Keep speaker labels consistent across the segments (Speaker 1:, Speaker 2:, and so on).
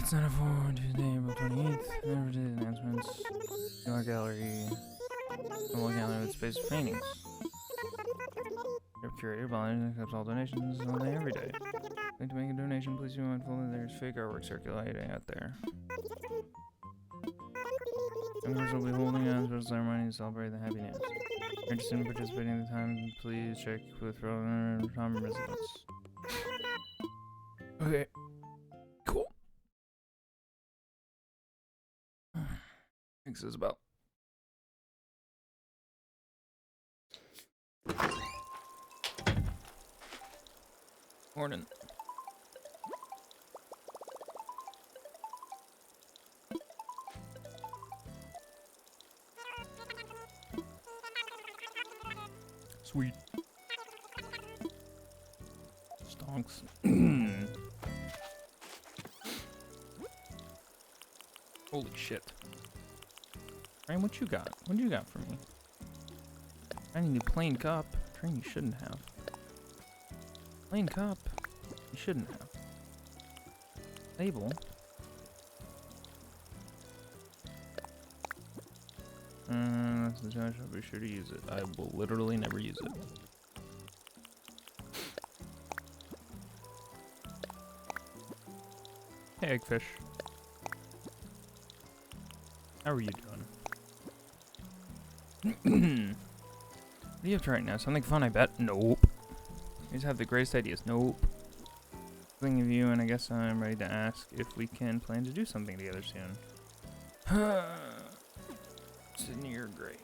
Speaker 1: It's 9:04, Tuesday, April 28th. Never did announcements. Art gallery. Normal gallery with space for paintings. Your curator volunteers accepts all donations all day, every day. If you'd like to make a donation, please be mindful that there's fake artwork circulating out there. Members will be holding a special ceremony to celebrate the happy news. If you're interested in participating at the time, please check with relevant residents. Okay. Cool. Thanks, Isabel. Morning. Sweet. Stonks. Holy shit. Train, what you got? What do you got for me? I need a plain cup. Train, you shouldn't have. Plain cup. You shouldn't have. Label. That's the time I'll be sure to use it. I will literally never use it. Hey, Eggfish. How are you doing? What do you have to write now? Something fun, I bet? Nope. You just have the greatest ideas. Nope. Thinking of you, and I guess I'm ready to ask if we can plan to do something together soon. Sydney, you're great.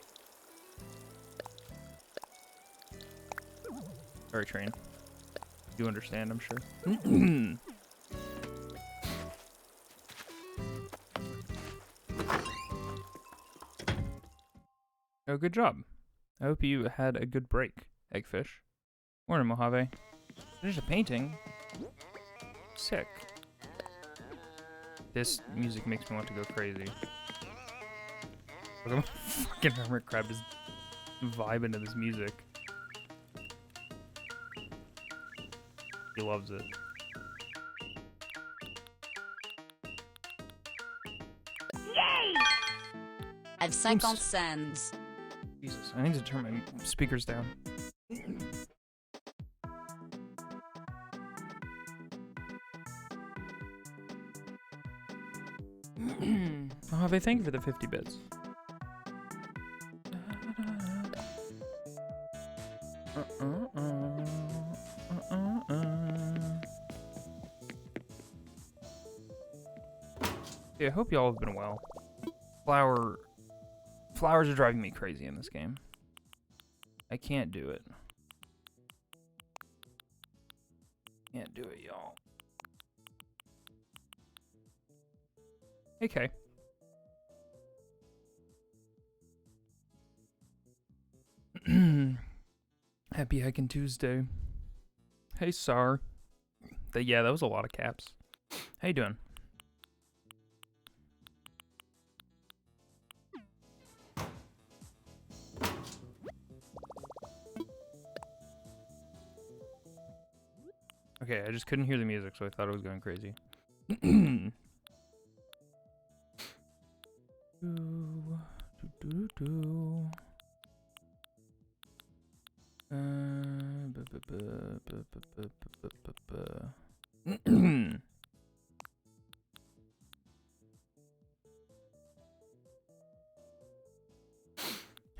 Speaker 1: Sorry, Train. You understand, I'm sure. Oh, good job. I hope you had a good break, Eggfish. Morning, Mojave. Finish a painting? Sick. This music makes me want to go crazy. Look at my fucking hermit crab is vibing to this music. He loves it.
Speaker 2: Yay! I've 50 cents.
Speaker 1: Jesus, I need to turn my speakers down. Mojave, thank you for the 50 bits. Yeah, I hope y'all have been well. Flowers are driving me crazy in this game. I can't do it. Can't do it, y'all. Hey, Kay. Happy Hiking Tuesday. Hey, Sar. Yeah, that was a lot of caps. How you doing? Okay, I just couldn't hear the music, so I thought it was going crazy.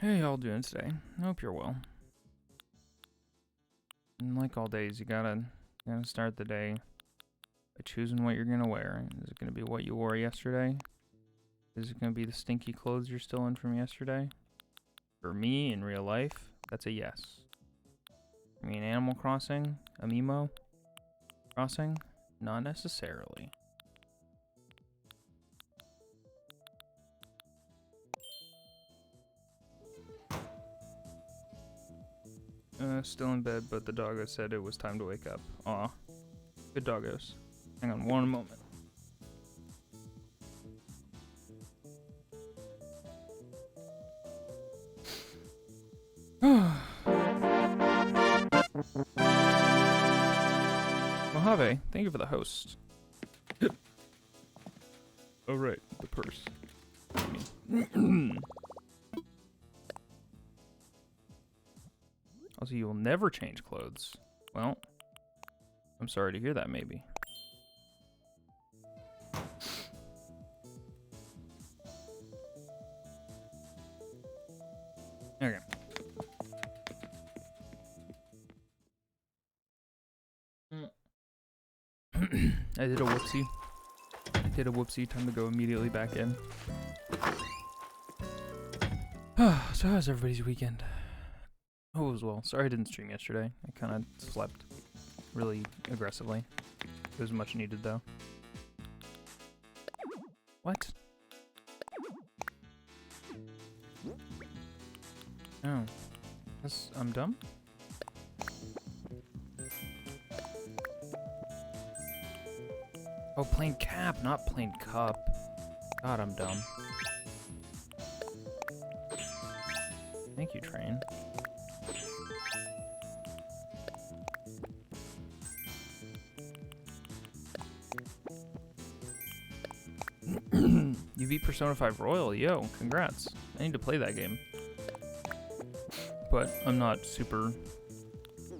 Speaker 1: How y'all doing today? I hope you're well. And like all days, you gotta start the day by choosing what you're gonna wear. Is it gonna be what you wore yesterday? Is it gonna be the stinky clothes you're still in from yesterday? For me, in real life, that's a yes. I mean, Animal Crossing, Amimo Crossing, not necessarily. Still in bed, but the doggo said it was time to wake up. Aw. Good doggos. Hang on one moment. Mojave, thank you for the host. Oh, right. The purse. Also, you will never change clothes. Well, I'm sorry to hear that, maybe. Okay. I did a whoopsie. Time to go immediately back in. So how's everybody's weekend? Oh, as well. Sorry I didn't stream yesterday. I kind of slept really aggressively. It was much needed, though. What? Oh. I'm dumb? Oh, plain cap, not plain cup. God, I'm dumb. Thank you, train. You beat Persona 5 Royal, yo, congrats. I need to play that game. But I'm not super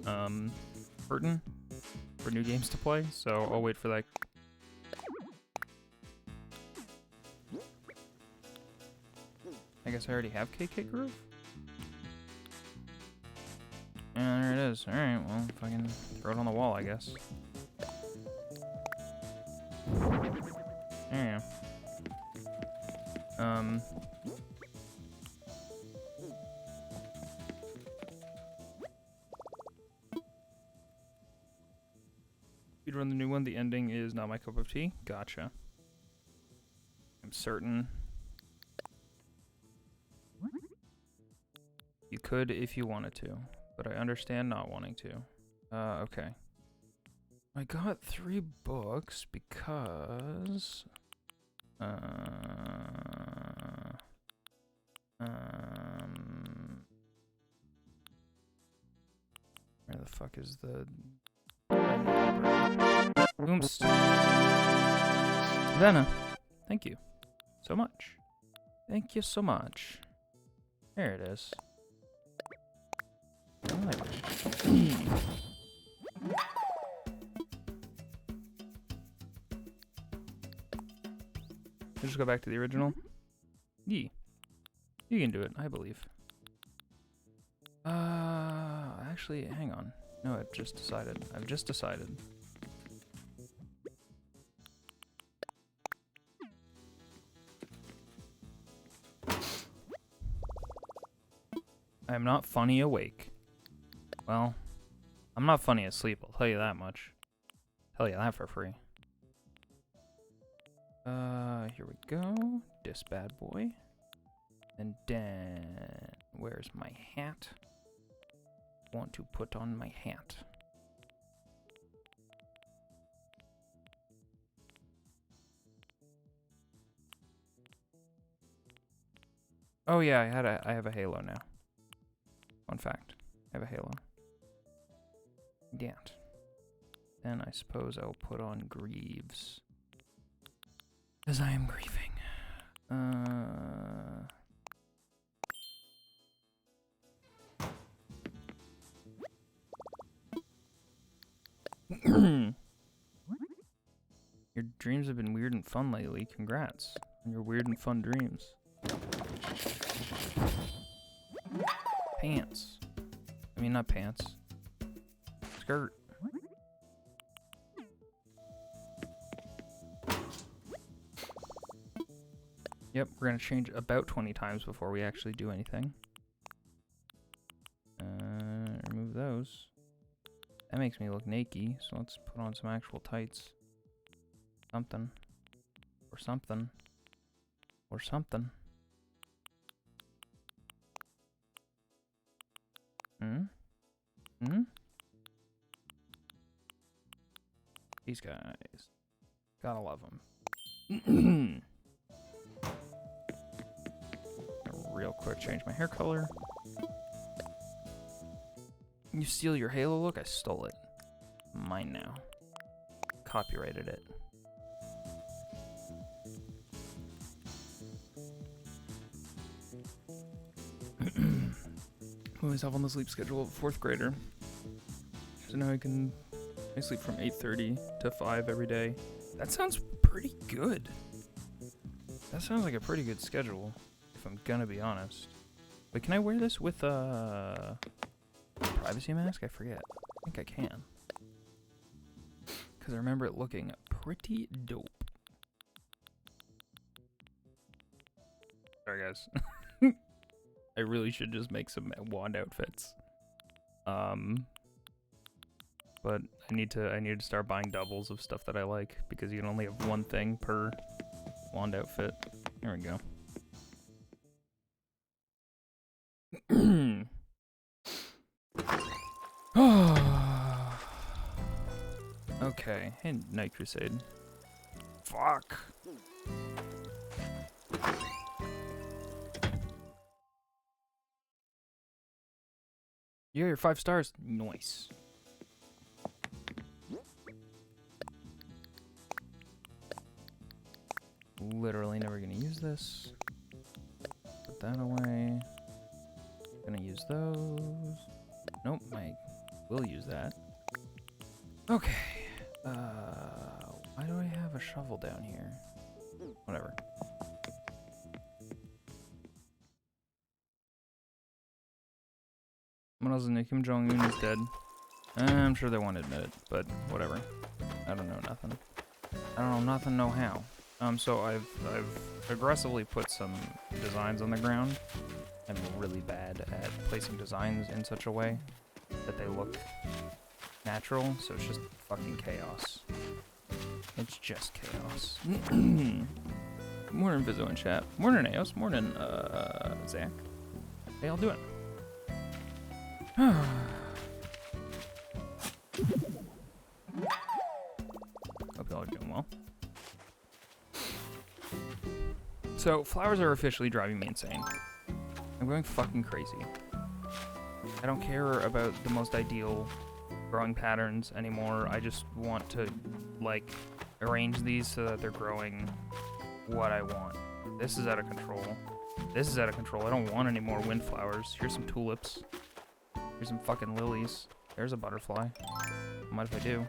Speaker 1: certain for new games to play, so I'll wait for that. I guess I already have KK Groove? Yeah, there it is. Alright, well, fucking throw it on the wall, I guess. Yeah. You'd run the new one, the ending is not my cup of tea. Gotcha. I'm certain. You could if you wanted to, but I understand not wanting to. Okay. I got 3 books because... where the fuck is the... Oops. Savannah, thank you so much. Thank you so much. There it is. Just go back to the original. Yee. You can do it, I believe. Actually, hang on. No, I've just decided. I am not funny awake. Well, I'm not funny asleep, I'll tell you that much. Tell you that for free. Here we go. This bad boy. And then, where's my hat? Want to put on my hat. Oh yeah, I have a halo now. Fun fact. I have a halo. Gant. Then I suppose I'll put on Greaves. As I am grieving. Your dreams have been weird and fun lately. Congrats on your weird and fun dreams. Pants. I mean, not pants. Skirt. Yep, we're gonna change about 20 times before we actually do anything. Remove those. That makes me look naked, so let's put on some actual tights. Something. Or something. Or something. These guys. Gotta love them. Real quick, change my hair color. You steal your Halo look? I stole it. Mine now. Copyrighted it. Put myself on the sleep schedule of a 4th grader. So now I sleep from 8:30 to 5 every day. That sounds pretty good. That sounds like a pretty good schedule, if I'm gonna be honest. Wait, can I wear this with a privacy mask? I forget. I think I can. Because I remember it looking pretty dope. Sorry, guys. I really should just make some wand outfits. But I need to start buying doubles of stuff that I like, because you can only have one thing per wand outfit. There we go. Okay. Hey, Night Crusade. Fuck. Yeah, you're 5 stars. Nice. Literally never gonna use this. Put that away. Gonna use those. Nope, I will use that. Okay. Why do I have a shovel down here? Whatever. What else is new? Kim Jong-un is dead. I'm sure they won't admit it, but whatever. I don't know nothing. I don't know nothing, no how. So I've aggressively put some designs on the ground. I'm really bad at placing designs in such a way that they look natural, so it's just fucking chaos. It's just chaos. Morning, Vizzo in chat. Morning, Aos. Morning, Zach. How y'all doing? Hope y'all are doing well. So, flowers are officially driving me insane. I'm going fucking crazy. I don't care about the most ideal growing patterns anymore. I just want to, like, arrange these so that they're growing what I want. This is out of control. This is out of control. I don't want any more windflowers. Here's some tulips. Here's some fucking lilies. There's a butterfly. What if I do?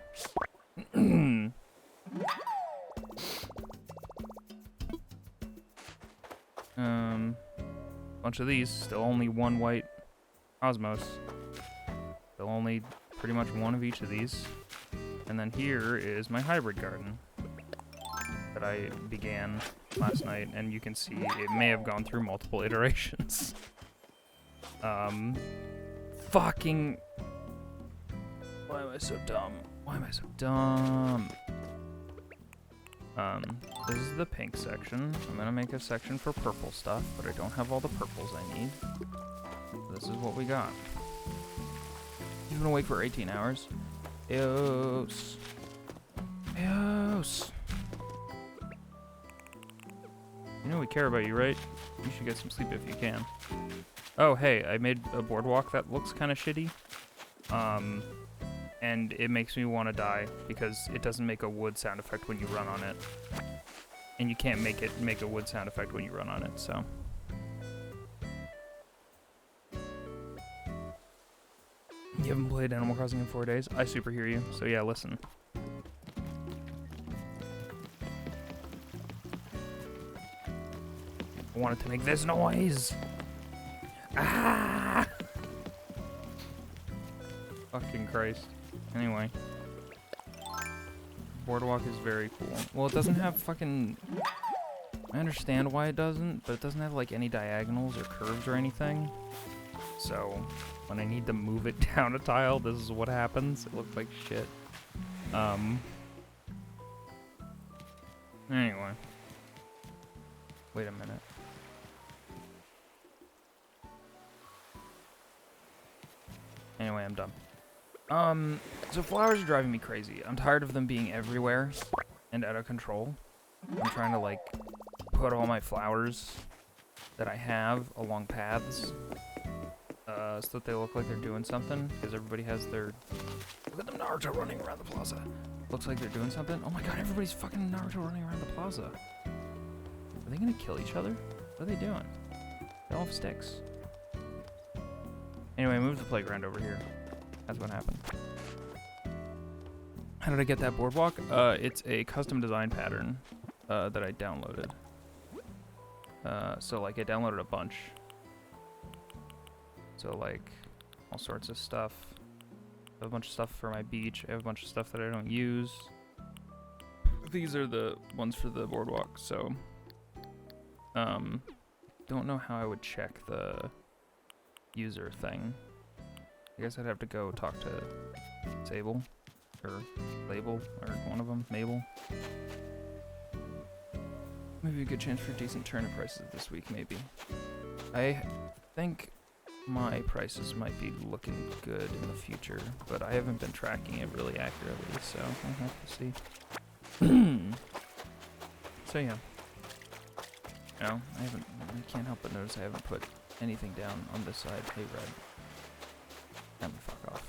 Speaker 1: Bunch of these. Still only one white cosmos. Still only pretty much one of each of these. And then here is my hybrid garden that I began last night, and you can see it may have gone through multiple iterations. Fucking... Why am I so dumb? Why am I so dumb? This is the pink section. I'm gonna make a section for purple stuff, but I don't have all the purples I need. So this is what we got. You've been awake for 18 hours. Eos. Eos. You know we care about you, right? You should get some sleep if you can. Oh, hey, I made a boardwalk that looks kind of shitty. And it makes me want to die because it doesn't make a wood sound effect when you run on it. And you can't make it make a wood sound effect when you run on it, so. You haven't played Animal Crossing in 4 days? I super hear you, so yeah, listen. I wanted to make this noise! Ah! Fucking Christ. Anyway. Boardwalk is very cool. Well, it doesn't have fucking... I understand why it doesn't, but it doesn't have like any diagonals or curves or anything. So, when I need to move it down a tile, this is what happens. It looks like shit. Anyway. Wait a minute. Anyway, I'm done. So flowers are driving me crazy. I'm tired of them being everywhere and out of control. I'm trying to, like, put all my flowers that I have along paths, so that they look like they're doing something, because everybody has their... Look at them Naruto running around the plaza. Looks like they're doing something. Oh my god, everybody's fucking Naruto running around the plaza. Are they gonna kill each other? What are they doing? They all have sticks. Anyway, I moved the playground over here. That's what happened. How did I get that boardwalk? It's a custom design pattern that I downloaded. So like I downloaded a bunch. So like all sorts of stuff. I have a bunch of stuff for my beach. I have a bunch of stuff that I don't use. These are the ones for the boardwalk. So don't know how I would check the user thing. I guess I'd have to go talk to Sable or Label or one of them, Mabel. Maybe a good chance for decent turnip prices this week, maybe. I think my prices might be looking good in the future, but I haven't been tracking it really accurately, so I'll have to see. So yeah. No, I can't help but notice I haven't put anything down on this side. Hey, Red. Let me fuck off.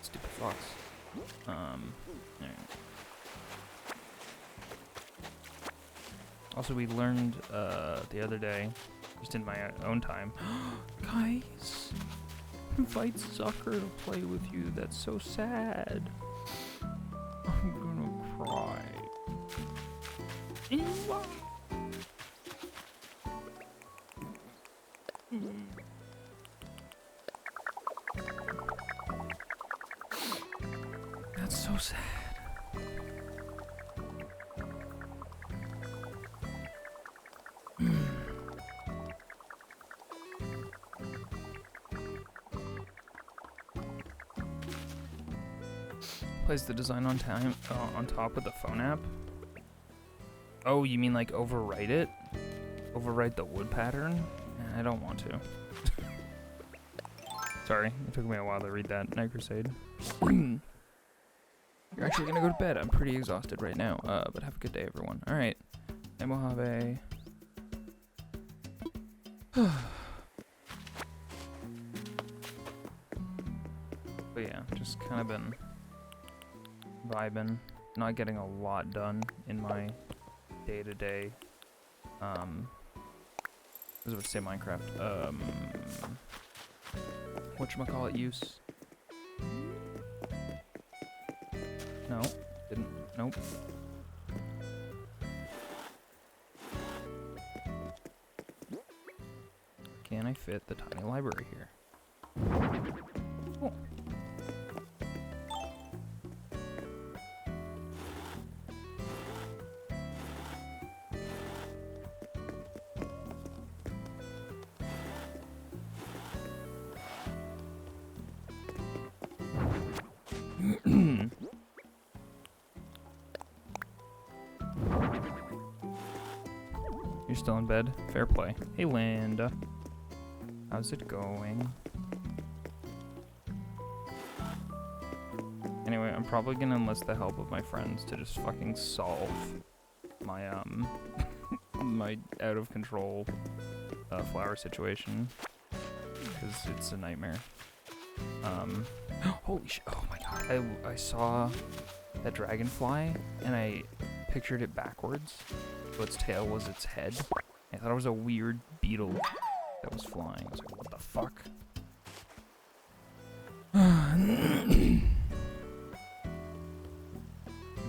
Speaker 1: Stupid fox. Alright. Also, we learned the other day, just in my own time, guys, invite Zucker to play with you. That's so sad. I'm gonna cry. That's so sad. Place the design on time on top of the phone app. Oh, you mean like overwrite it? Overwrite the wood pattern? I don't want to. Sorry, it took me a while to read that. Night Crusade. You're actually gonna go to bed. I'm pretty exhausted right now. But have a good day, everyone. All right, Mojave. But yeah, just kind of been vibing, not getting a lot done in my day-to-day. I was about to say Minecraft. Whatchamacallit use? No, didn't. Nope. Can I fit the tiny library here? Cool. You're still in bed? Fair play. Hey, Linda. How's it going? Anyway, I'm probably gonna enlist the help of my friends to just fucking solve my, my out of control, flower situation. Because it's a nightmare. Holy shit, oh my god. I saw that dragonfly, and I pictured it backwards. So its tail was its head. I thought it was a weird beetle that was flying. I was like, what the fuck?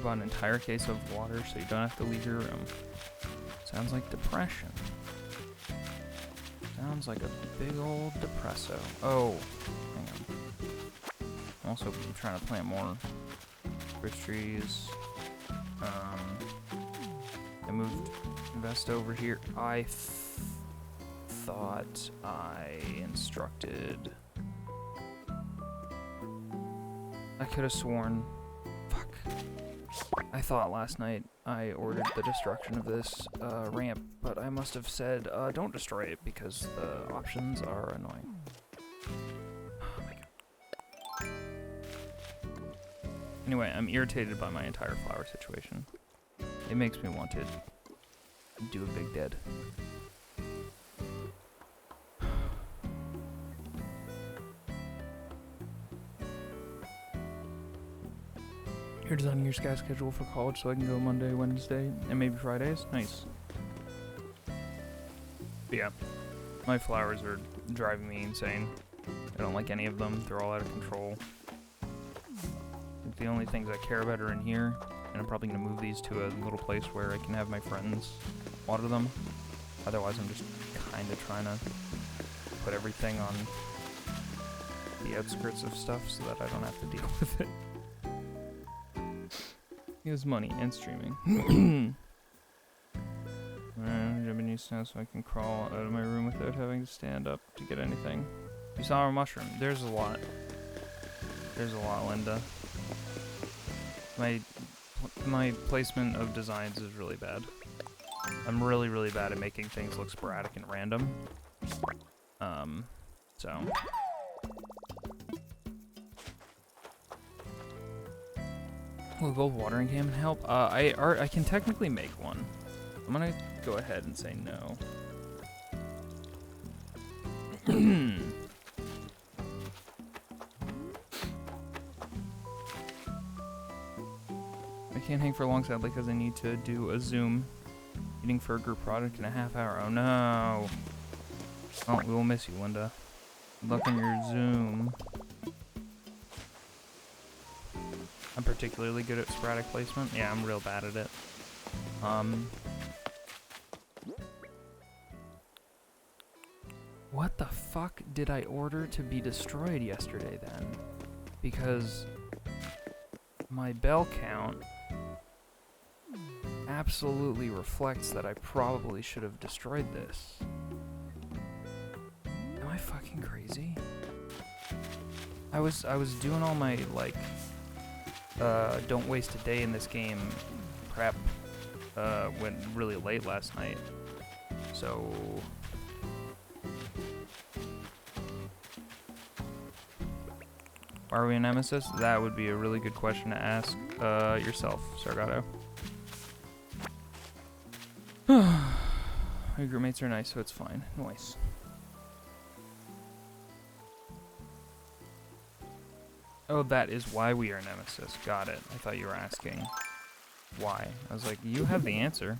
Speaker 1: Bought an entire case of water so you don't have to leave your room. Sounds like depression. Sounds like a big old depresso. Oh, hang on. I'm also trying to plant more Christmas trees. I moved Vesta over here. I thought I instructed. I could have sworn. Fuck. I thought last night I ordered the destruction of this ramp, but I must have said don't destroy it because the options are annoying. Oh my god. Anyway, I'm irritated by my entire flower situation. It makes me want to do a big dead. You're designing your sky schedule for college so I can go Monday, Wednesday, and maybe Fridays? Nice. But yeah, my flowers are driving me insane. I don't like any of them. They're all out of control. The only things I care about are in here, and I'm probably going to move these to a little place where I can have my friends water them. Otherwise, I'm just kind of trying to put everything on the outskirts of stuff so that I don't have to deal with it. Use money and streaming. Japanese sound so I can crawl out of my room without having to stand up to get anything. You saw our mushroom. There's a lot. There's a lot, Linda. My placement of designs is really bad. I'm really, really bad at making things look sporadic and random. So. Will gold watering can help? I can technically make one. I'm gonna go ahead and say no. I can't hang for long, sadly, because I need to do a Zoom meeting for a group project in a half hour. Oh no! Oh, we will miss you, Linda. Good luck on your Zoom. I'm particularly good at sporadic placement. Yeah, I'm real bad at it. What the fuck did I order to be destroyed yesterday then? Because my bell count absolutely reflects that I probably should have destroyed this. Am I fucking crazy? I was doing all my, like, don't waste a day in this game prep, went really late last night. So... Are we a nemesis? That would be a really good question to ask yourself, Sargato. Your group mates are nice, so it's fine. Nice. Oh, that is why we are nemesis. Got it. I thought you were asking why. I was like, you have the answer.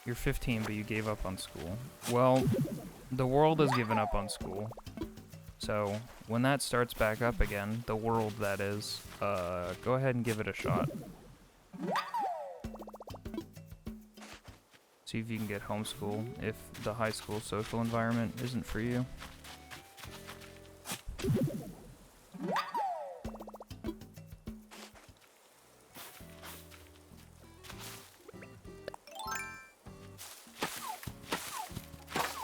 Speaker 1: You're 15, but you gave up on school. Well, the world has given up on school. So, when that starts back up again, the world that is, go ahead and give it a shot. See if you can get homeschool if the high school social environment isn't for you.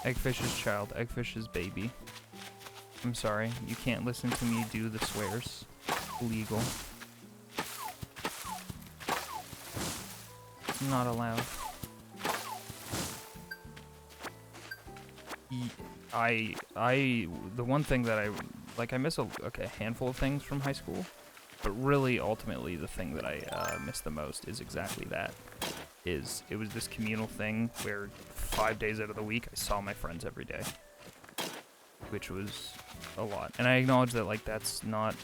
Speaker 1: Eggfish's child, Eggfish's baby. I'm sorry, you can't listen to me do the swears. Illegal. Not allowed. The one thing that I miss a handful of things from high school, but really ultimately the thing that I miss the most is exactly that. It was this communal thing where 5 days out of the week I saw my friends every day, which was a lot. And I acknowledge that, like, that's not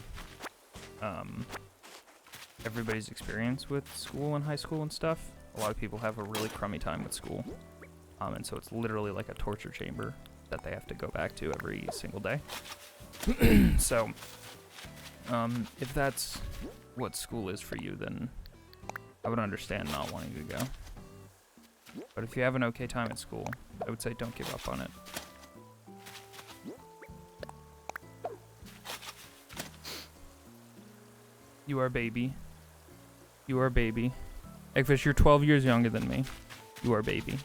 Speaker 1: everybody's experience with school and high school and stuff. A lot of people have a really crummy time with school, and so it's literally like a torture chamber that they have to go back to every single day. So, if that's what school is for you, then I would understand not wanting to go. But if you have an okay time at school, I would say don't give up on it. You are baby. You are baby. Eggfish, you're 12 years younger than me. You are baby.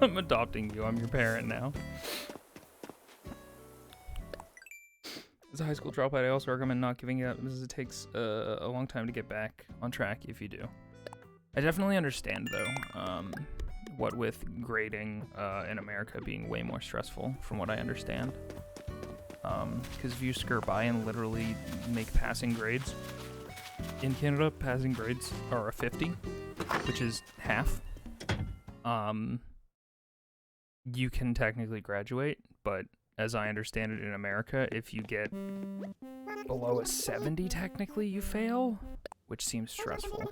Speaker 1: I'm adopting you. I'm your parent now. As a high school dropout, I also recommend not giving up because it takes a long time to get back on track if you do. I definitely understand, though, what with grading in America being way more stressful, from what I understand. Because if you skirt by and literally make passing grades, in Canada, passing grades are a 50, which is half. you can technically graduate, but as I understand it in America, if you get below a 70, technically you fail, which seems stressful.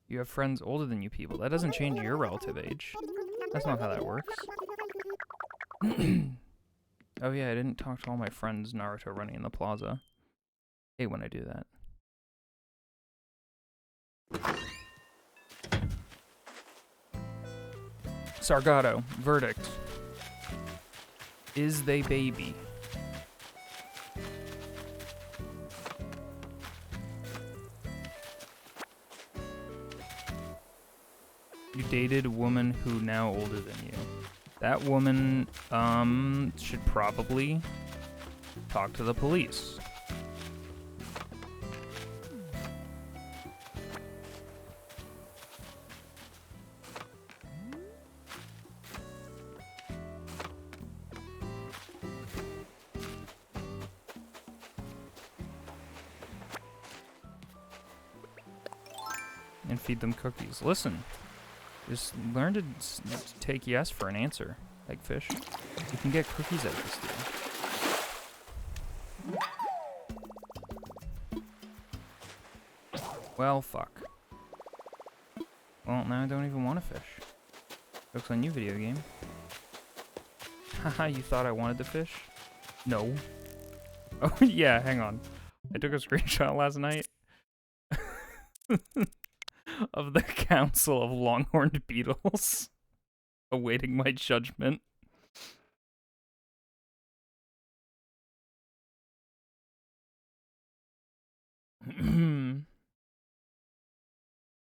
Speaker 1: You have friends older than you people. That doesn't change your relative age. That's not how that works. Oh yeah, I didn't talk to all my friends Naruto running in the plaza. Hate when I do that. Sargato, verdict. Is they baby? You dated a woman who now older than you. That woman, should probably talk to the police. And feed them cookies. Listen, just learn to take yes for an answer, Eggfish. You can get cookies out of this deal. Well, fuck. Well, now I don't even want to fish. Joke's on you, video game. Haha, you thought I wanted to fish? No. Oh, yeah, hang on. I took a screenshot last night of the Council of Longhorned Beetles awaiting my judgment.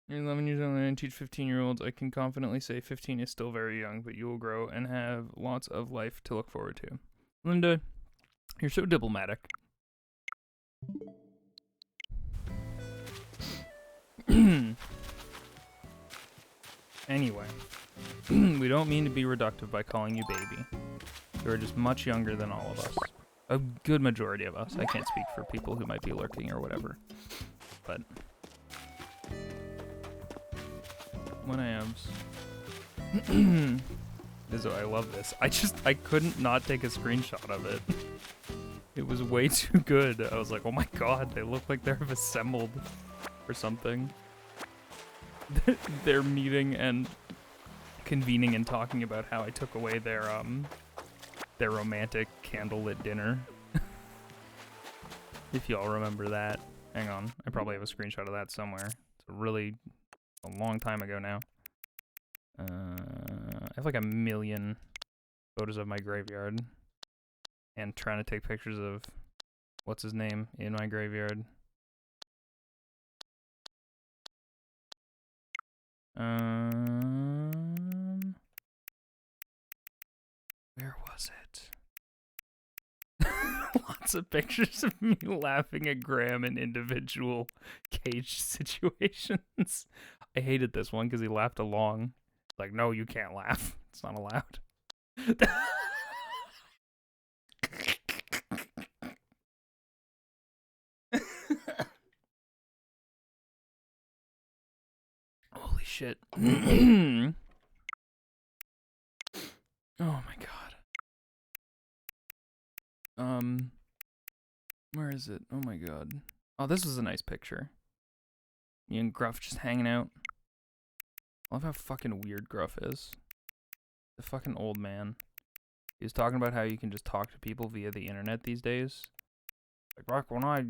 Speaker 1: You're 11 years old and teach 15-year-olds. I can confidently say 15 is still very young, but you will grow and have lots of life to look forward to. Linda, you're so diplomatic. Anyway, we don't mean to be reductive by calling you baby. You're just much younger than all of us. A good majority of us. I can't speak for people who might be lurking or whatever. But when I am... Izzo, I love this. I couldn't not take a screenshot of it. It was way too good. I was like, oh my god, they look like they're assembled or something. They're meeting and convening and talking about how I took away their romantic candlelit dinner. If y'all remember that. Hang on, I probably have a screenshot of that somewhere. It's a long time ago now. I have like 1 million photos of my graveyard and trying to take pictures of what's his name in my graveyard. Where was it? Lots of pictures of me laughing at Graham in individual cage situations. I hated this one because he laughed along. Like, no, you can't laugh. It's not allowed. Holy shit. Oh my god. Where is it? Oh my god. Oh, this is a nice picture. Me and Gruff just hanging out. I love how fucking weird Gruff is. The fucking old man. He was talking about how you can just talk to people via the internet these days. Like, back when I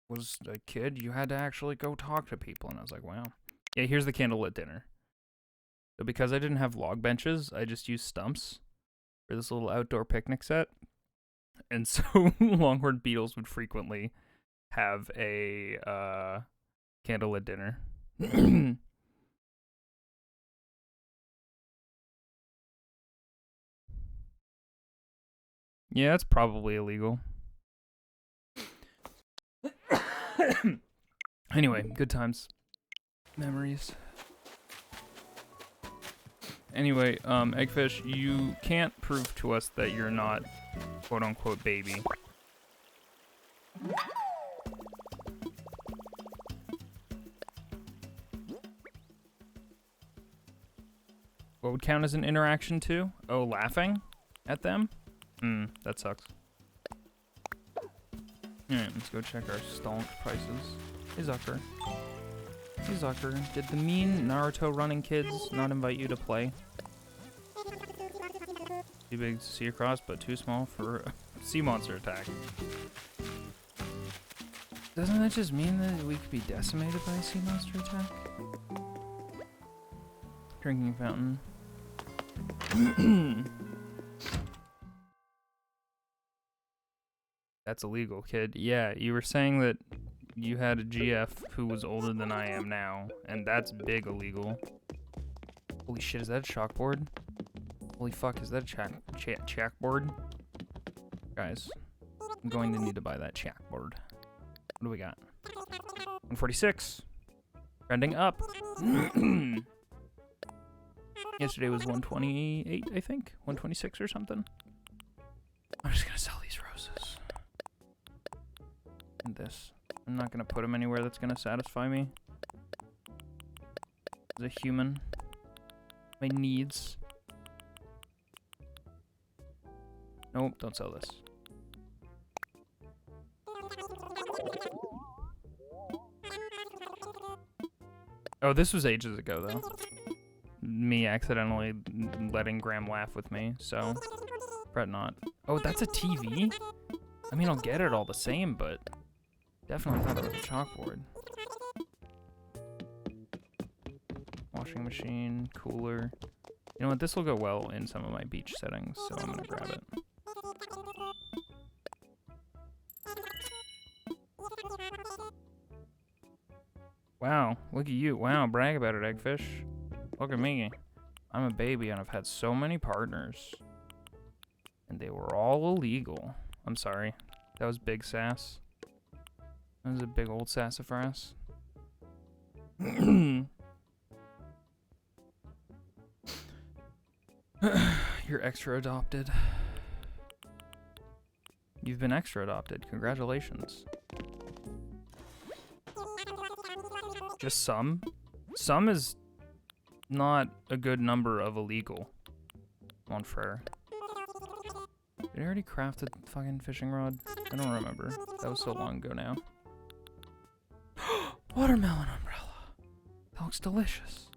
Speaker 1: was a kid, you had to actually go talk to people. And I was like, wow. Yeah, here's the candlelit dinner. So because I didn't have log benches, I just used stumps for this little outdoor picnic set. And so Longhorn Beetles would frequently have a candlelit dinner. Yeah, it's probably illegal. Anyway, good times. Memories. Anyway, Eggfish, you can't prove to us that you're not quote-unquote baby. What would count as an interaction too? Oh, laughing at them? That sucks. Alright, let's go check our stonk prices. Hey Zucker. Hey Zucker, did the mean Naruto running kids not invite you to play? Too big to see across, but too small for a sea monster attack. Doesn't that just mean that we could be decimated by a sea monster attack? Drinking fountain. That's illegal, kid. Yeah, you were saying that you had a GF who was older than I am now, and that's big illegal. Holy shit, is that a chalkboard? Holy fuck, is that a chalkboard? Guys, I'm going to need to buy that chalkboard. What do we got? 146. Trending up. Yesterday was 128, I think. 126 or something. I'm just gonna sell these roses. And this. I'm not gonna put them anywhere that's gonna satisfy me. As a human. My needs. Nope, don't sell this. Oh, this was ages ago, though. Me accidentally letting Graham laugh with me, so fret not. Oh, that's a TV? I mean, I'll get it all the same, but definitely thought it was a chalkboard. Washing machine, cooler. You know what, this will go well in some of my beach settings, so I'm gonna grab it. Wow, look at you. Wow, brag about it, Eggfish. Look at me. I'm a baby and I've had so many partners. And they were all illegal. I'm sorry. That was big sass. That was a big old sassafras. You're extra adopted. You've been extra adopted. Congratulations. Just some? Some is not a good number of illegal. On fair. Did I already craft a fucking fishing rod? I don't remember. That was so long ago now. Watermelon umbrella. That looks delicious.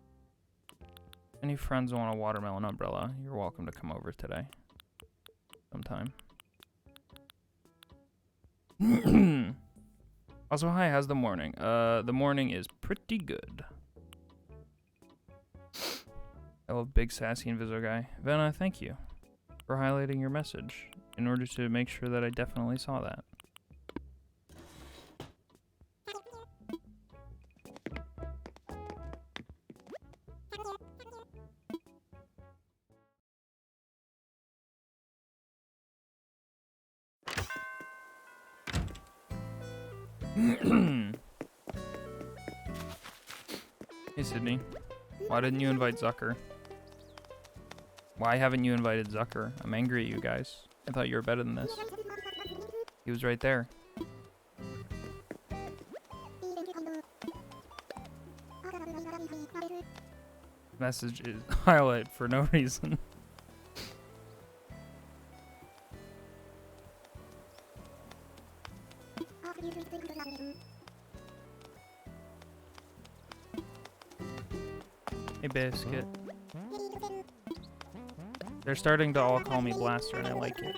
Speaker 1: Any friends want a watermelon umbrella, you're welcome to come over today. Sometime. Also, hi, how's the morning? The morning is pretty good. I love big sassy Inviso guy. Venna, thank you for highlighting your message in order to make sure that I definitely saw that. Hey Sydney, why didn't you invite Zucker? Why haven't you invited Zucker? I'm angry at you guys. I thought you were better than this. He was right there. Message is highlight for no reason. Hey Biscuit. They're starting to all call me Blaster and I like it.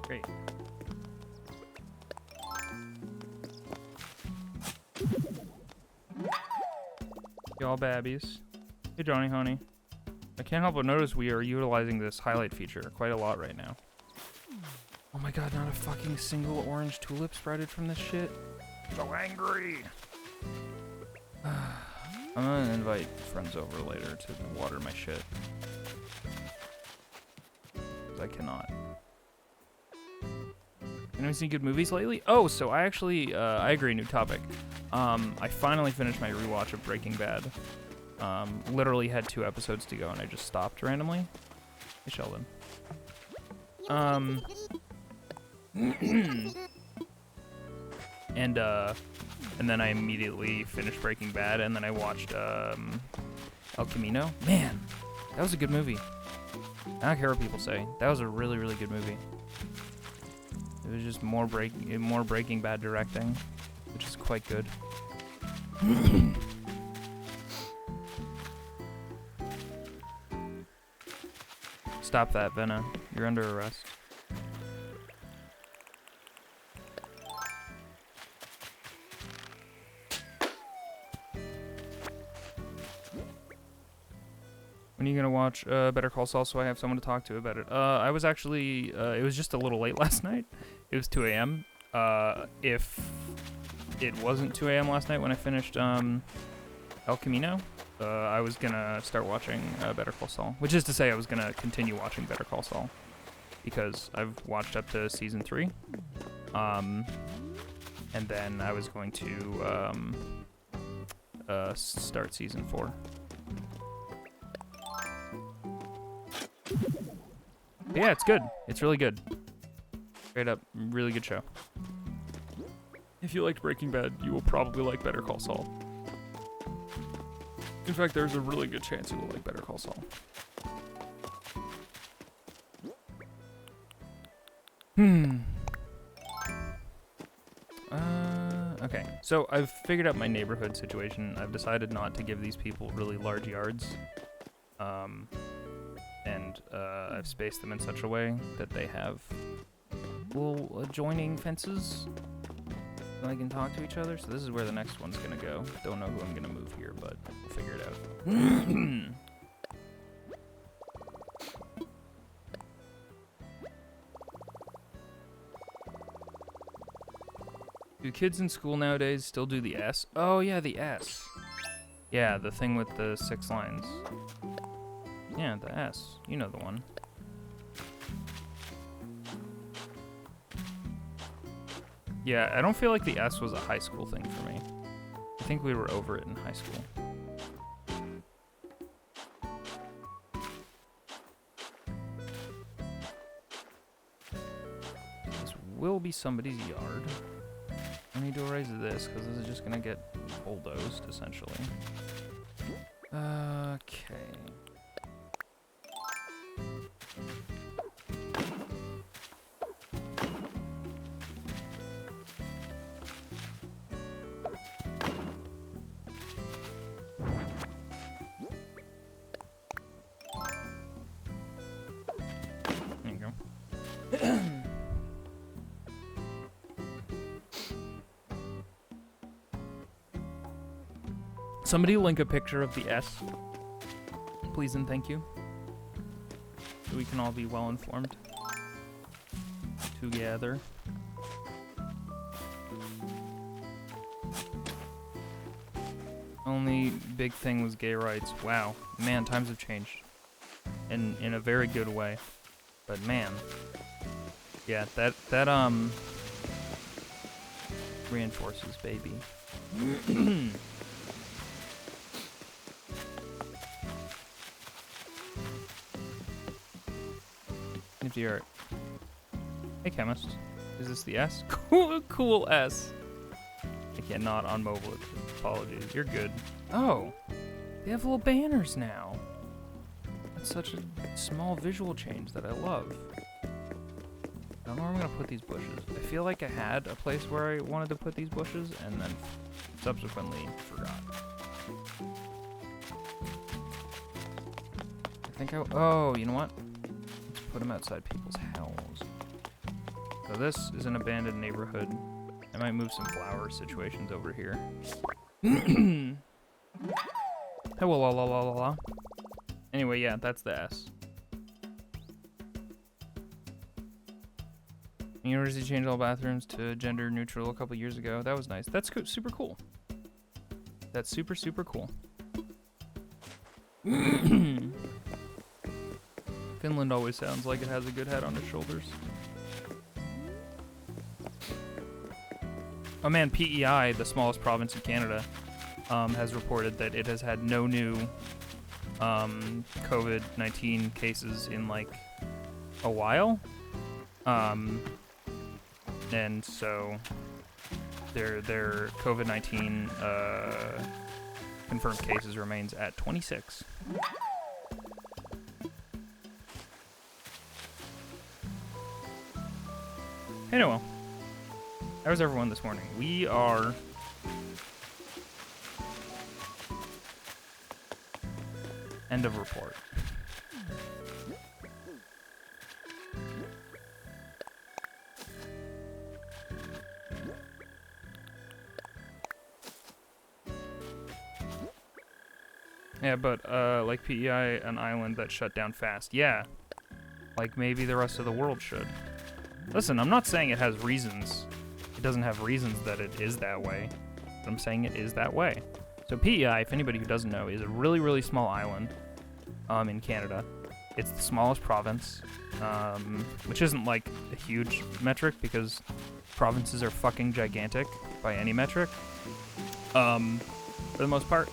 Speaker 1: Great. Y'all babbies. Hey Johnny Honey. I can't help but notice we are utilizing this highlight feature quite a lot right now. Oh my god, not a fucking single orange tulip sprouted from this shit. So angry! I'm gonna invite friends over later to water my shit. I cannot. Anyone seen good movies lately? Oh, so I actually, I agree, new topic. I finally finished my rewatch of Breaking Bad. Literally had 2 episodes to go and I just stopped randomly. Hey, Sheldon. And then I immediately finished Breaking Bad and then I watched, El Camino. Man, that was a good movie. I don't care what people say. That was a really, really good movie. It was just more Breaking Bad directing, which is quite good. Stop that, Venna. You're under arrest. When are you gonna watch Better Call Saul so I have someone to talk to about it? I was actually, it was just a little late last night. It was 2 a.m. If it wasn't 2 a.m. last night when I finished El Camino, I was gonna start watching Better Call Saul. Which is to say I was gonna continue watching Better Call Saul. Because I've watched up to season 3. And then I was going to start season 4. But yeah, it's good. It's really good. Straight up, really good show. If you liked Breaking Bad, you will probably like Better Call Saul. In fact, there's a really good chance you will like Better Call Saul. Okay, so I've figured out my neighborhood situation. I've decided not to give these people really large yards. And I've spaced them in such a way that they have little adjoining fences so they can talk to each other. So this is where the next one's gonna go. Don't know who I'm gonna move here, but we'll figure it out. Do kids in school nowadays still do the S? Oh yeah, the S. Yeah, the thing with the 6 lines. Yeah, the S. You know the one. Yeah, I don't feel like the S was a high school thing for me. I think we were over it in high school. This will be somebody's yard. I need to erase this because this is just gonna get bulldozed, essentially. Okay. There you go. Somebody link a picture of the S, please and thank you, so we can all be well informed together. Only big thing was gay rights. Wow, man, times have changed, in a very good way. But man, yeah, that reinforces, baby. Nifty art. Hey, chemist. Is this the S? Cool S. I cannot on mobile. Apologies. You're good. Oh, they have little banners now. That's such a small visual change that I love. I don't know where I'm gonna put these bushes. I feel like I had a place where I wanted to put these bushes and then subsequently forgot. I think oh, you know what? Put them outside people's houses. So this is an abandoned neighborhood. I might move some flower situations over here. Hello, la la la la la. Anyway, yeah, that's the S. University changed all bathrooms to gender neutral a couple years ago. That was nice. That's super cool. That's super cool. Finland always sounds like it has a good head on its shoulders. Oh man, PEI, the smallest province in Canada, has reported that it has had no new COVID-19 cases in like a while. And so their COVID-19 confirmed cases remains at 26. Hey, Noel. How was everyone this morning? We are... End of report. Yeah, but, like PEI, an island that shut down fast. Yeah. Like, maybe the rest of the world should. Listen, I'm not saying it has reasons. It doesn't have reasons that it is that way. But I'm saying it is that way. So PEI, if anybody who doesn't know, is a really, really small island in Canada. It's the smallest province, which isn't, like, a huge metric because provinces are fucking gigantic by any metric, for the most part.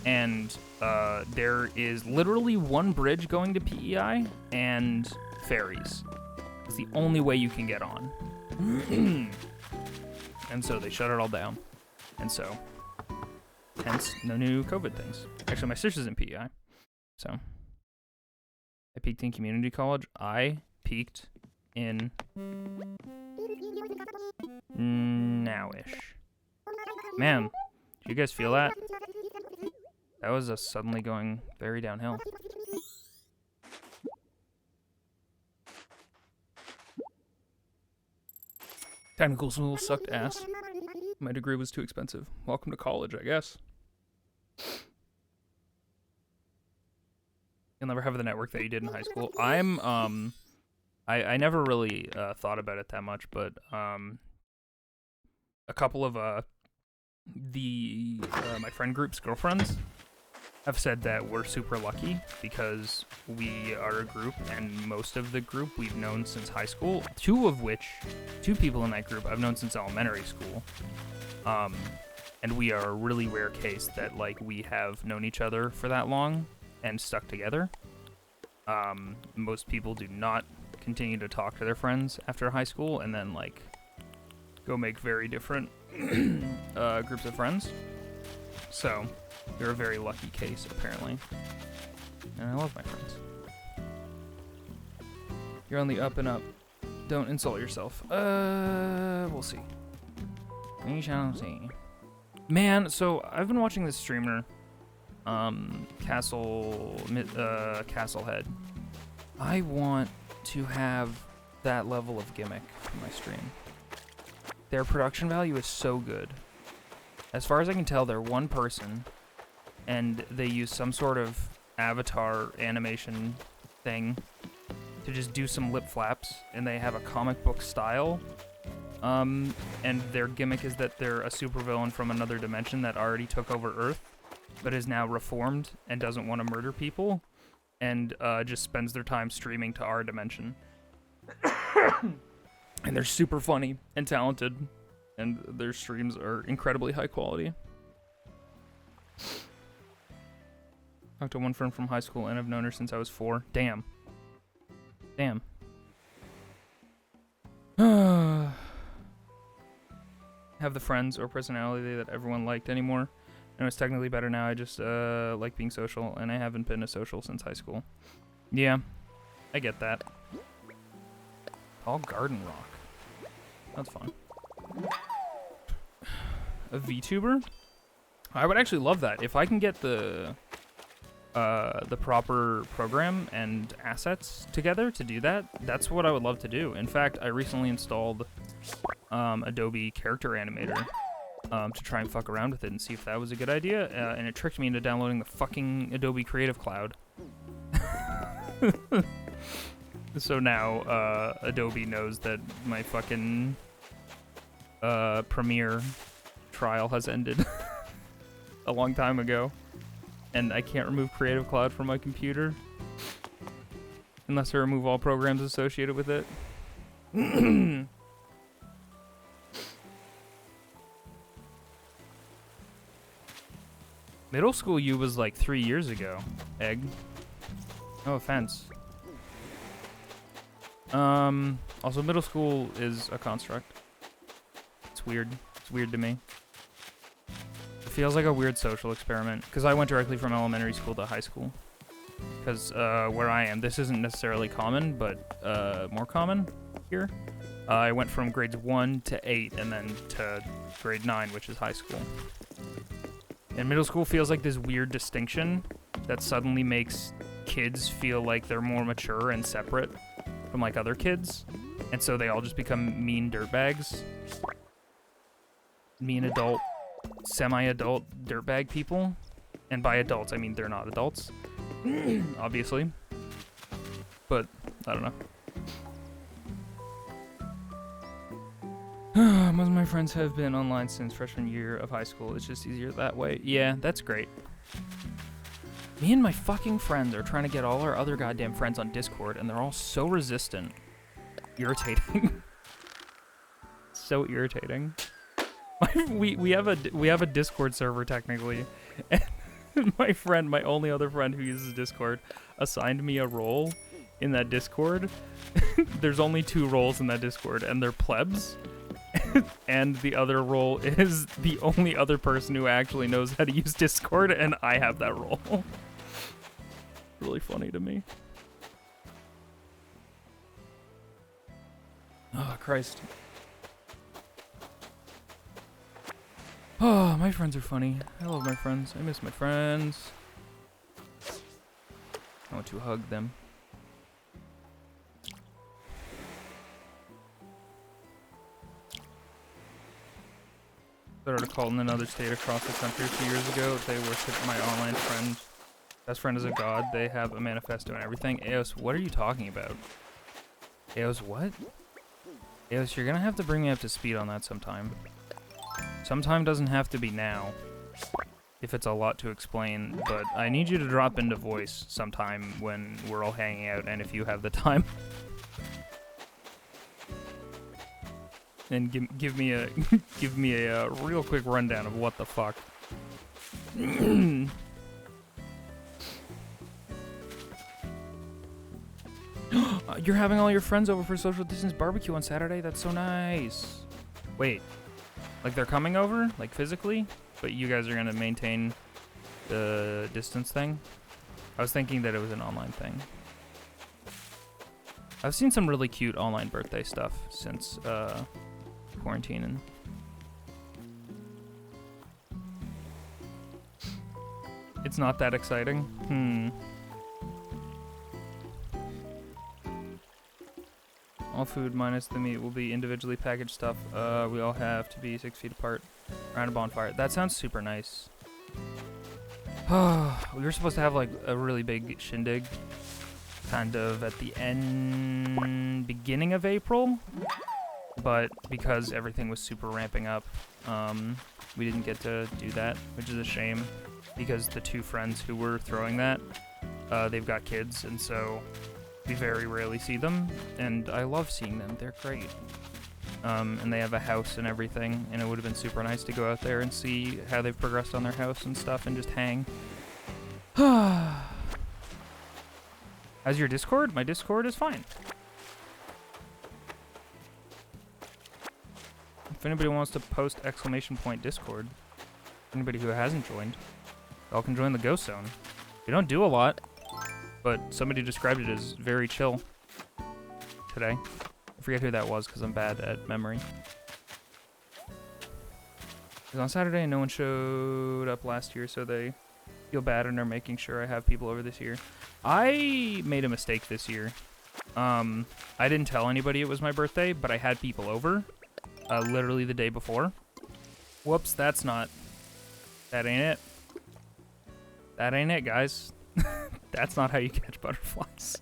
Speaker 1: And there is literally one bridge going to PEI and ferries. It's the only way you can get on. And so they shut it all down. And so, hence, no new COVID things. Actually, my sister's in PEI. So, I peaked in community college. I peaked in now-ish. Man, do you guys feel that? That was us suddenly going very downhill. Technical school sucked ass. My degree was too expensive. Welcome to college, I guess. You'll never have the network that you did in high school. I never really thought about it that much, but a couple of my friend group's girlfriends have said that we're super lucky because we are a group, and most of the group we've known since high school. Two people in that group I've known since elementary school. And we are a really rare case that, like, we have known each other for that long and stuck together. Most people do not continue to talk to their friends after high school and then, like, go make very different groups of friends. So, you're a very lucky case, apparently. And I love my friends. You're on the up and up. Don't insult yourself. We'll see. We shall see. Man, so I've been watching this streamer, Castlehead. I want to have that level of gimmick for my stream. Their production value is so good. As far as I can tell, they're one person, and they use some sort of avatar animation thing to just do some lip flaps, and they have a comic book style. And their gimmick is that they're a supervillain from another dimension that already took over Earth, but is now reformed and doesn't want to murder people, and just spends their time streaming to our dimension. And they're super funny and talented, and their streams are incredibly high quality. Talked to one friend from high school, and I've known her since I was 4. Damn. Damn. Have the friends or personality that everyone liked anymore. And it's technically better now. I just like being social, and I haven't been a social since high school. Yeah, I get that. Tall garden rock. That's fun. A VTuber? I would actually love that. If I can get the proper program and assets together to do that, that's what I would love to do. In fact, I recently installed Adobe Character Animator to try and fuck around with it and see if that was a good idea, and it tricked me into downloading the fucking Adobe Creative Cloud. So now Adobe knows that my fucking Premiere trial has ended a long time ago, and I can't remove Creative Cloud from my computer unless I remove all programs associated with it. Middle school you was like 3 years ago, Egg. No offense. Also middle school is a construct. It's weird. It's weird to me. feels like a weird social experiment because I went directly from elementary school to high school. Because where I am, this isn't necessarily common, but more common here. I went from grades 1 to 8 and then to grade 9, which is high school. And middle school feels like this weird distinction that suddenly makes kids feel like they're more mature and separate from like other kids. And so they all just become mean dirtbags. Mean adult, semi-adult dirtbag people. And by adults, I mean they're not adults. Obviously. But, I don't know. Most of my friends have been online since freshman year of high school. It's just easier that way. Yeah, that's great. Me and my fucking friends are trying to get all our other goddamn friends on Discord, and they're all so resistant. Irritating. So irritating. We have a Discord server technically, and my only other friend who uses Discord assigned me a role in that Discord. There's only 2 roles in that Discord, and they're plebs. And the other role is the only other person who actually knows how to use Discord, and I have that role. Really funny to me. Oh, Christ. Oh, my friends are funny. I love my friends. I miss my friends. I want to hug them. Started a cult in another state across the country a few years ago. They worship my online friend. Best friend is a god. They have a manifesto and everything. Eos, what are you talking about? Eos, what? Eos, you're gonna have to bring me up to speed on that sometime. Sometime doesn't have to be now, if it's a lot to explain, but I need you to drop into voice sometime when we're all hanging out and if you have the time. And give me a give me a real quick rundown of what the fuck. You're having all your friends over for social distance barbecue on Saturday? That's so nice. Wait, like they're coming over, like physically, but you guys are gonna maintain the distance thing? I was thinking that it was an online thing. I've seen some really cute online birthday stuff since quarantining. It's not that exciting. All food minus the meat will be individually packaged stuff. We all have to be 6 feet apart around a bonfire. That sounds super nice. We were supposed to have like a really big shindig kind of at the beginning of April, but because everything was super ramping up, we didn't get to do that, which is a shame because the 2 friends who were throwing that, they've got kids, and so we very rarely see them, and I love seeing them. They're great. And they have a house and everything, and it would have been super nice to go out there and see how they've progressed on their house and stuff and just hang. How's your Discord? My Discord is fine. If anybody wants to post !Discord, anybody who hasn't joined, y'all can join the Ghost Zone. We don't do a lot, but somebody described it as very chill today. I forget who that was because I'm bad at memory. It was on Saturday and no one showed up last year, so they feel bad and are making sure I have people over this year. I made a mistake this year. I didn't tell anybody it was my birthday, but I had people over literally the day before. Whoops, that ain't it. That ain't it, guys. That's not how you catch butterflies.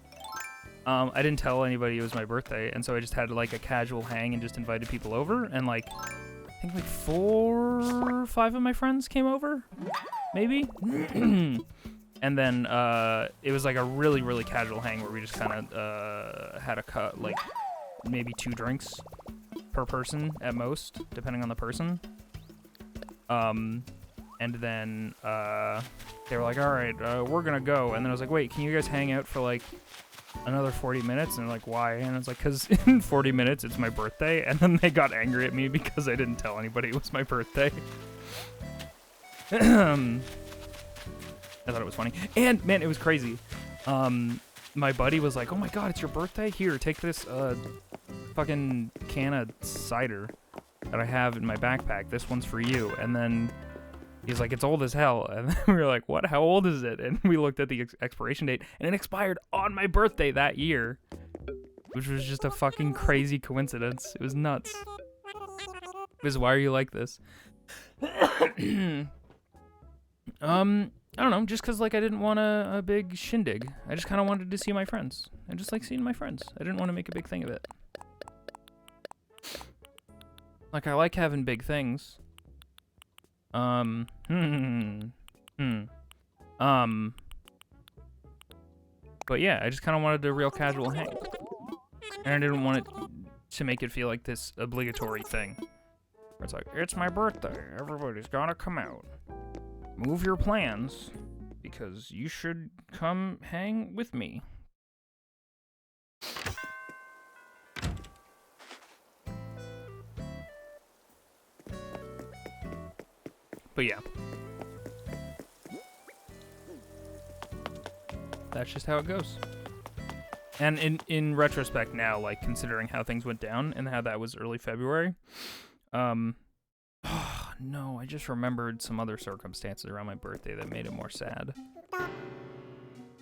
Speaker 1: I didn't tell anybody it was my birthday, and so I just had like a casual hang and just invited people over, and like, I think like 4 or 5 of my friends came over, maybe? And then it was like a really, really casual hang where we just kind of had a cut, like maybe 2 drinks per person at most, depending on the person. And then they were like, all right, we're gonna go. And then I was like, wait, can you guys hang out for like another 40 minutes? And they're like, why? And I was like, because in 40 minutes it's my birthday. And then they got angry at me because I didn't tell anybody it was my birthday. I thought it was funny. And, man, it was crazy. My buddy was like, oh my god, it's your birthday? Here, take this fucking can of cider that I have in my backpack. This one's for you. And then he's like, it's old as hell. And then we were like, what? How old is it? And we looked at the expiration date, and it expired on my birthday that year, which was just a fucking crazy coincidence. It was nuts. Because why are you like this? I don't know, just because, like, I didn't want a big shindig. I just kind of wanted to see my friends. I just like seeing my friends. I didn't want to make a big thing of it. Like, I like having big things. But yeah, I just kind of wanted a real casual hang. And I didn't want it to make it feel like this obligatory thing. Where it's like, it's my birthday, everybody's gotta come out. Move your plans, because you should come hang with me. But yeah. That's just how it goes. And in retrospect now, like, considering how things went down and how that was early February, no, I just remembered some other circumstances around my birthday that made it more sad.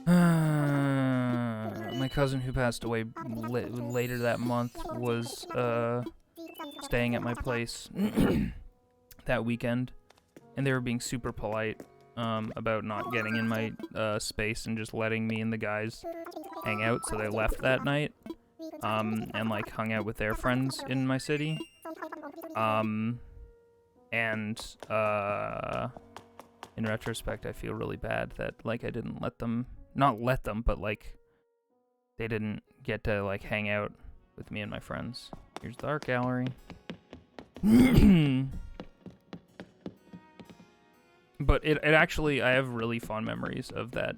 Speaker 1: My cousin who passed away later that month was staying at my place that weekend, and they were being super polite about not getting in my space and just letting me and the guys hang out, so they left that night and like hung out with their friends in my city. And in retrospect, I feel really bad that, like, I didn't not let them, but, like, they didn't get to, like, hang out with me and my friends. Here's the art gallery. But it actually, I have really fond memories of that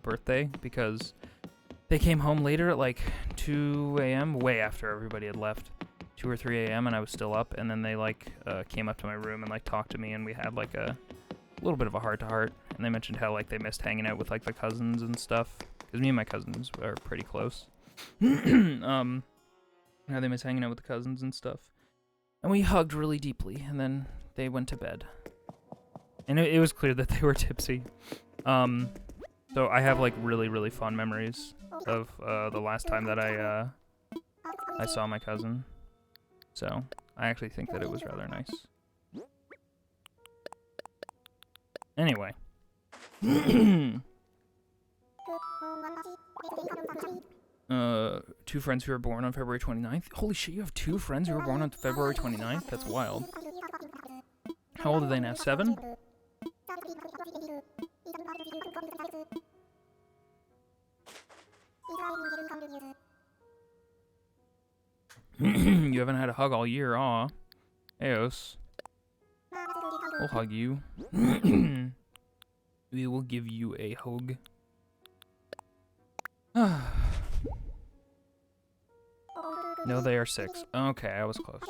Speaker 1: birthday, because they came home later at, like, 2 a.m., way after everybody had left. 2 or 3 a.m. and I was still up, and then they like came up to my room and like talked to me, and we had like a little bit of a heart-to-heart, and they mentioned how like they missed hanging out with like the cousins and stuff, because me and my cousins are pretty close. How they miss hanging out with the cousins and stuff, and we hugged really deeply, and then they went to bed, and it was clear that they were tipsy. So I have like really fond memories of the last time that I saw my cousin. So, I actually think that it was rather nice. Anyway. 2 friends who were born on February 29th? Holy shit, you have 2 friends who were born on February 29th? That's wild. How old are they now? 7? You haven't had a hug all year, aw. Eos. We'll hug you. We will give you a hug. No, they are 6. Okay, I was close.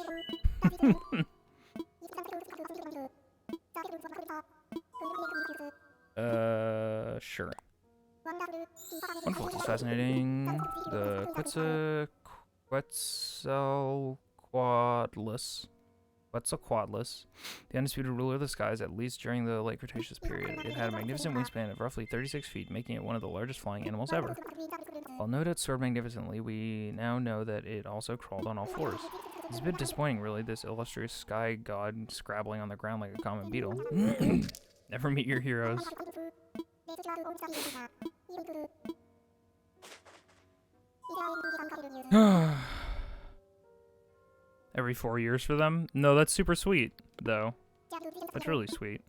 Speaker 1: Sure. Wonderful, this is fascinating. The Quetzalcoatlus. The undisputed ruler of the skies, at least during the late Cretaceous period. It had a magnificent wingspan of roughly 36 feet, making it one of the largest flying animals ever. While no doubt soared magnificently, we now know that it also crawled on all fours. It's a bit disappointing, really, this illustrious sky god scrabbling on the ground like a common beetle. Never meet your heroes. Every 4 years for them? No, that's super sweet, though. That's really sweet.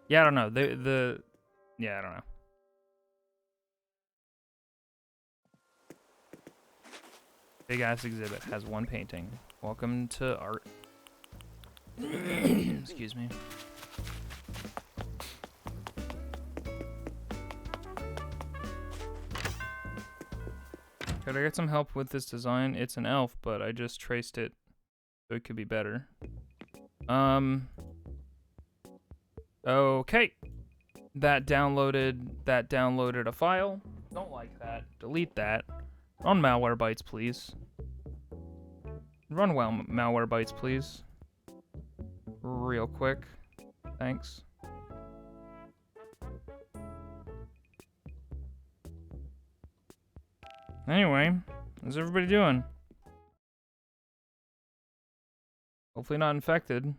Speaker 1: Yeah, I don't know. Yeah, I don't know. Big ass exhibit has 1 painting. Welcome to art. Excuse me. Could I get some help with this design? It's an elf, but I just traced it so it could be better. Okay. That downloaded a file. Don't like that. Delete that. Run Malwarebytes, please. Run Malwarebytes, please. Real quick. Thanks. Anyway, how's everybody doing? Hopefully not infected.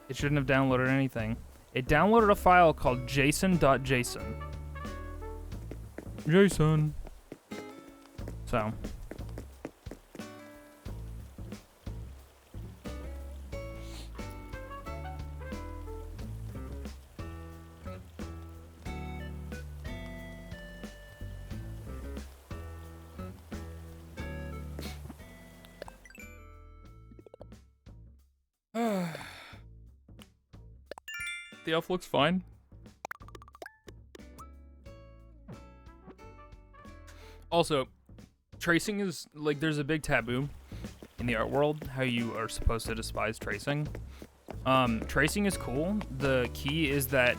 Speaker 1: It shouldn't have downloaded anything. It downloaded a file called json.json. JSON. So. The elf looks fine. Also, tracing is, like, there's a big taboo in the art world, how you are supposed to despise tracing. Tracing is cool. The key is that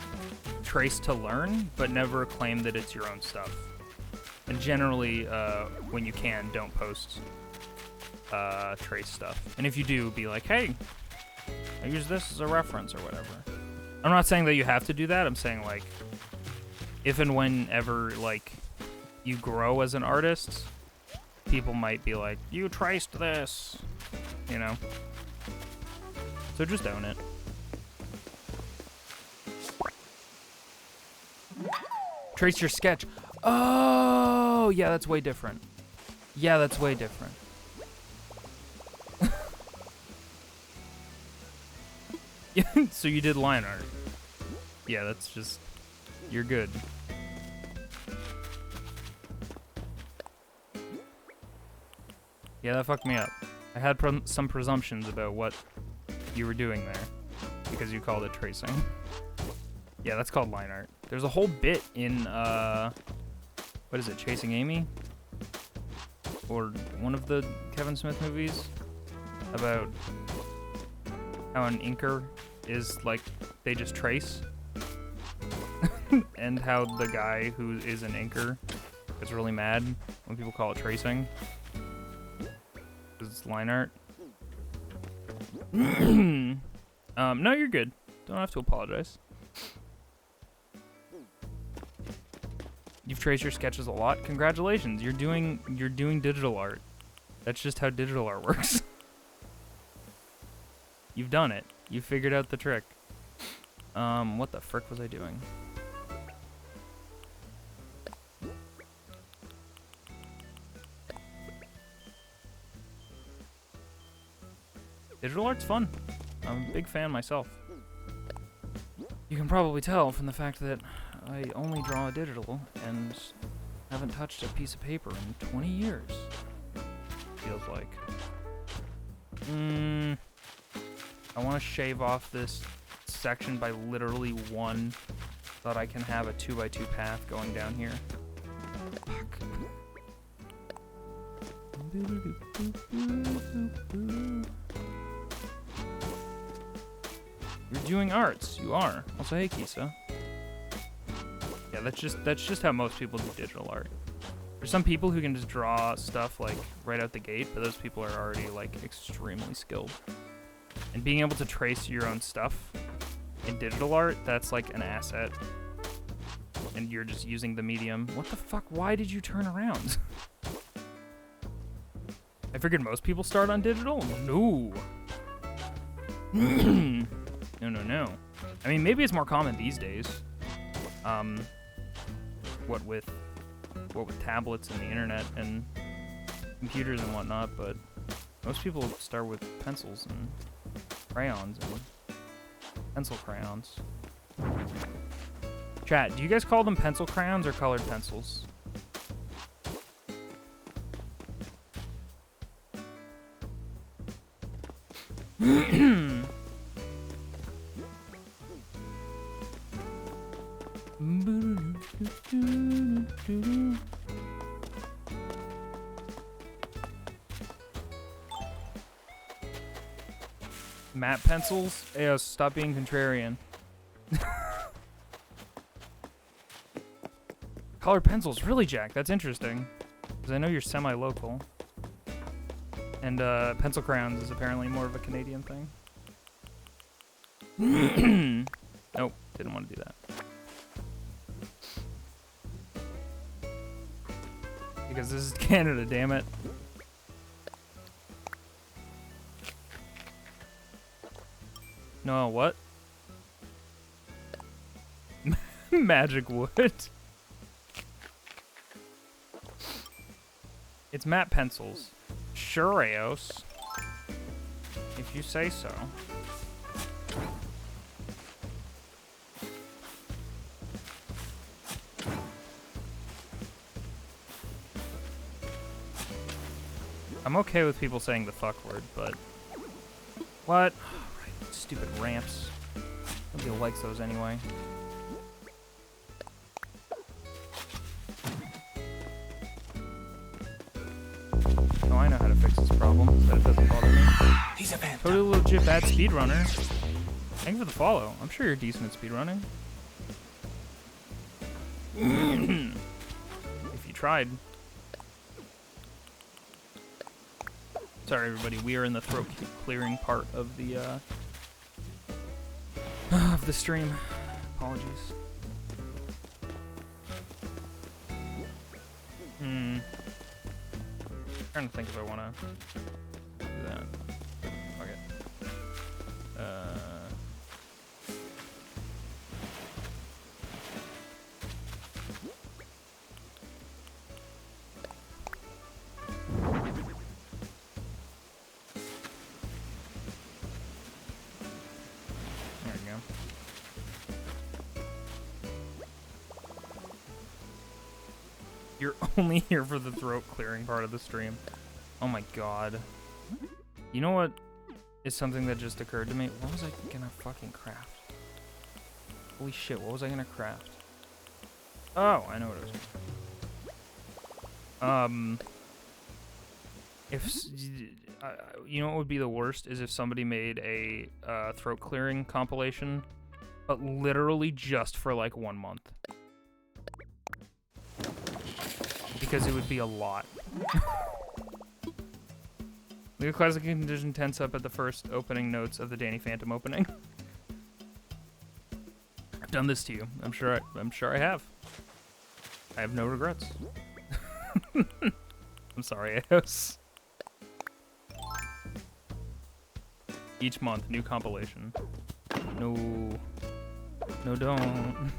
Speaker 1: trace to learn, but never claim that it's your own stuff. And generally, when you can, don't post trace stuff. And if you do, be like, hey, I use this as a reference or whatever. I'm not saying that you have to do that. I'm saying, like, if and whenever, like, you grow as an artist, people might be like, you traced this, you know? So just own it. Trace your sketch. Oh, yeah, that's way different. Yeah, that's way different. Yeah, so you did line art. Yeah, that's just, you're good. Yeah, that fucked me up. I had some presumptions about what you were doing there because you called it tracing. Yeah, that's called line art. There's a whole bit in, what is it, Chasing Amy? Or one of the Kevin Smith movies about how an inker is, like, they just trace. And how the guy who is an inker gets really mad when people call it tracing. Because it's line art. No, you're good. Don't have to apologize. You've traced your sketches a lot. Congratulations. You're doing digital art. That's just how digital art works. You've done it. You figured out the trick. What the frick was I doing? Digital art's fun. I'm a big fan myself. You can probably tell from the fact that I only draw digital and haven't touched a piece of paper in 20 years. Feels like. I want to shave off this section by literally one so that I can have a 2x2 path going down here. Fuck. You're doing arts. You are. Also, hey, Kisa. Yeah, that's just how most people do digital art. There's some people who can just draw stuff, like, right out the gate, but those people are already, like, extremely skilled. And being able to trace your own stuff in digital art, that's, like, an asset. And you're just using the medium. What the fuck? Why did you turn around? I figured most people start on digital? No. No. I mean, maybe it's more common these days. What with tablets and the internet and computers and whatnot, but most people start with pencils and crayons and pencil crayons. Chat, do you guys call them pencil crayons or colored pencils? Matte pencils? Ayo, stop being contrarian. Colored pencils, really, Jack? That's interesting. Because I know you're semi-local. And pencil crayons is apparently more of a Canadian thing. Nope, didn't want to do that. Because this is Canada, damn it. No, what? Magic wood. It's matte pencils. Sure, Eos. If you say so. I'm okay with people saying the fuck word, but... What? Right, stupid ramps. Nobody likes those anyway. Oh, I know how to fix this problem, so that it doesn't bother me.
Speaker 3: He's a phantom.
Speaker 1: Totally legit bad speedrunner. Thank you for the follow. I'm sure you're decent at speedrunning. If you tried. Sorry, everybody. We are in the throat clearing part of the stream. Apologies. Trying to think if I want to do that. Okay. There we go. You're only here for the throat clearing part of the stream. Oh my god. You know what is something that just occurred to me? What was I gonna fucking craft? Holy shit, what was I gonna craft? Oh, I know what it was. You know what would be the worst is if somebody made a throat clearing compilation, but literally just for like 1 month. Because it would be a lot. Leave a classic condition tense up at the first opening notes of the Danny Phantom opening. I've done this to you. I'm sure I have. I have no regrets. I'm sorry, Eos. Each month, new compilation. No. No, don't.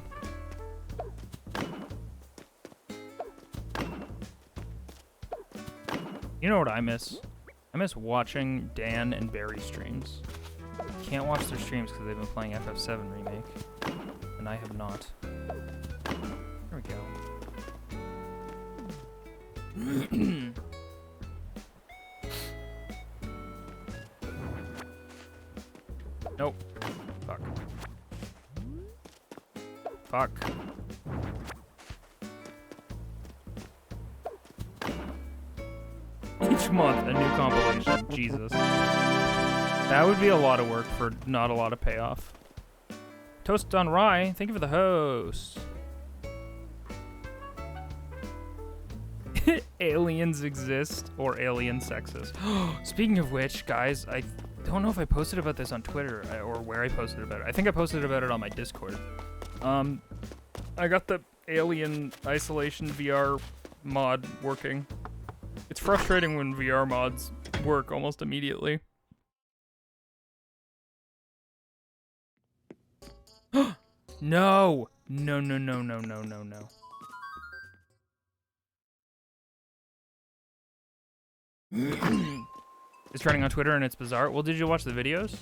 Speaker 1: You know what I miss? I miss watching Dan and Barry streams. Can't watch their streams because they've been playing FF7 Remake, and I have not. There we go. Nope. Fuck. Fuck. Each month, a new compilation. Jesus. That would be a lot of work for not a lot of payoff. Toast on Rye, thank you for the host. Aliens exist, or alien sexist. Speaking of which, guys, I don't know if I posted about this on Twitter or where I posted about it. I think I posted about it on my Discord. I got the Alien Isolation VR mod working. It's frustrating when VR mods work almost immediately. No! No, no, no, no, no, no, no. It's trending on Twitter and it's bizarre. Well, did you watch the videos?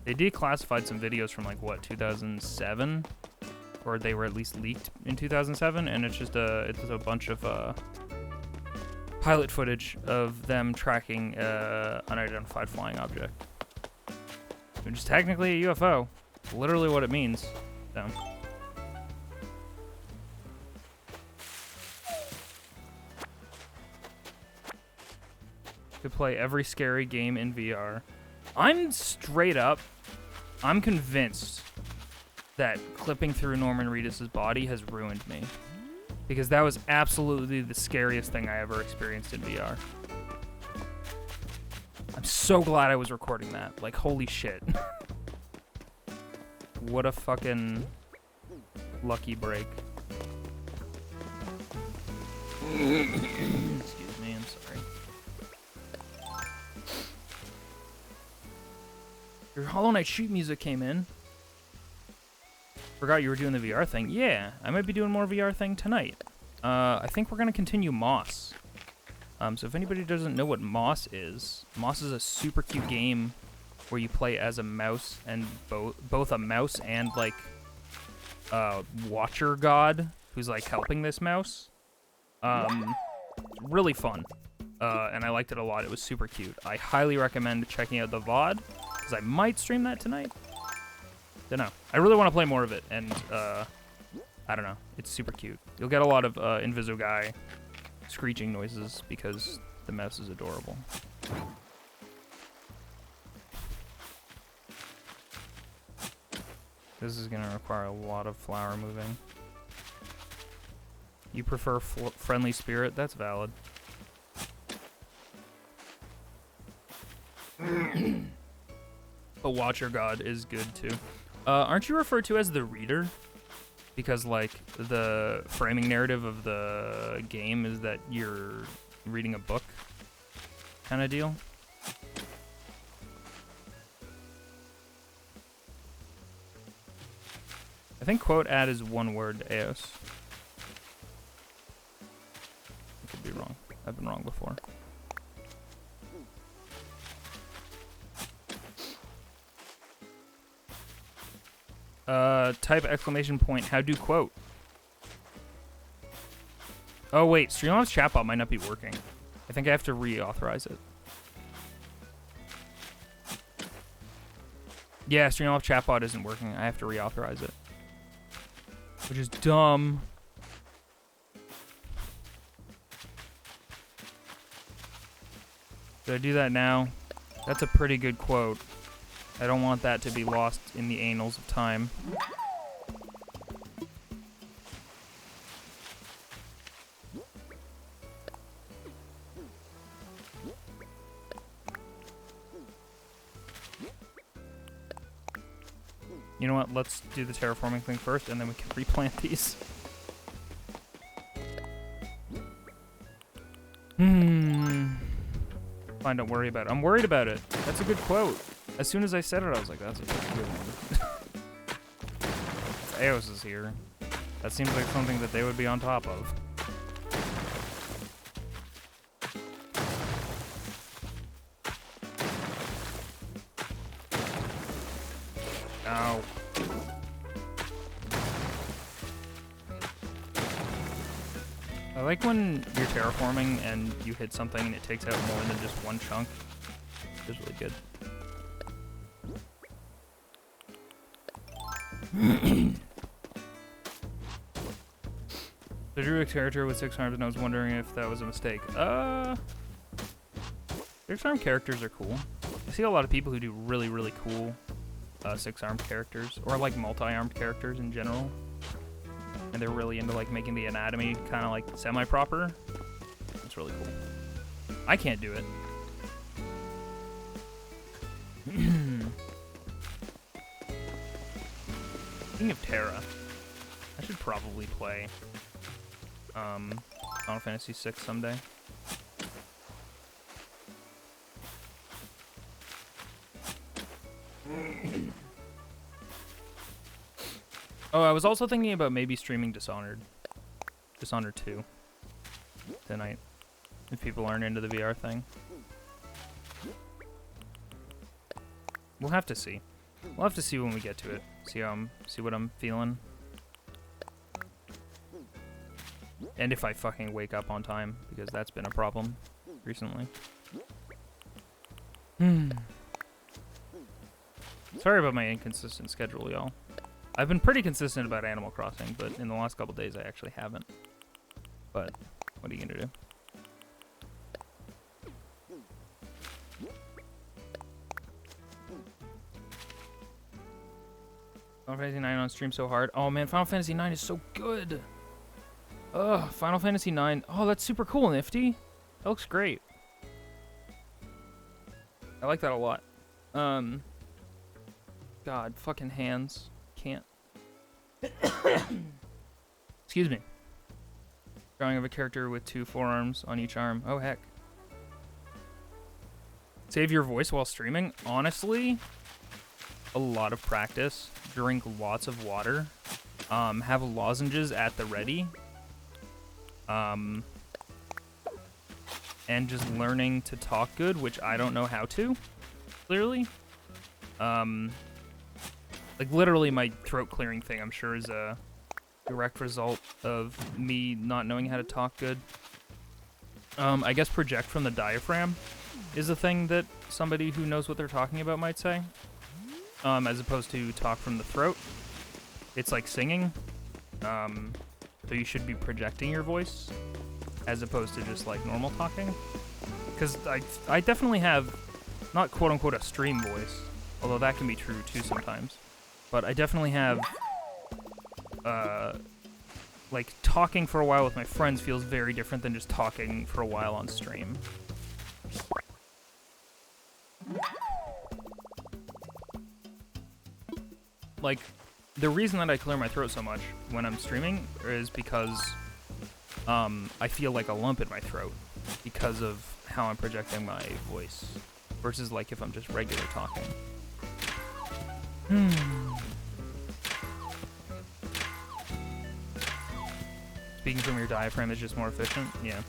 Speaker 1: They declassified some videos from like, what, 2007? Or they were at least leaked in 2007, and it's just it's a bunch of pilot footage of them tracking unidentified flying object. Which is technically a UFO. Literally what it means. So. To play every scary game in VR. I'm straight up, I'm convinced that clipping through Norman Reedus' body has ruined me. Because that was absolutely the scariest thing I ever experienced in VR. I'm so glad I was recording that. Like, holy shit. What a fucking lucky break. Excuse me, I'm sorry. Your Hollow Knight sheet music came in. Forgot you were doing the VR thing. Yeah, I might be doing more VR thing tonight. I think we're gonna continue Moss. So if anybody doesn't know what Moss is a super cute game where you play as a mouse and both a mouse and like watcher god who's like helping this mouse. Really fun. And I liked it a lot. It was super cute. I highly recommend checking out the VOD because I might stream that tonight. Don't know. I really want to play more of it, and I don't know. It's super cute. You'll get a lot of Invisiguy screeching noises because the mouse is adorable. This is going to require a lot of flower moving. You prefer friendly spirit? That's valid. But Watcher God is good too. Aren't you referred to as the reader? Because like the framing narrative of the game is that you're reading a book kind of deal. I think quote ad is one word, Eos. I could be wrong. I've been wrong before. Type exclamation point, how do quote? Oh wait, Streamlabs chatbot might not be working. I think I have to reauthorize it. Yeah, Streamlabs chatbot isn't working. I have to reauthorize it. Which is dumb. Should I do that now? That's a pretty good quote. I don't want that to be lost in the annals of time. You know what? Let's do the terraforming thing first, and then we can replant these. Fine, don't worry about it. I'm worried about it. That's a good quote. As soon as I said it, I was like, that's a pretty good one. Eos is here. That seems like something that they would be on top of. Ow. I like when you're terraforming and you hit something and it takes out more than just one chunk. It's really good. I drew a character with 6 arms and I was wondering if that was a mistake. 6-armed characters are cool. I see a lot of people who do really, really cool 6-armed characters, or like multi-armed characters in general. And they're really into like making the anatomy kind of like semi-proper. It's really cool. I can't do it. Speaking of Terra, I should probably play Final Fantasy VI someday. Oh, I was also thinking about maybe streaming Dishonored 2 tonight, if people aren't into the VR thing. We'll have to see. We'll have to see when we get to it. See what I'm feeling. And if I fucking wake up on time, because that's been a problem recently. Sorry about my inconsistent schedule, y'all. I've been pretty consistent about Animal Crossing, but in the last couple days I actually haven't. But what are you gonna do? Final Fantasy 9 on stream so hard. Oh man, Final Fantasy 9 is so good. Ugh, Final Fantasy 9. Oh, that's super cool, Nifty. That looks great. I like that a lot. God, fucking hands. Can't. Excuse me. Drawing of a character with 2 forearms on each arm. Oh, heck. Save your voice while streaming? Honestly, a lot of practice. Drink lots of water. Have lozenges at the ready. And just learning to talk good, which I don't know how to, clearly. Like, literally my throat clearing thing, I'm sure, is a direct result of me not knowing how to talk good. I guess project from the diaphragm is a thing that somebody who knows what they're talking about might say, as opposed to talk from the throat. It's like singing, so you should be projecting your voice as opposed to just like normal talking. Because I definitely have, not quote-unquote a stream voice, although that can be true too sometimes, but I definitely have, like, talking for a while with my friends feels very different than just talking for a while on stream. Like, the reason that I clear my throat so much when I'm streaming is because I feel like a lump in my throat because of how I'm projecting my voice versus like if I'm just regular talking. Speaking from your diaphragm is just more efficient? Yeah.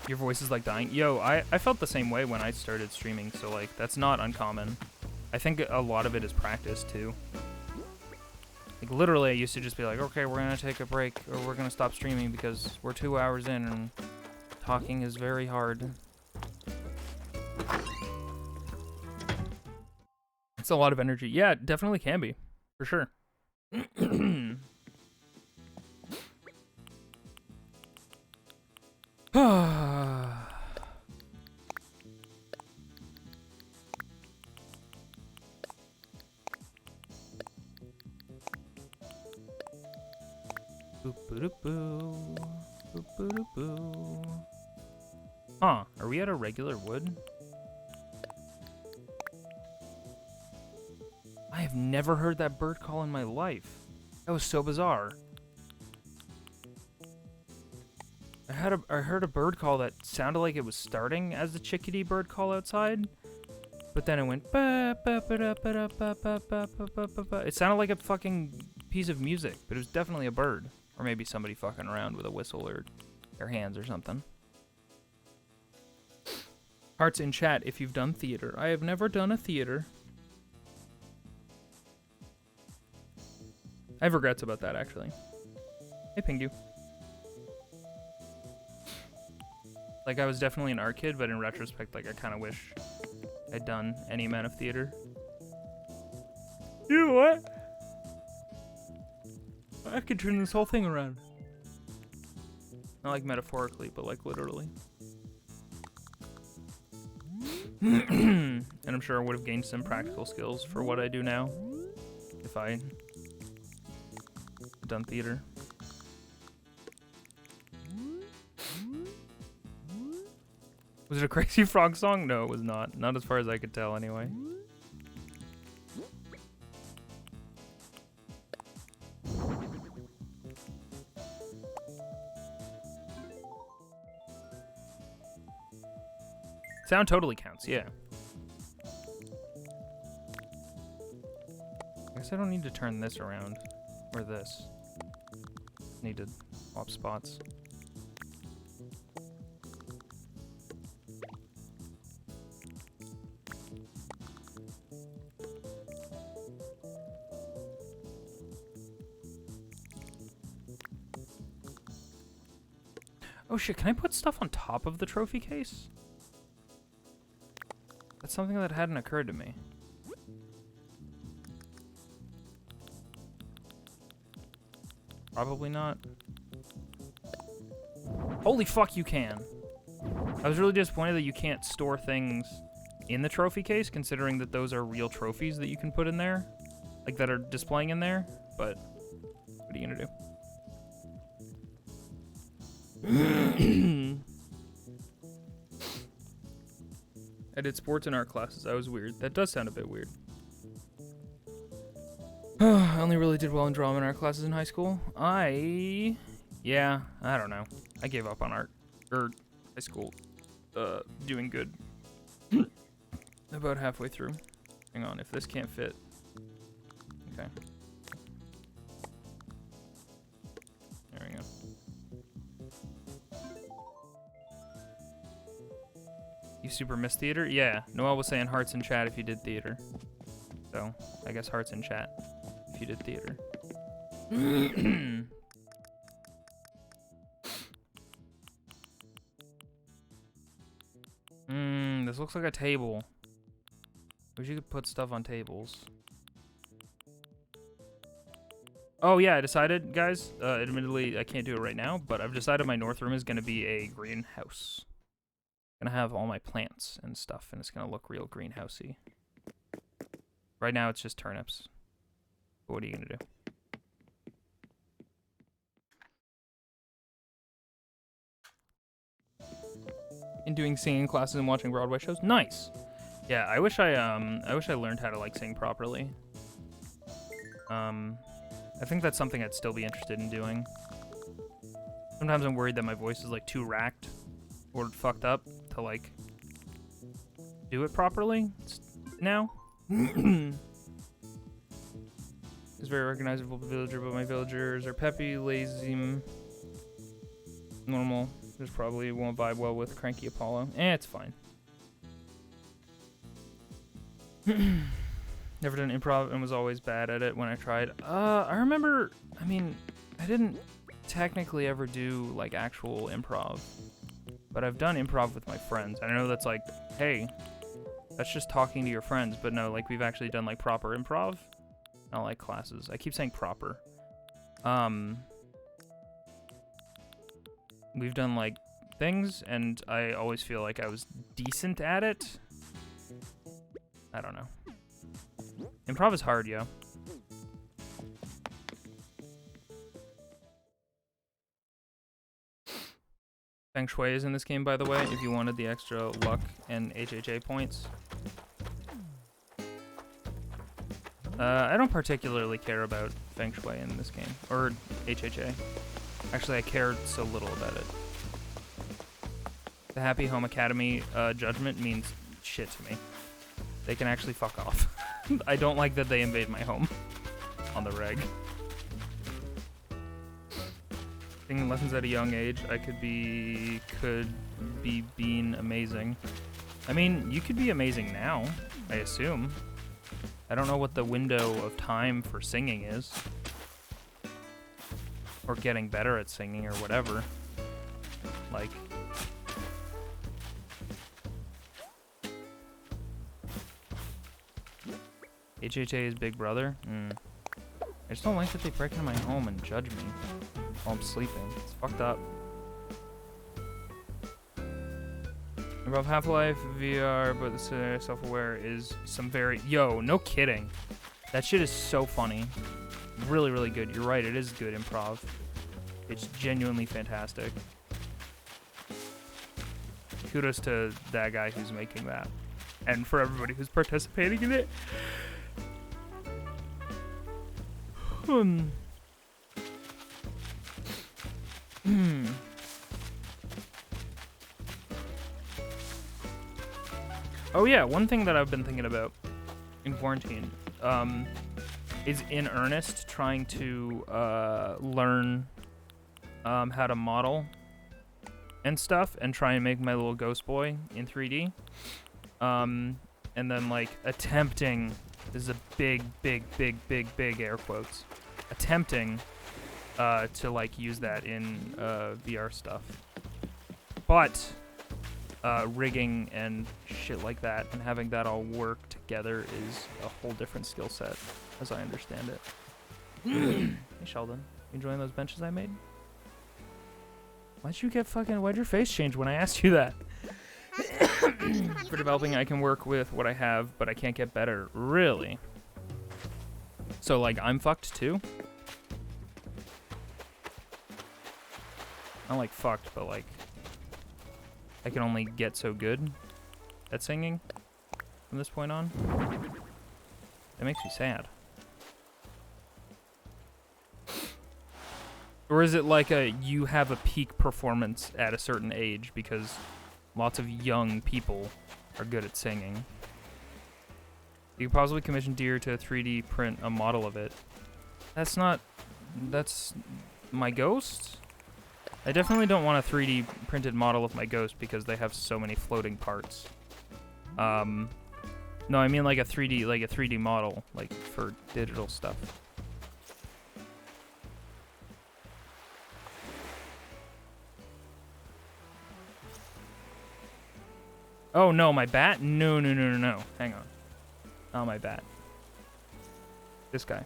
Speaker 1: Your voice is like dying. Yo, I felt the same way when I started streaming, so like that's not uncommon. I think a lot of it is practice too. Like literally I used to just be like, okay, we're gonna take a break or we're gonna stop streaming because we're 2 hours in and talking is very hard. It's a lot of energy. Yeah, it definitely can be. For sure. Huh, are we at a regular wood? I have never heard that bird call in my life. That was so bizarre. I heard a bird call that sounded like it was starting as the chickadee bird call outside, but then it went ba ba ba da ba da ba ba ba ba ba ba ba. It sounded like a fucking piece of music, but it was definitely a bird, or maybe somebody fucking around with a whistle or their hands or something. Hearts in chat if you've done theater. I have never done a theater. I have regrets about that, actually. Hey, Pingu. Like, I was definitely an art kid, but in retrospect, like, I kind of wish I'd done any amount of theater. You know what? I could turn this whole thing around. Not like metaphorically, but like literally. And I'm sure I would have gained some practical skills for what I do now if I had done theater. Was it a Crazy Frog song? No, it was not. Not as far as I could tell, anyway. Sound totally counts, yeah. I guess I don't need to turn this around. Or this. Need to swap spots. Oh shit, can I put stuff on top of the trophy case? That's something that hadn't occurred to me. Probably not. Holy fuck, you can. I was really disappointed that you can't store things in the trophy case, considering that those are real trophies that you can put in there, like that are displaying in there. But what are you gonna do? I did sports and art classes. That was weird. That does sound a bit weird. I only really did well in drama and art classes in high school. Yeah, I don't know. I gave up on art, or high school, doing good. About halfway through. Hang on, if this can't fit. Okay. There we go. You super miss theater? Yeah, Noel was saying hearts in chat if you did theater. So, I guess hearts in chat if you did theater. This looks like a table. Wish you could put stuff on tables. Oh yeah, I decided, guys, admittedly I can't do it right now, but I've decided my north room is going to be a greenhouse. I'm going to have all my plants and stuff, and it's going to look real greenhousey. Right now it's just turnips. But what are you going to do? In doing singing classes and watching Broadway shows. Nice. Yeah, I wish I learned how to like sing properly. I think that's something I'd still be interested in doing. Sometimes I'm worried that my voice is like too racked or fucked up to like do it properly now. It's very recognizable villager, but my villagers are peppy, lazy, normal. This probably won't vibe well with Cranky Apollo. It's fine. Never done improv and was always bad at it when I tried. I remember, I mean, I didn't technically ever do like actual improv, but I've done improv with my friends. I know that's like, hey, that's just talking to your friends, but no, like we've actually done like proper improv. Not like classes. I keep saying proper. We've done like things, and I always feel like I was decent at it. I don't know. Improv is hard, yo. Feng Shui is in this game, by the way, if you wanted the extra luck and HHA points. I don't particularly care about Feng Shui in this game, or HHA. Actually, I cared so little about it. The Happy Home Academy judgment means shit to me. They can actually fuck off. I don't like that they invade my home on the reg. Taking lessons at a young age, I could be being amazing. I mean, you could be amazing now, I assume. I don't know what the window of time for singing is. Or getting better at singing or whatever. Like... HHA is Big Brother? I just don't like that they break into my home and judge me while I'm sleeping. It's fucked up. Above Half-Life VR, but the self-aware is some very... Yo, no kidding. That shit is so funny. Really, really good. You're right, it is good improv. It's genuinely fantastic. Kudos to that guy who's making that. And for everybody who's participating in it. Oh yeah, one thing that I've been thinking about in quarantine is in earnest trying to learn how to model and stuff and try and make my little ghost boy in 3D. And then like attempting, this is a big air quotes, attempting to like use that in VR stuff. But rigging and shit like that and having that all work together is a whole different skill set, as I understand it. Hey Sheldon, you enjoying those benches I made? Why'd your face change when I asked you that? For developing, I can work with what I have, but I can't get better. Really? So, like, I'm fucked too? Not like fucked, but like, I can only get so good at singing from this point on. That makes me sad. Or is it like you have a peak performance at a certain age because lots of young people are good at singing? You could possibly commission Deer to 3D print a model of it. That's my ghost? I definitely don't want a 3D printed model of my ghost because they have so many floating parts. No, I mean like a 3D model, like for digital stuff. Oh no, my bat? No. Hang on. Not my bat. This guy.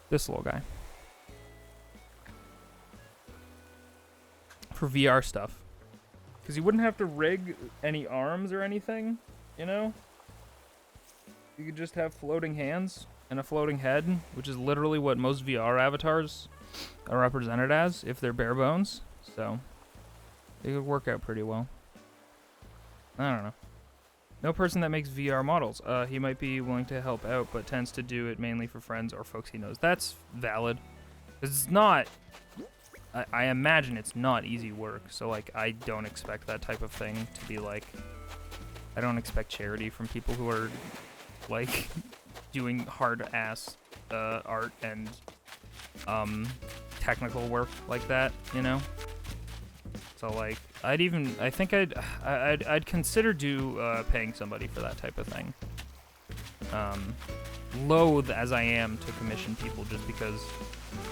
Speaker 1: This little guy. For VR stuff. Because you wouldn't have to rig any arms or anything, you know? You could just have floating hands and a floating head, which is literally what most VR avatars are represented as, if they're bare bones. So, it could work out pretty well. I don't know. No person that makes VR models. He might be willing to help out, but tends to do it mainly for friends or folks he knows. That's valid. It's not... I imagine it's not easy work, so, like, I don't expect that type of thing to be, like... I don't expect charity from people who are, like, doing hard-ass art and technical work like that, you know? So, like, I'd consider paying somebody for that type of thing. Loath as I am to commission people just because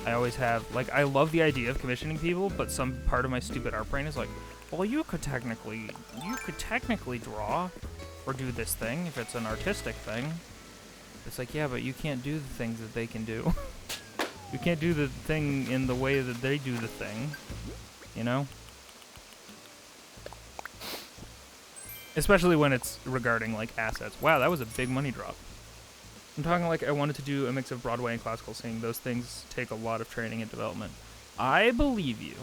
Speaker 1: I always have, like, I love the idea of commissioning people, but some part of my stupid art brain is like, well, you could technically draw or do this thing if it's an artistic thing. It's like, yeah, but you can't do the things that they can do. You can't do the thing in the way that they do the thing, you know? Especially when it's regarding, like, assets. Wow, that was a big money drop. I'm talking like I wanted to do a mix of Broadway and classical singing. Those things take a lot of training and development. I believe you.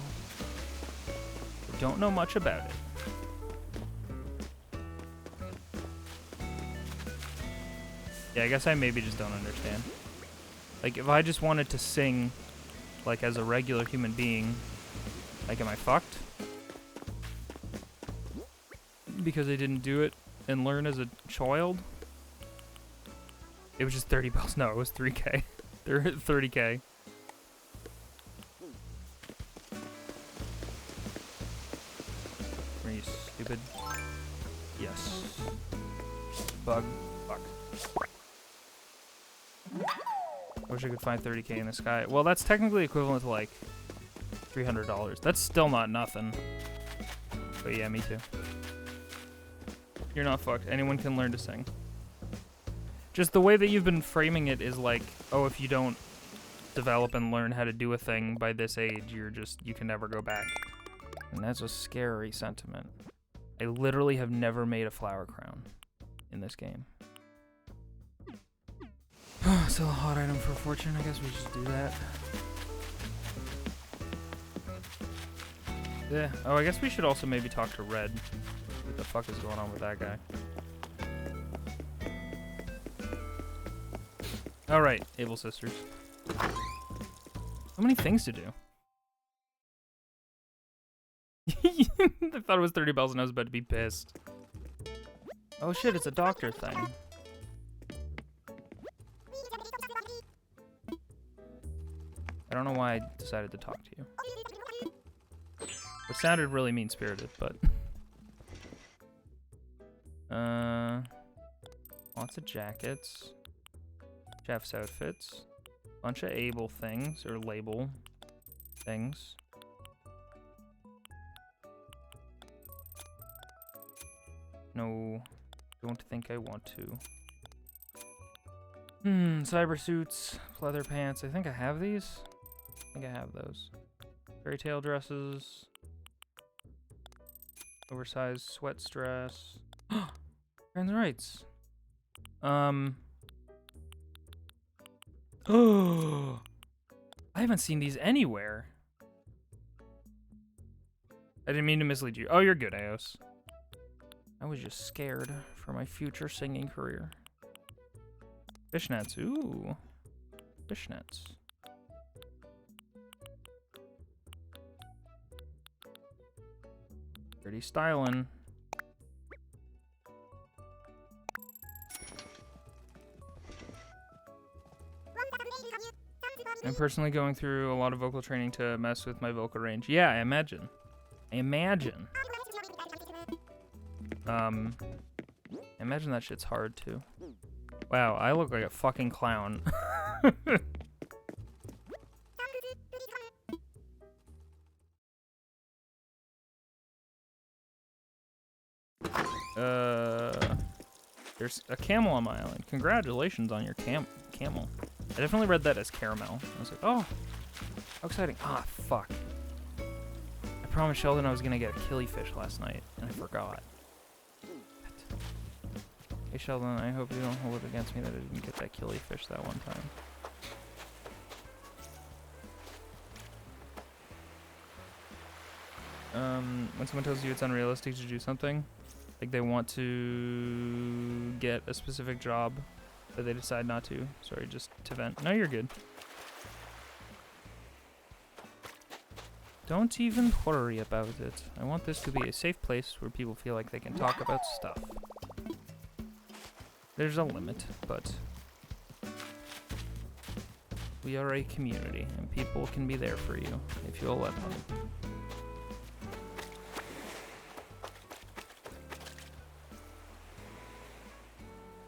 Speaker 1: I don't know much about it. Yeah, I guess I maybe just don't understand. Like, if I just wanted to sing, like, as a regular human being, like, am I fucked? Because I didn't do it and learn as a child? It was just 30 bells. No, it was 3K. They're 30K. Are you stupid? Yes. Bug. Fuck. I wish I could find 30K in the sky. Well, that's technically equivalent to like $300. That's still not nothing. But yeah, me too. You're not fucked. Anyone can learn to sing. Just the way that you've been framing it is like, oh, if you don't develop and learn how to do a thing by this age, you can never go back. And that's a scary sentiment. I literally have never made a flower crown in this game. Still a hot item for fortune. I guess we should do that. Yeah. Oh, I guess we should also maybe talk to Red. What the fuck is going on with that guy? Alright, Able Sisters. So many things to do. I thought it was 30 bells and I was about to be pissed. Oh shit, it's a doctor thing. I don't know why I decided to talk to you. Which sounded really mean-spirited, but... Lots of jackets. Jeff's outfits. Bunch of Able things, or label things. No, don't think I want to. Cyber suits, leather pants. I think I have these. I think I have those. Fairy tale dresses. Oversized sweat stress. Trans rights. Oh, I haven't seen these anywhere. I didn't mean to mislead you. Oh, you're good, Eos. I was just scared for my future singing career. Fishnets. Ooh. Fishnets. Pretty styling. I'm personally going through a lot of vocal training to mess with my vocal range. Yeah, I imagine. I imagine that shit's hard too. Wow, I look like a fucking clown. There's a camel on my island. Congratulations on your camel. I definitely read that as caramel. I was like, oh, how exciting. Ah, fuck. I promised Sheldon I was gonna get a killifish last night, and I forgot. Hey Sheldon, I hope you don't hold it against me that I didn't get that killifish that one time. When someone tells you it's unrealistic to do something, like they want to get a specific job, but they decide not to. Sorry, just to vent. No, you're good. Don't even worry about it. I want this to be a safe place where people feel like they can talk about stuff. There's a limit, but we are a community, and people can be there for you if you'll let them.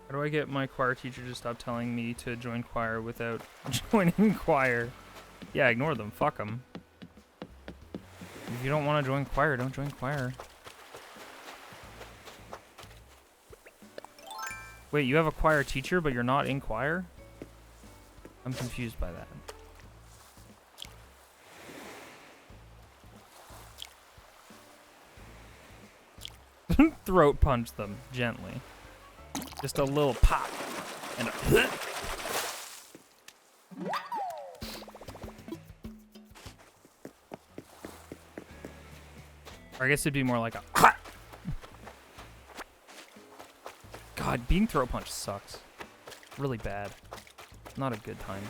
Speaker 1: How do I get my choir teacher to stop telling me to join choir without joining choir? Yeah, ignore them. Fuck them. If you don't want to join choir, don't join choir. Wait, you have a choir teacher, but you're not in choir? I'm confused by that. Throat punch them gently. Just a little pop and a or I guess it'd be more like a God, being throat punched sucks. Really bad. Not a good time.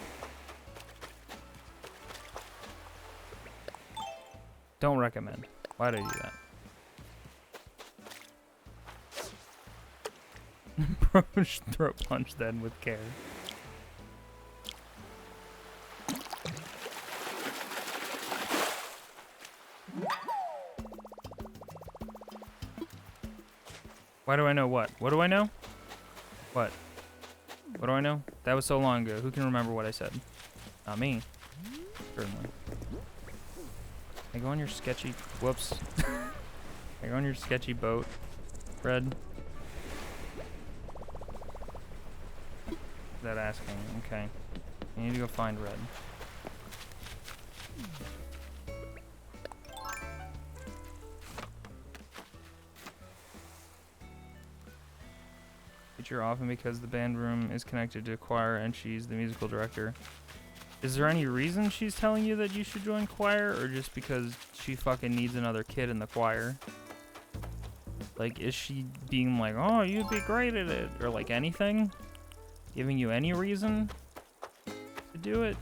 Speaker 1: Don't recommend. Why'd I do that? Approach throat punch then with care. Why do I know what? What do I know? What? What do I know? That was so long ago. Who can remember what I said? Not me. Certainly. I go on your sketchy... Whoops. I go on your sketchy boat, Fred. That asking. Okay. I need to go find Red. Teacher often because the band room is connected to choir and she's the musical director. Is there any reason she's telling you that you should join choir, or just because she fucking needs another kid in the choir? Like, is she being like, oh, you'd be great at it, or like anything? Giving you any reason to do it?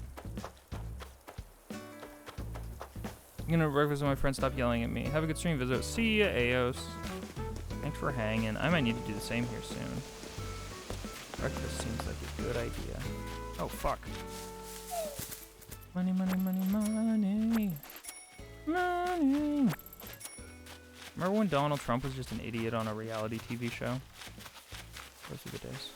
Speaker 1: I'm gonna breakfast with my friend. Stop yelling at me. Have a good stream visit. See ya, Eos. Thanks for hanging. I might need to do the same here soon. Breakfast seems like a good idea. Oh, fuck. Money, money, money, money. Money. Remember when Donald Trump was just an idiot on a reality TV show? Those are the days.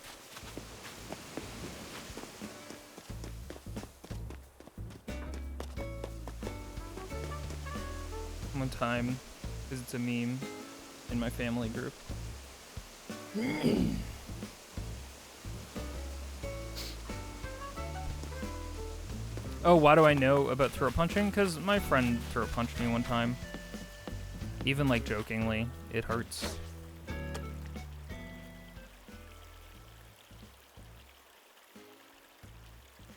Speaker 1: One time, because it's a meme in my family group. Oh, why do I know about throat punching? Because my friend throat punched me one time. Even like jokingly, it hurts.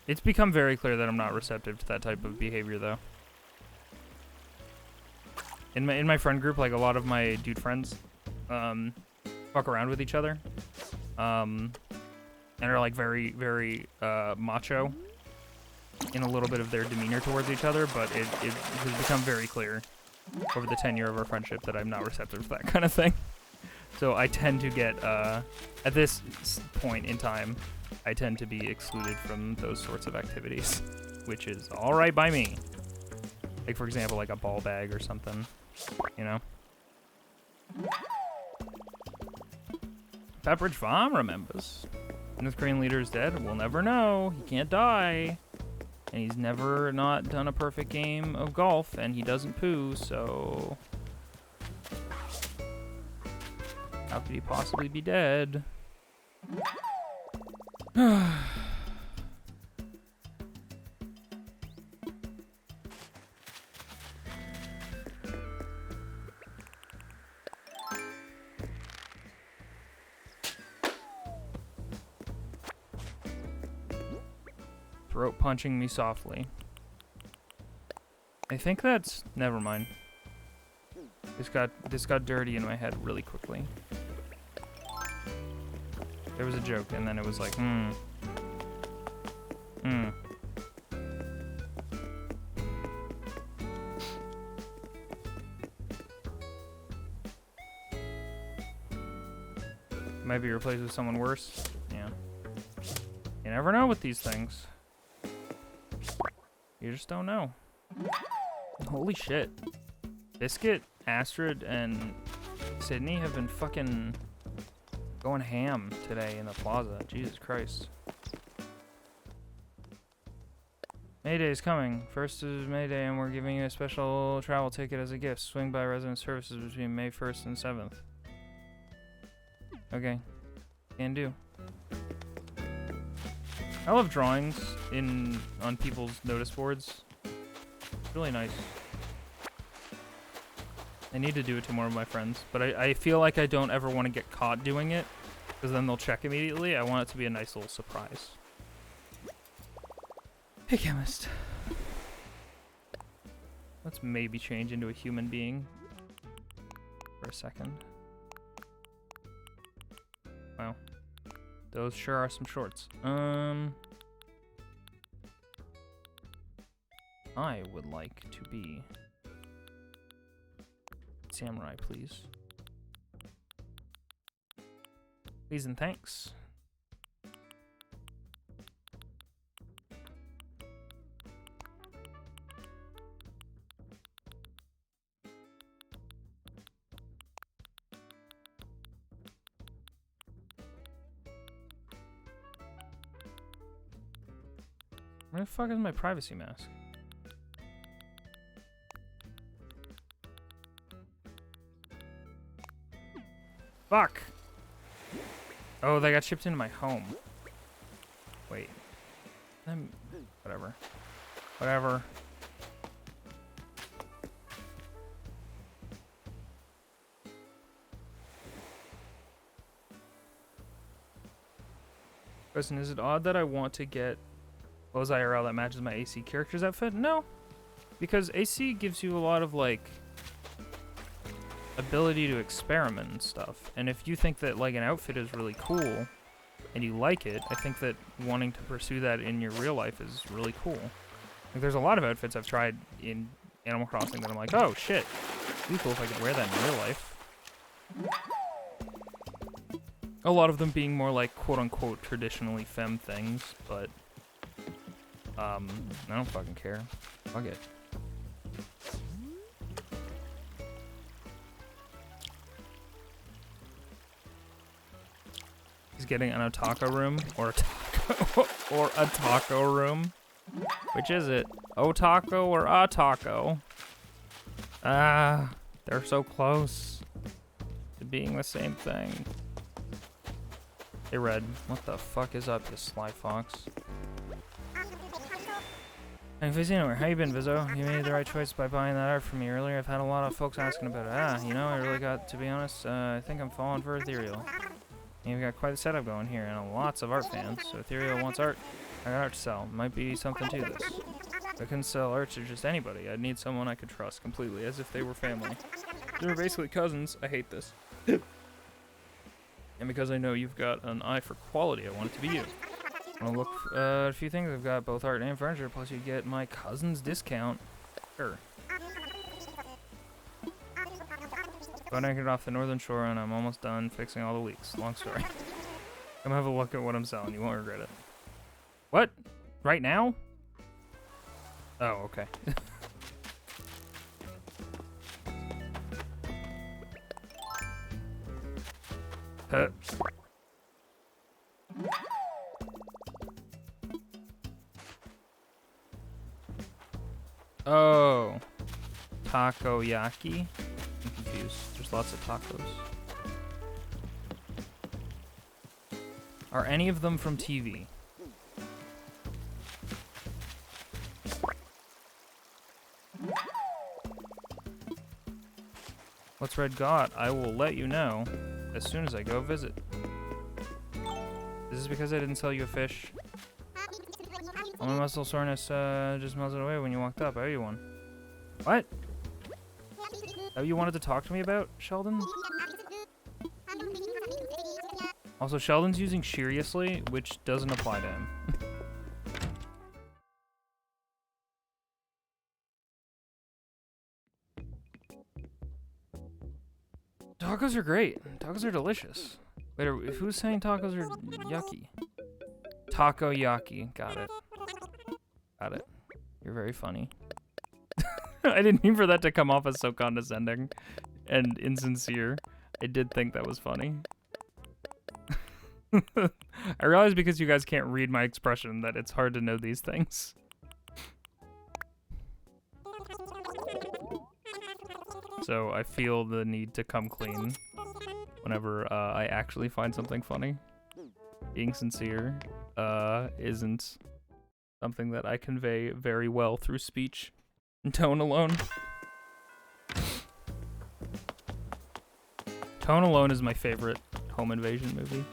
Speaker 1: It's become very clear that I'm not receptive to that type of behavior, though. In my friend group, like a lot of my dude friends, fuck around with each other, and are like very macho in a little bit of their demeanor towards each other. But it has become very clear over the tenure of our friendship that I'm not receptive to that kind of thing. So I tend to get at this point in time, I tend to be excluded from those sorts of activities, which is all right by me. Like, for example, like a ball bag or something, you know? Pepperidge Farm remembers. North Korean leader is dead. We'll never know. He can't die. And he's never not done a perfect game of golf, and he doesn't poo, so... How could he possibly be dead? Throat punching me softly. I think that's... Never mind. This got dirty in my head really quickly. There was a joke, and then it was like, Might be replaced with someone worse. Yeah. You never know with these things. You just don't know. Holy shit. Biscuit, Astrid, and Sydney have been fucking going ham today in the plaza. Jesus Christ. Mayday is coming. First is Mayday, and we're giving you a special travel ticket as a gift. Swing by resident services between May 1st and 7th. Okay. Can do. I love drawings on people's notice boards. It's really nice. I need to do it to more of my friends, but I feel like I don't ever want to get caught doing it, because then they'll check immediately. I want it to be a nice little surprise. Hey, chemist. Let's maybe change into a human being for a second. Wow. Those sure are some shorts. I would like to be samurai, please. Please and thanks. Where the fuck is my privacy mask? Fuck! Oh, they got shipped into my home. Wait. Whatever. Whatever. Question, is it odd that I want to get Lowe's IRL that matches my AC character's outfit? No. Because AC gives you a lot of, like, ability to experiment and stuff. And if you think that, like, an outfit is really cool and you like it, I think that wanting to pursue that in your real life is really cool. Like, there's a lot of outfits I've tried in Animal Crossing that I'm like, oh, shit. It'd be cool if I could wear that in real life. A lot of them being more, like, quote-unquote traditionally femme things, but I don't fucking care. Fuck it. He's getting an Otako room or a taco or a taco room. Which is it? Otako or a taco? Ah, they're so close to being the same thing. Hey Red, what the fuck is up, you sly fox? I'm facing anywhere. How you been, Vizzo? You made the right choice by buying that art from me earlier. I've had a lot of folks asking about it. You know, I really got, to be honest, I think I'm falling for Ethereal. You've got quite the setup going here, and lots of art fans. So Ethereal wants art. I got art to sell. Might be something to this. If I couldn't sell art to just anybody, I'd need someone I could trust completely, as if they were family. They're basically cousins. I hate this. And because I know you've got an eye for quality, I want it to be you. I want to look at a few things. I've got both art and furniture, plus you get my cousin's discount. Sure. Got anchored off the northern shore, and I'm almost done fixing all the leaks. Long story. Come have a look at what I'm selling. You won't regret it. What? Right now? Oh, okay. Oh. Takoyaki? I'm confused. There's lots of tacos. Are any of them from TV? What's Red got? I will let you know as soon as I go visit. Is this because I didn't sell you a fish? All my muscle soreness just melted away when you walked up. I owe you one. What? That you wanted to talk to me about, Sheldon? Also, Sheldon's using Seriously, which doesn't apply to him. Tacos are great. Tacos are delicious. Wait, who's saying tacos are yucky? Takoyaki. Got it. Got it. You're very funny. I didn't mean for that to come off as so condescending and insincere. I did think that was funny. I realize because you guys can't read my expression that it's hard to know these things. So I feel the need to come clean whenever I actually find something funny. Being sincere isn't something that I convey very well through speech and tone alone. Tone Alone is my favorite home invasion movie.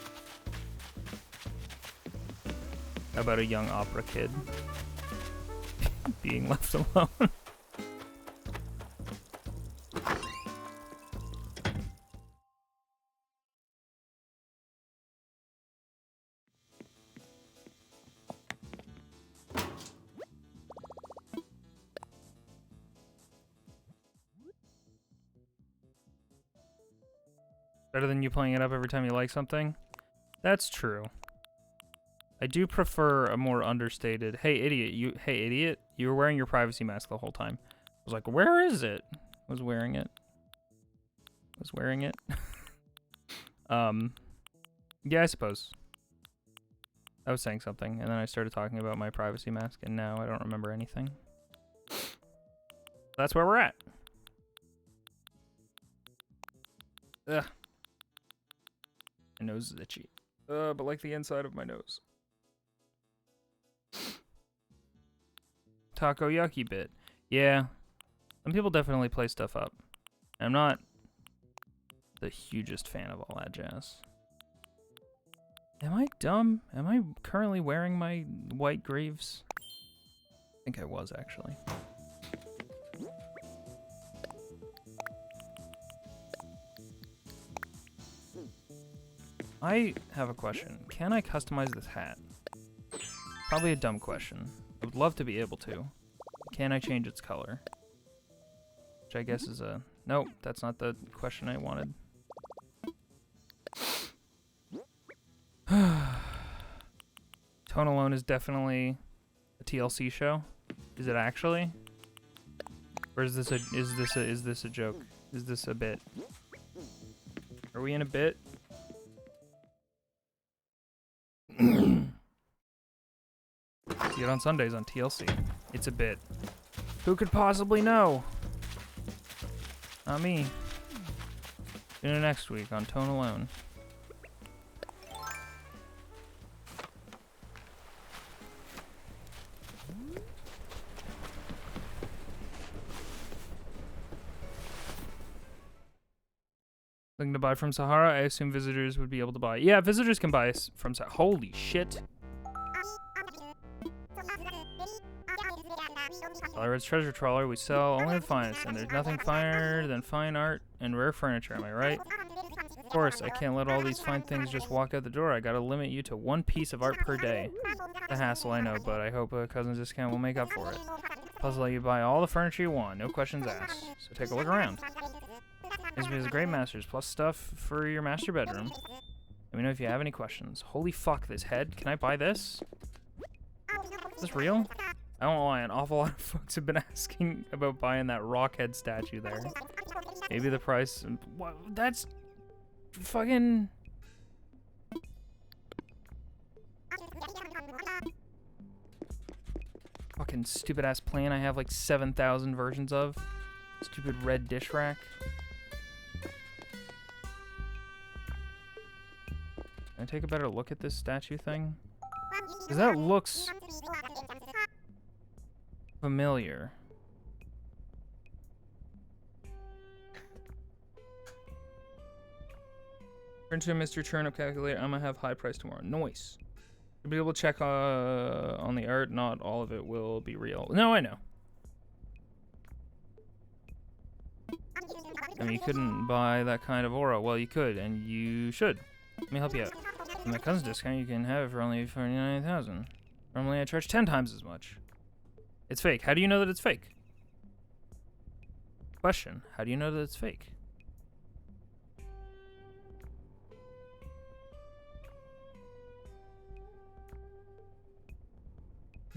Speaker 1: About a young opera kid being left alone. Better than you playing it up every time you like something? That's true. I do prefer a more understated, hey idiot, you were wearing your privacy mask the whole time. I was like, where is it? I was wearing it. Yeah, I suppose. I was saying something, and then I started talking about my privacy mask, and now I don't remember anything. That's where we're at. Ugh. My nose is itchy. But like the inside of my nose. Takoyaki bit. Yeah. Some people definitely play stuff up. I'm not the hugest fan of all that jazz. Am I dumb? Am I currently wearing my white greaves? I think I was, actually. I have a question. Can I customize this hat? Probably a dumb question. I would love to be able to. Can I change its color? Which I guess is a... Nope, that's not the question I wanted. Tone Alone is definitely a TLC show. Is it actually? Or is this a joke? Is this a bit? Are we in a bit? See it on Sundays on TLC. It's a bit. Who could possibly know? Not me. Tune in next week on Tone Alone. Something to buy from Sahara. I assume visitors would be able to buy. Yeah, visitors can buy from Sahara. Holy shit. Red's treasure trawler. We sell only the finest, and there's nothing finer than fine art and rare furniture. Am I right? Of course, I can't let all these fine things just walk out the door. I gotta limit you to one piece of art per day. The hassle, I know, but I hope a cousin's discount will make up for it. Plus, I'll let you buy all the furniture you want, no questions asked. So take a look around. This is a great masters, plus stuff for your master bedroom. Let me know if you have any questions. Holy fuck, this head. Can I buy this? Is this real? I won't lie, an awful lot of folks have been asking about buying that rock head statue there. Maybe the price... What? That's... fucking... Fucking stupid ass plane I have like 7,000 versions of. Stupid red dish rack. Can I take a better look at this statue thing? Because that looks familiar. Turn to Mr. Turnip calculator. I'm gonna have high price tomorrow. Nice. You'll be able to check on the art. Not all of it will be real. No, I know. I mean, you couldn't buy that kind of aura. Well, you could, and you should. Let me help you out. With my cousin's discount, you can have it for only $49,000. Normally, I charge 10 times as much. It's fake. How do you know that it's fake? Question. How do you know that it's fake?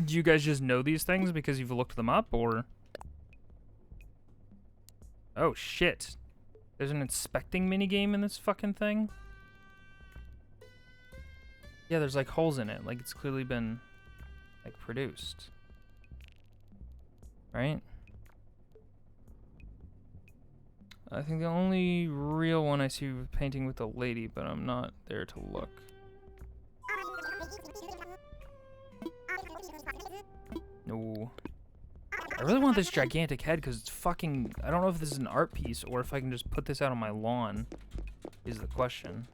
Speaker 1: Do you guys just know these things because you've looked them up, or... Oh, shit. There's an inspecting minigame in this fucking thing? Yeah, there's, like, holes in it. Like, it's clearly been, like, produced. Right? I think the only real one I see painting with a lady, but I'm not there to look. No. I really want this gigantic head because it's fucking... I don't know if this is an art piece or if I can just put this out on my lawn, is the question.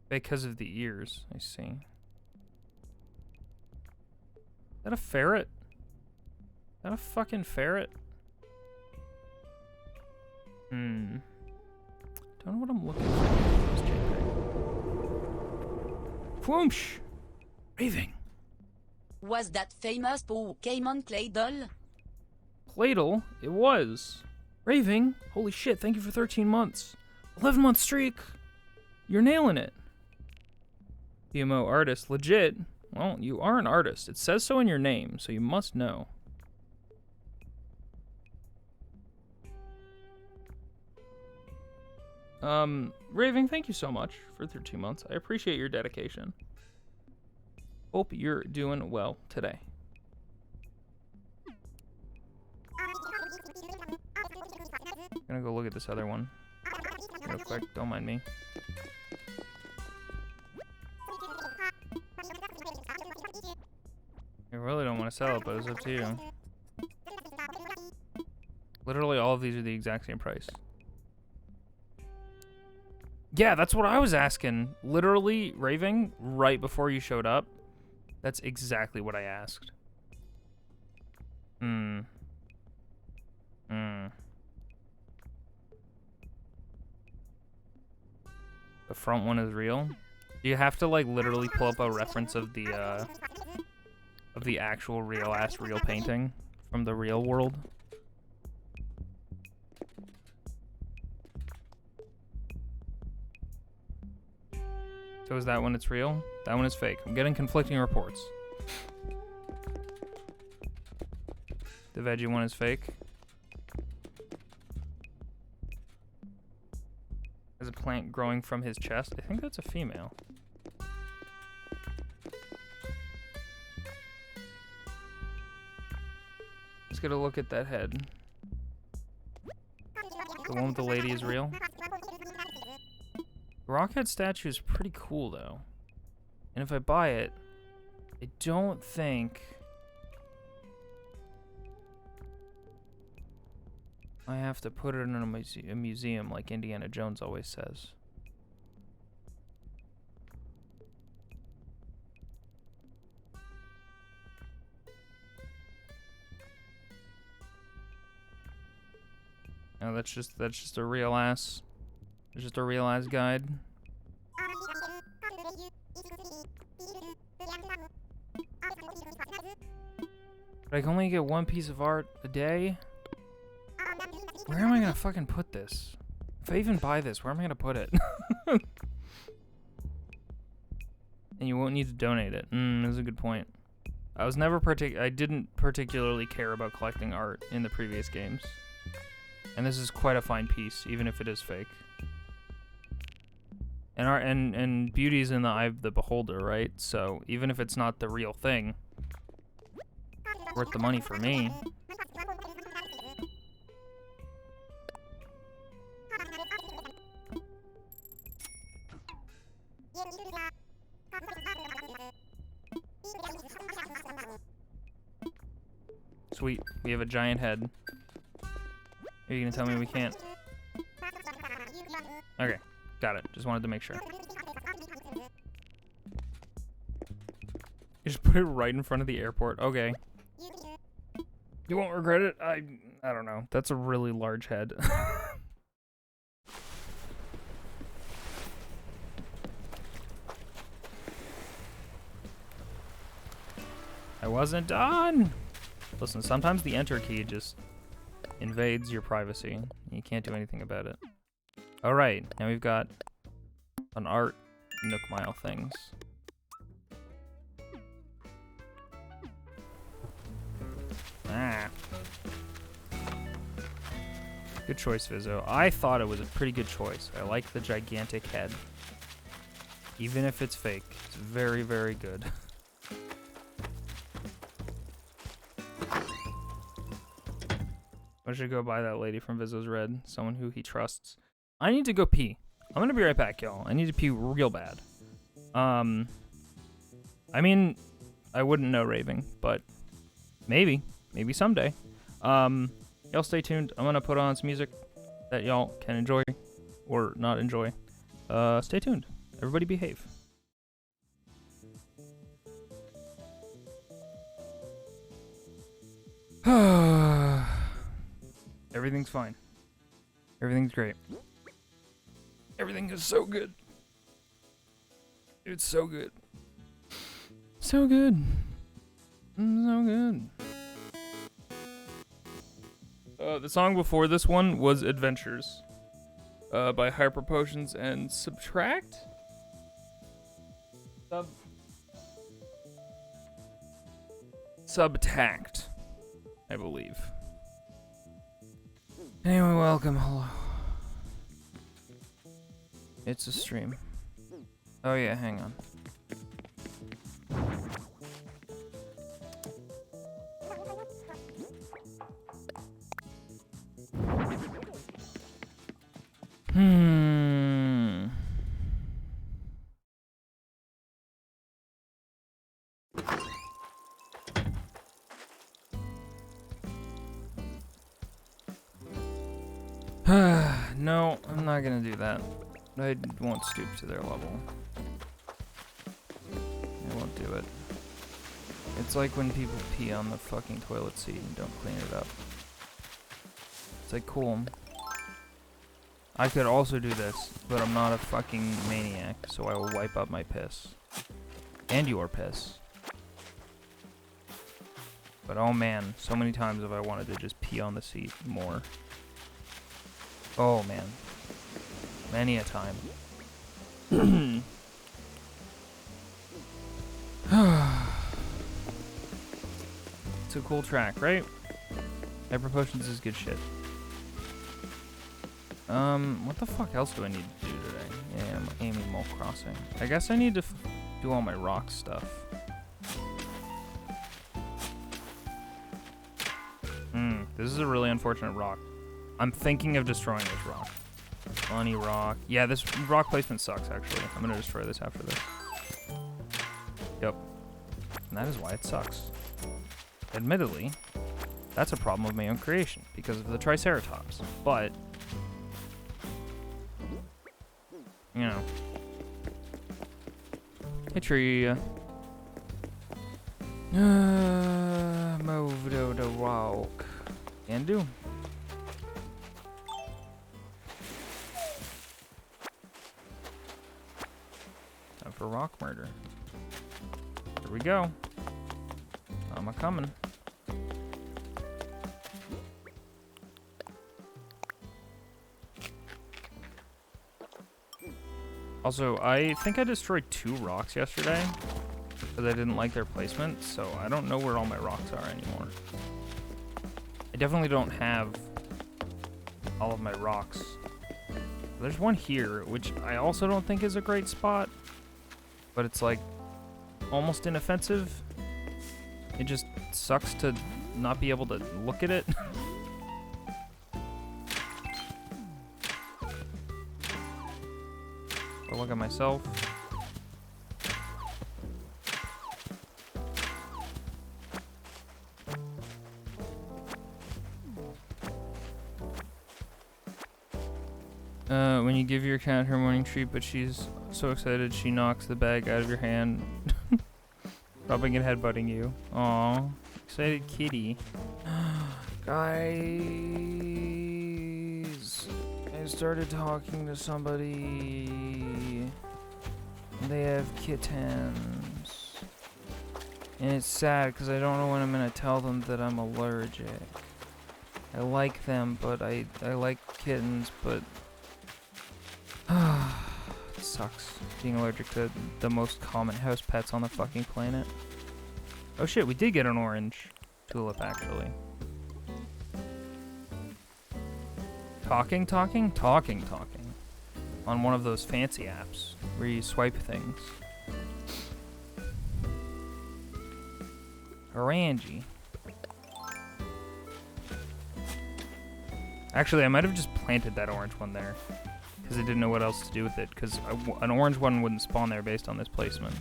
Speaker 1: Because of the ears, I see. Is that a ferret? Is that a fucking ferret? Don't know what I'm looking for. Whoomsh! Raving.
Speaker 2: Was that famous Pokémon Claydol?
Speaker 1: Claydol? It was. Raving? Holy shit, thank you for 13 months. 11-month streak! You're nailing it. BMO artist. Legit. Well, you are an artist. It says so in your name, so you must know. Raving, thank you so much for 13 months. I appreciate your dedication. Hope you're doing well today. I'm gonna go look at this other one real quick. Don't mind me. I really don't want to sell it, but it's up to you. Literally all of these are the exact same price. Yeah, that's what I was asking. Literally, Raving, right before you showed up. That's exactly what I asked. The front one is real? You have to, like, literally pull up a reference of the actual real painting from the real world. So is that one it's real? That one is fake. I'm getting conflicting reports. The veggie one is fake. There's a plant growing from his chest. I think that's a female. Let's get a look at that head. The one with the lady is real. The Rockhead statue is pretty cool, though. And if I buy it, I don't think I have to put it in a museum like Indiana Jones always says. No, that's just a real ass. It's just a real ass guide. But I can only get one piece of art a day. Where am I gonna fucking put this? If I even buy this, where am I gonna put it? And you won't need to donate it. That's a good point. I didn't particularly care about collecting art in the previous games. And this is quite a fine piece, even if it is fake. And art and beauty's in the eye of the beholder, right? So even if it's not the real thing, worth the money for me. Sweet, we have a giant head. Are you gonna tell me we can't? Okay, got it. Just wanted to make sure. You just put it right in front of the airport. Okay. You won't regret it. I don't know. That's a really large head. I wasn't done. Listen, sometimes the enter key just invades your privacy. You can't do anything about it. All right, now we've got an art Nook Mile things. Ah. Good choice, Vizzo. I thought it was a pretty good choice. I like the gigantic head. Even if it's fake, it's very, very good. I should go buy that lady from Vizzo's Red, someone who he trusts. I need to go pee. I'm gonna be right back, y'all. I need to pee real bad. I mean, I wouldn't know raving, but maybe someday. Y'all stay tuned. I'm gonna put on some music that y'all can enjoy or not enjoy. Stay tuned. Everybody behave. Everything's fine. Everything's great. Everything is so good. It's so good. So good. So good. The song before this one was Adventures by Hyper Potions and Subtract? Subtact, I believe. Anyway, welcome. Hello. It's a stream. Oh yeah, hang on. No, I'm not gonna do that. I won't stoop to their level. I won't do it. It's like when people pee on the fucking toilet seat and don't clean it up. It's like, cool. I could also do this, but I'm not a fucking maniac, so I will wipe up my piss. And your piss. But oh man, so many times have I wanted to just pee on the seat more. Oh man. Many a time. It's a cool track, right? Hyper Potions is good shit. What the fuck else do I need to do today? Yeah, I'm aiming Mole Crossing. I guess I need to do all my rock stuff. This is a really unfortunate rock. I'm thinking of destroying this rock. Funny rock. Yeah, this rock placement sucks, actually. I'm gonna destroy this after this. Yep. And that is why it sucks. Admittedly, that's a problem of my own creation because of the Triceratops. But, you know. Hey, tree. Move to the rock. Can do. Time for rock murder. Here we go. I'm a coming. Also, I think I destroyed 2 rocks yesterday because I didn't like their placement, so I don't know where all my rocks are anymore. I definitely don't have all of my rocks. There's one here, which I also don't think is a great spot, but it's like almost inoffensive. It just sucks to not be able to look at it. I'll look at myself. When you give your cat her morning treat, but she's so excited she knocks the bag out of your hand, rubbing and headbutting you. Aw, excited kitty. Guys, I started talking to somebody. They have kittens. And it's sad because I don't know when I'm going to tell them that I'm allergic. I like them, but I like kittens, but it sucks being allergic to the most common house pets on the fucking planet. Oh shit, we did get an orange tulip actually. Talking on one of those fancy apps where you swipe things. Orangy. Actually, I might have just planted that orange one there because I didn't know what else to do with it, because an orange one wouldn't spawn there based on this placement.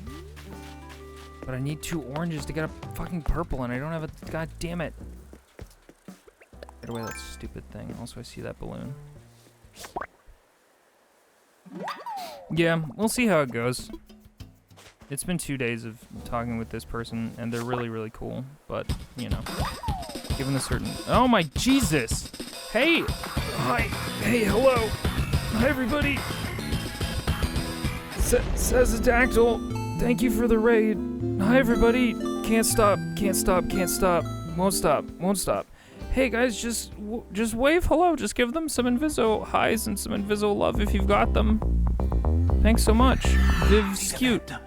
Speaker 1: But I need 2 oranges to get a fucking purple, and I don't have a... God damn it. Get away that stupid thing. Also, I see that balloon. Yeah, we'll see how it goes. It's been 2 days of talking with this person, and they're really, really cool. But, you know, given a certain... Oh my Jesus! Hey! Hi! Hey, hello! Hi, everybody! Says a dactyl. Thank you for the raid. Hi, everybody! Can't stop, can't stop, can't stop. Won't stop, won't stop. Hey, guys, just wave hello. Just give them some Inviso highs and some Inviso love if you've got them. Thanks so much. Viv Scute.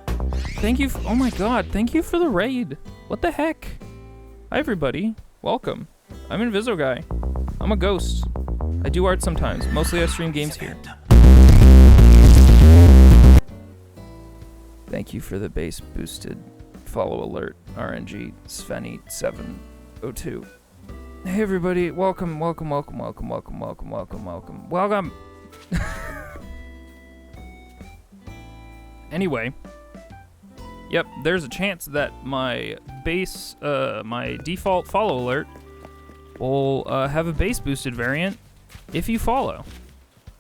Speaker 1: Thank you. Oh my god, thank you for the raid. What the heck? Hi, everybody. Welcome. I'm Inviso Guy. I'm a ghost. I do art sometimes. Mostly I stream games here. Thank you for the base boosted follow alert, RNG Sveni 702. Hey everybody, welcome. Anyway, yep, there's a chance that my base, my default follow alert will have a base boosted variant if you follow.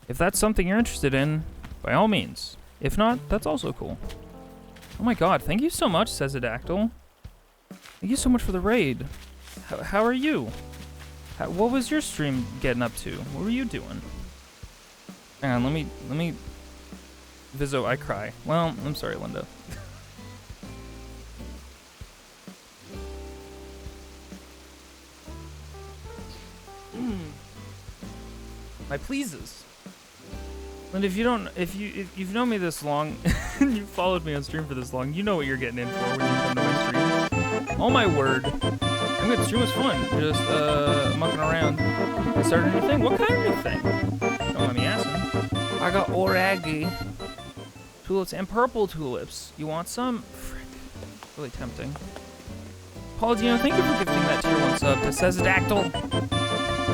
Speaker 1: If that's something you're interested in, by all means. If not, that's also cool. Oh my god, thank you so much, says a dactyl. Thank you so much for the raid. How are you? What was your stream getting up to? What were you doing? Hang on, let me... Viso, I cry. Well, I'm sorry, Linda. My pleases. Linda, if you've known me this long, and you've followed me on stream for this long, you know what you're getting in for when you come to my stream. Oh my word. I'm good. Stream was fun. Just mucking around. I started a new thing. What kind of new thing? Don't let me ask him. I got oragi tulips and purple tulips. You want some? Frick. Really tempting. Paul Dino, thank you for gifting that tier 1 sub to Sezadactyl.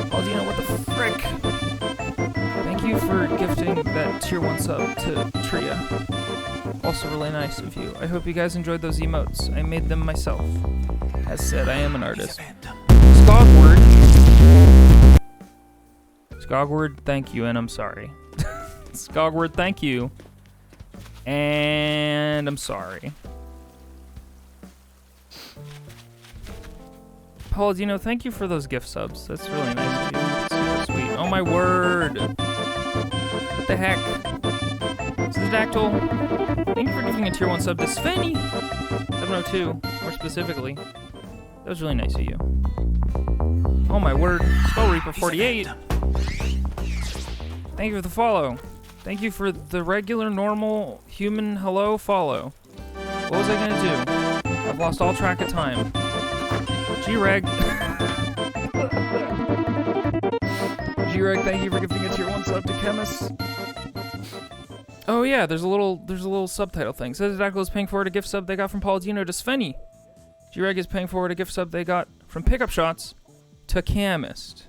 Speaker 1: Paul Dino, what the frick? Thank you for gifting that tier 1 sub to Tria. Also really nice of you. I hope you guys enjoyed those emotes. I made them myself. As said, I am an artist. Skogward. Skogward, thank you, and I'm sorry. Skogward, thank you. And I'm sorry. Paul, Dino, thank you for those gift subs. That's really nice of you. That's super sweet. Oh my word. What the heck? Dactyl, thank you for giving a tier 1 sub to Svenny 702, more specifically. That was really nice of you. Oh my word. Skull Reaper 48. Thank you for the follow. Thank you for the regular, normal, human hello follow. What was I gonna do? I've lost all track of time. G-Reg. G-Reg, thank you for giving a tier 1 sub to Chemist. Oh yeah, there's a little subtitle thing. Says Dactyl is paying forward a gift sub they got from Paladino to Svenny. G-Reg is paying forward a gift sub they got from Pickup Shots to Camist.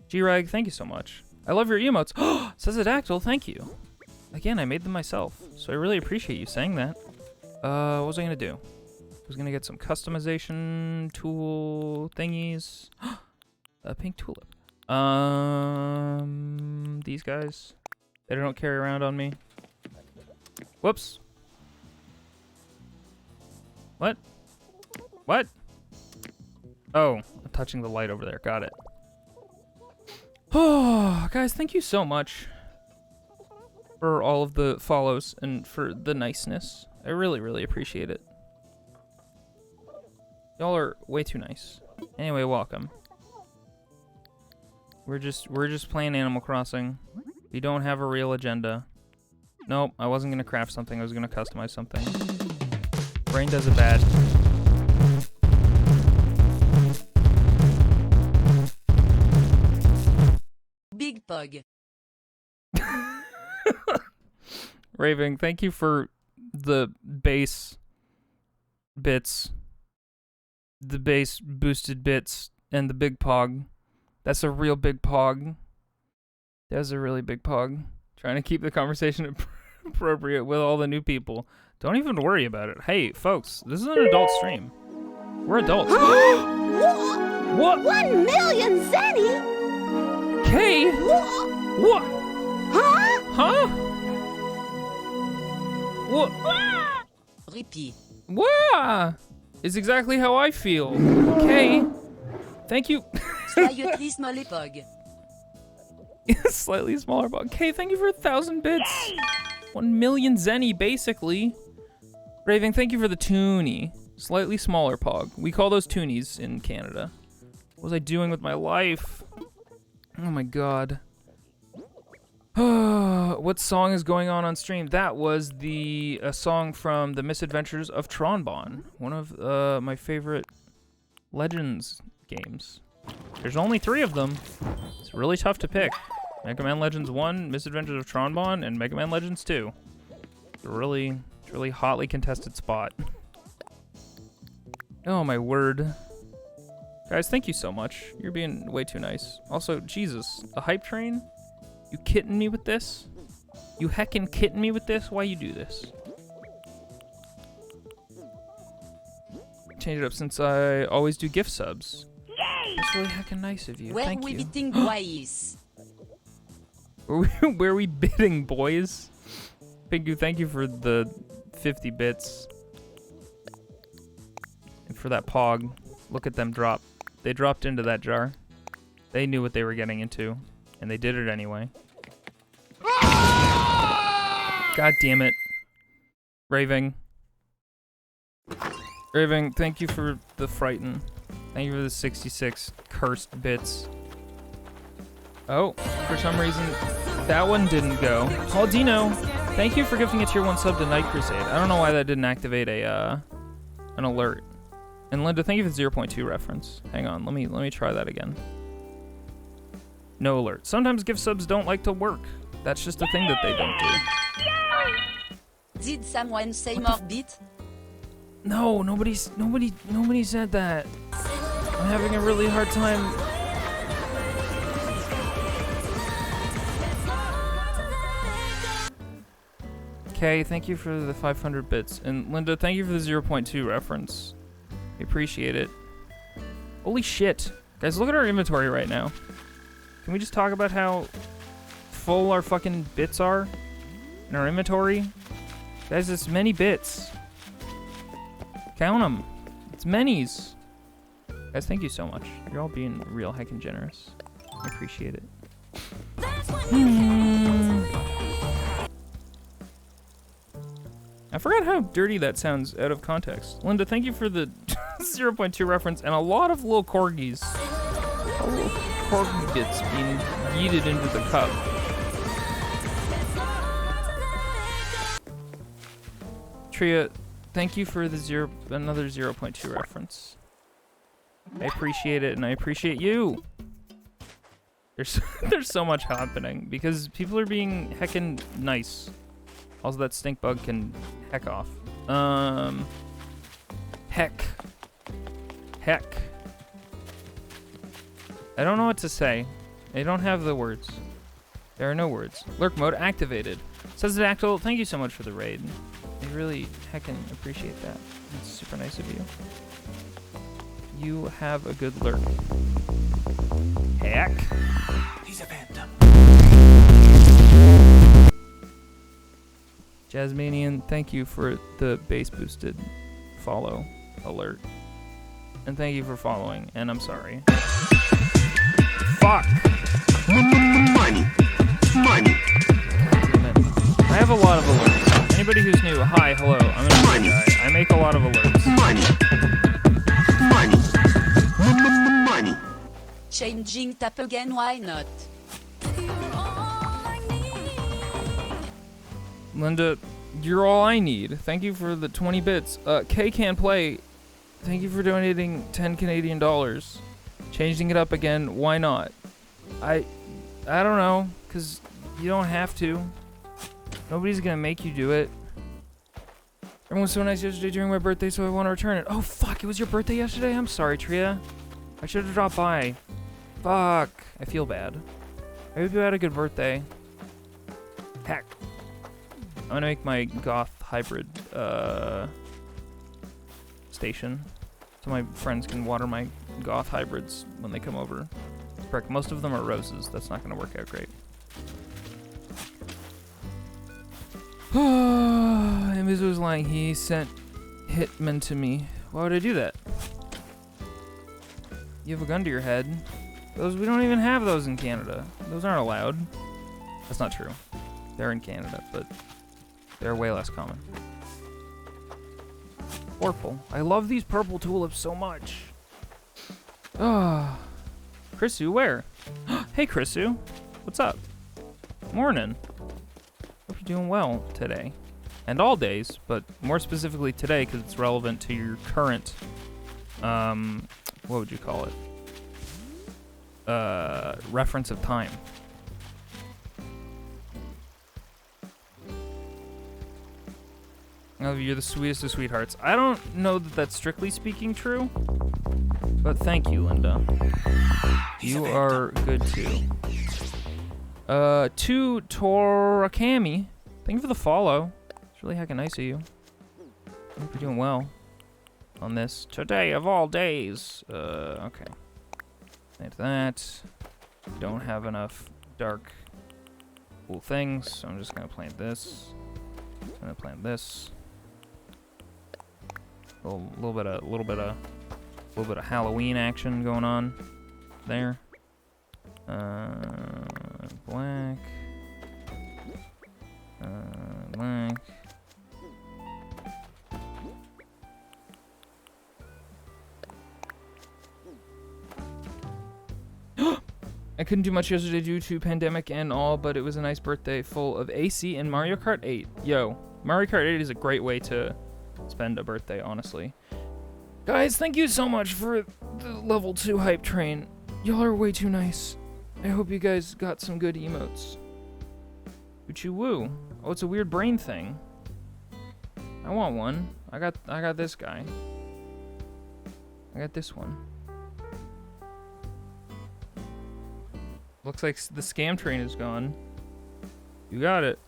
Speaker 1: G-Reg, thank you so much. I love your emotes. Says Dactyl, thank you. Again, I made them myself, so I really appreciate you saying that. What was I gonna do? I was gonna get some customization tool thingies. A pink tulip. These guys. They don't carry around on me. Whoops. What? What? Oh, I'm touching the light over there. Got it. Oh, guys, thank you so much for all of the follows and for the niceness. I really, really appreciate it. Y'all are way too nice. Anyway, welcome. We're just playing Animal Crossing. We don't have a real agenda. Nope, I wasn't gonna craft something. I was gonna customize something. Brain does it bad.
Speaker 2: Big Pug.
Speaker 1: Raving, thank you for the base bits. The base boosted bits and the big pog. That's a real big pog. That's a really big pog. Trying to keep the conversation appropriate with all the new people. Don't even worry about it. Hey, folks, this is an adult stream. We're adults. What?
Speaker 3: 1 million zenny?
Speaker 1: Kay? What?
Speaker 3: Huh?
Speaker 1: Huh? What?
Speaker 2: Repeat.
Speaker 1: Wah! Is exactly how I feel. Kay, thank you.
Speaker 2: Slightly smaller pug.
Speaker 1: Slightly smaller bug. Okay, thank you for 1,000 bits. 1 million zenny, basically. Raving, thank you for the toonie. Slightly smaller pog. We call those toonies in Canada. What was I doing with my life? Oh my god. What song is going on stream? That was a song from The Misadventures of Tronbon, one of my favorite Legends games. There's only 3 of them. It's really tough to pick. Mega Man Legends 1, Misadventures of Tronbon, and Mega Man Legends 2. It's a really hotly contested spot. Oh my word. Guys, thank you so much. You're being way too nice. Also, Jesus, a hype train? You kidding me with this? You heckin' kidding me with this? Why you do this? Change it up since I always do gift subs. That's really heckin' nice of you.
Speaker 2: Where
Speaker 1: Thank
Speaker 2: we
Speaker 1: you.
Speaker 2: beating twice.
Speaker 1: Where we bidding, boys? Pingu, thank you for the 50 bits. And for that pog. Look at them drop. They dropped into that jar. They knew what they were getting into. And they did it anyway. God damn it. Raving. Raving, thank you for the frighten. Thank you for the 66 cursed bits. Oh, for some reason, that one didn't go. Paul Dino, thank you for giving a tier 1 sub to Night Crusade. I don't know why that didn't activate an alert. And Linda, thank you for the 0.2 reference. Hang on, let me try that again. No alert. Sometimes gift subs don't like to work. That's just a thing that they don't do.
Speaker 2: Did someone say more beat?
Speaker 1: No, nobody said that. I'm having a really hard time. Kay, thank you for the 500 bits. And Linda, thank you for the 0.2 reference. We appreciate it. Holy shit. Guys, look at our inventory right now. Can we just talk about how full our fucking bits are in our inventory? Guys, it's many bits. Count them. It's many's. Guys, thank you so much. You're all being real heckin' generous. I appreciate it. I forgot how dirty that sounds out of context. Linda, thank you for the 0.2 reference and a lot of little corgis. A little corgi bits being yeeted into the cup. Tria, thank you for the another 0.2 reference. I appreciate it, and I appreciate you. There's so much happening because people are being heckin' nice. Also, that stink bug can heck off. Heck. I don't know what to say. I don't have the words. There are no words. Lurk mode activated. Says Dactyl, thank you so much for the raid. I really heckin' appreciate that. It's super nice of you. You have a good lurk. Heck.
Speaker 4: He's a phantom.
Speaker 1: Jasminian, thank you for the base boosted follow alert. And thank you for following, and I'm sorry. Fuck!
Speaker 4: Money.
Speaker 1: I have a lot of alerts. Anybody who's new, hi, hello, I'm a new guy. I make a lot of alerts.
Speaker 4: Money.
Speaker 2: Changing tap again, why not?
Speaker 1: Linda, you're all I need. Thank you for the 20 bits. K Can Play, thank you for donating 10 Canadian dollars. Changing it up again, why not? I don't know, because you don't have to. Nobody's gonna make you do it. Everyone was so nice yesterday during my birthday, so I want to return it. Oh, fuck, it was your birthday yesterday? I'm sorry, Tria. I should have dropped by. Fuck. I feel bad. I hope you had a good birthday. Heck. I'm gonna make my goth hybrid station so my friends can water my goth hybrids when they come over. Correct. Most of them are roses. That's not gonna work out great. Amiz was lying. He sent hitmen to me. Why would I do that? You have a gun to your head. We don't even have those in Canada. Those aren't allowed. That's not true. They're in Canada, but they're way less common. Purple. I love these purple tulips so much. Ah, Chrisu, where? Hey, Chrisu. What's up? Morning. Hope you're doing well today. And all days, but more specifically today because it's relevant to your current, what would you call it? Reference of time. Oh, you're the sweetest of sweethearts. I don't know that that's strictly speaking true, but thank you, Linda. You are good too. To Torakami, thank you for the follow. It's really heckin' nice of you. I hope you're doing well on this today of all days. Okay. Like that. Don't have enough dark cool things, so I'm just gonna plant this. I'm gonna plant this. A little bit of Halloween action going on there. Black. Black. I couldn't do much yesterday due to pandemic and all, but it was a nice birthday full of AC and Mario Kart 8. Yo, Mario Kart 8 is a great way to spend a birthday, honestly. Guys, thank you so much for the level 2 hype train. Y'all are way too nice. I hope you guys got some good emotes. Uchi woo. Oh, it's a weird brain thing. I want one. I got this guy. I got this one. Looks like the scam train is gone. You got it.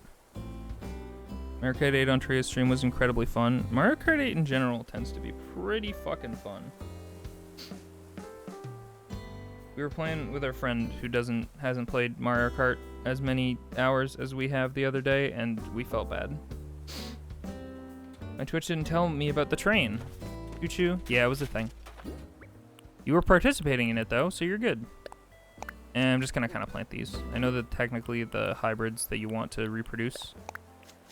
Speaker 1: Mario Kart 8 on Tria's stream was incredibly fun. Mario Kart 8 in general tends to be pretty fucking fun. We were playing with our friend who hasn't played Mario Kart as many hours as we have the other day, and we felt bad. My Twitch didn't tell me about the train. Choo-choo? Yeah, it was a thing. You were participating in it though, so you're good. And I'm just gonna kind of plant these. I know that technically the hybrids that you want to reproduce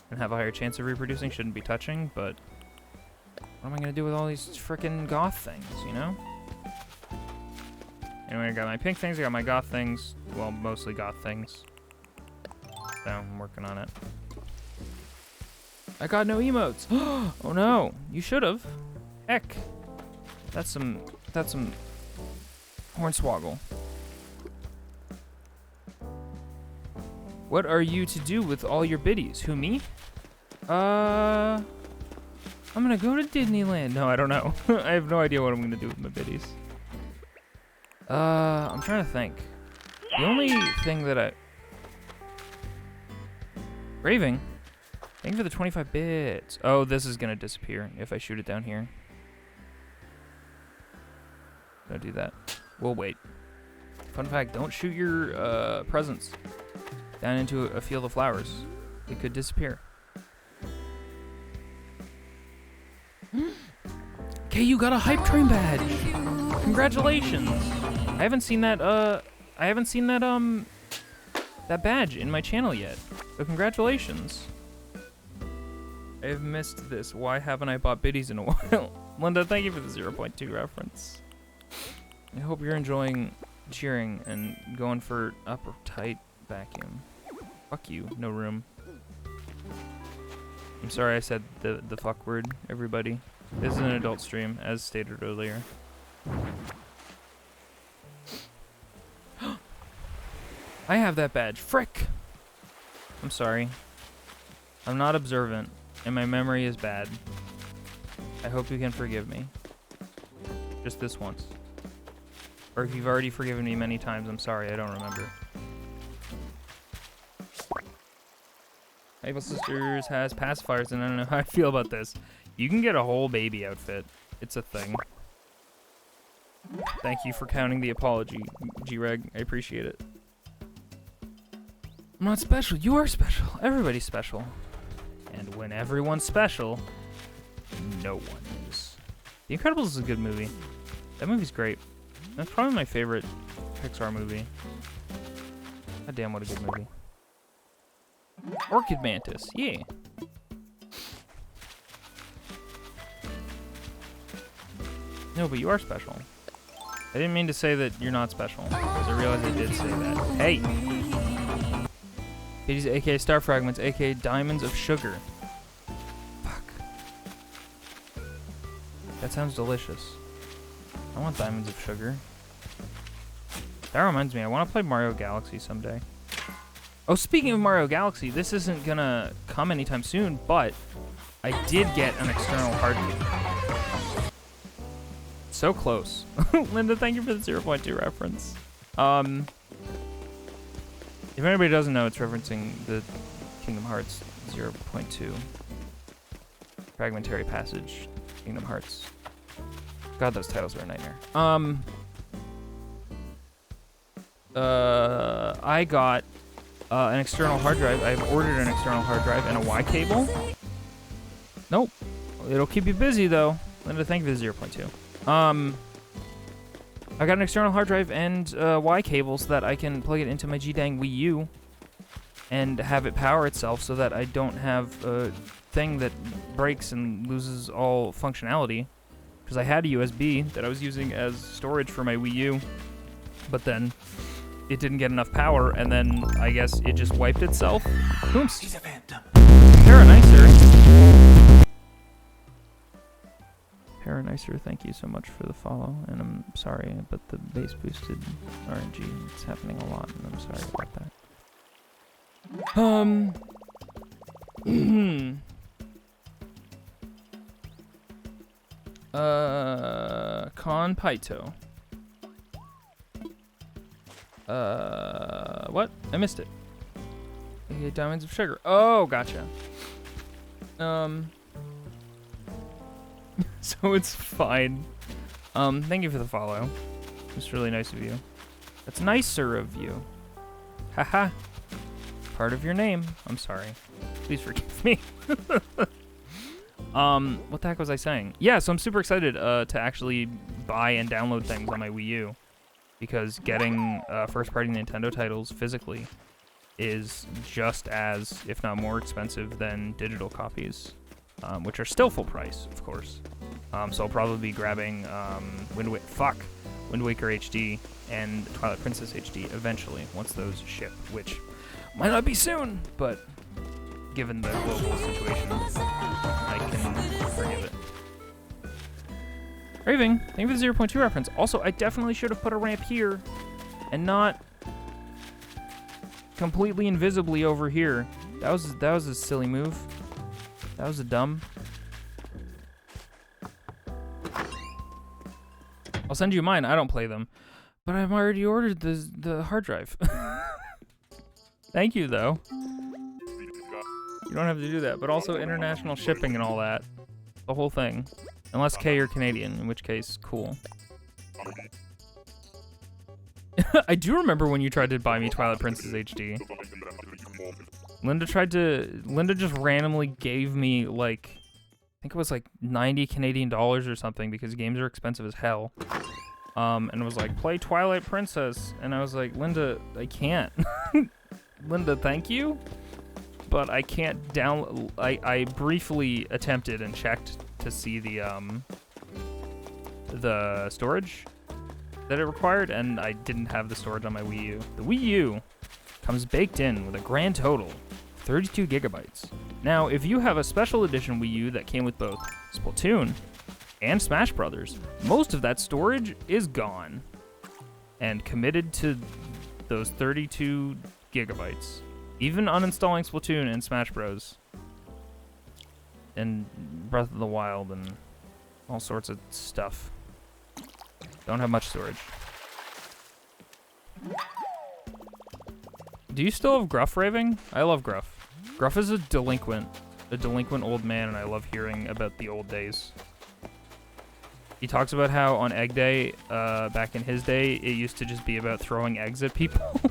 Speaker 1: and have a higher chance of reproducing shouldn't be touching, but what am I gonna do with all these frickin' goth things, you know? Anyway, I got my pink things, I got my goth things. Well, mostly goth things. So, I'm working on it. I got no emotes! Oh no! You should've. Heck. That's some hornswoggle. What are you to do with all your biddies? Who, me? I'm gonna go to Disneyland. No, I don't know. I have no idea what I'm gonna do with my biddies. I'm trying to think. The only thing that Raving? Thank you for the 25 bits. Oh, this is gonna disappear if I shoot it down here. Don't do that. We'll wait. Fun fact, don't shoot your presents down into a field of flowers. It could disappear. Okay, you got a hype train badge. Congratulations. I haven't seen that that badge in my channel yet. So congratulations. I've missed this. Why haven't I bought biddies in a while? Linda, thank you for the 0.2 reference. I hope you're enjoying cheering and going for upper tight vacuum. Fuck you, no room. I'm sorry I said the fuck word, everybody. This is an adult stream, as stated earlier. I have that badge. Frick! I'm sorry. I'm not observant, and my memory is bad. I hope you can forgive me. Just this once. Or if you've already forgiven me many times, I'm sorry, I don't remember. Able Sisters has pacifiers, and I don't know how I feel about this. You can get a whole baby outfit. It's a thing. Thank you for counting the apology, G-Reg. I appreciate it. I'm not special. You are special. Everybody's special. And when everyone's special, no one is. The Incredibles is a good movie. That movie's great. That's probably my favorite Pixar movie. God damn, what a good movie. Orchid Mantis, yeah. No, but you are special. I didn't mean to say that you're not special, because I realized I did say that. Hey! These aka Star Fragments, aka Diamonds of Sugar. Fuck. That sounds delicious. I want Diamonds of Sugar. That reminds me, I want to play Mario Galaxy someday. Oh, speaking of Mario Galaxy, this isn't gonna come anytime soon, but I did get an external hard drive. So close. Linda, thank you for the 0.2 reference. If anybody doesn't know, it's referencing the Kingdom Hearts 0.2 Fragmentary Passage, Kingdom Hearts. God, those titles are a nightmare. I got an external hard drive. I've ordered an external hard drive and a Y cable. Nope. It'll keep you busy though. Linda, thank you for the 0.2. I got an external hard drive and Y cable so that I can plug it into my G-Dang Wii U and have it power itself so that I don't have a thing that breaks and loses all functionality. Because I had a USB that I was using as storage for my Wii U, but then it didn't get enough power, and then I guess it just wiped itself. Oops.
Speaker 4: He's a phantom.
Speaker 1: Paranicer, thank you so much for the follow, and I'm sorry, but the base boosted RNG, it's happening a lot, and I'm sorry about that. Con Paito. What? I missed it. Okay, Diamonds of Sugar. Oh, gotcha. So it's fine. Thank you for the follow. It's really nice of you. That's nicer of you. Haha. Part of your name. I'm sorry. Please forgive me. What the heck was I saying? Yeah, so I'm super excited to actually buy and download things on my Wii U, because getting first-party Nintendo titles physically is just as, if not more expensive than digital copies, which are still full price, of course. So I'll probably be grabbing Wind Waker HD and Twilight Princess HD eventually, once those ship, which might not be soon, but given the global situation, I can forgive it. Raving, thank you for the 0.2 reference. Also, I definitely should have put a ramp here and not completely invisibly over here. That was a silly move. That was a dumb. I'll send you mine. I don't play them, but I've already ordered the hard drive. Thank you, though. You don't have to do that, but also international shipping and all that. The whole thing. Unless K, you're Canadian, in which case, cool. I do remember when you tried to buy me Twilight Princess HD. Linda just randomly gave me, like, I think it was like 90 Canadian dollars or something, because games are expensive as hell. And was like, play Twilight Princess. And I was like, Linda, I can't. Linda, thank you, but I can't download. I briefly attempted and checked to see the storage that it required, and I didn't have the storage on my Wii U. The Wii U comes baked in with a grand total 32 gigabytes. Now, if you have a special edition Wii U that came with both Splatoon and Smash Brothers, most of that storage is gone and committed to those 32 gigabytes. Even uninstalling Splatoon and Smash Bros. And Breath of the Wild and all sorts of stuff. Don't have much storage. Do you still have Gruff, Raving? I love Gruff. Gruff is a delinquent old man, and I love hearing about the old days. He talks about how on Egg Day, back in his day, it used to just be about throwing eggs at people.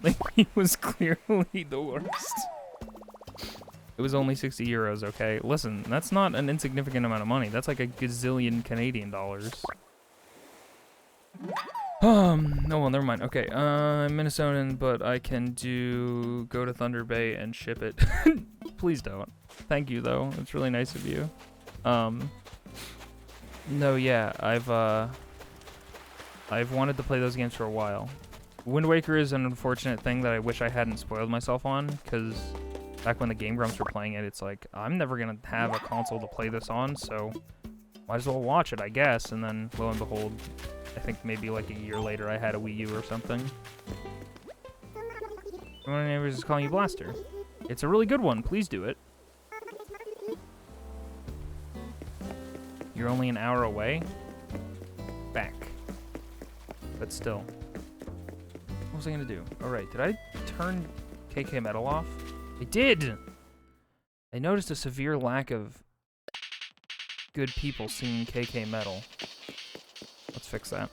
Speaker 1: Like, he was clearly the worst. It was only 60 euros, okay? Listen, that's not an insignificant amount of money. That's like a gazillion Canadian dollars. Oh, well, never mind. Okay, I'm Minnesotan, but I can go to Thunder Bay and ship it. Please don't. Thank you, though. It's really nice of you. No, yeah, I've wanted to play those games for a while. Wind Waker is an unfortunate thing that I wish I hadn't spoiled myself on, because back when the Game Grumps were playing it, it's like, I'm never going to have a console to play this on, so might as well watch it, I guess. And then, lo and behold, I think maybe like a year later I had a Wii U or something. One of my neighbors is calling you Blaster. It's a really good one. Please do it. You're only an hour away? Back. But still. What was I gonna do? Alright, did I turn KK Metal off? I did! I noticed a severe lack of good people singing KK Metal. Let's fix that.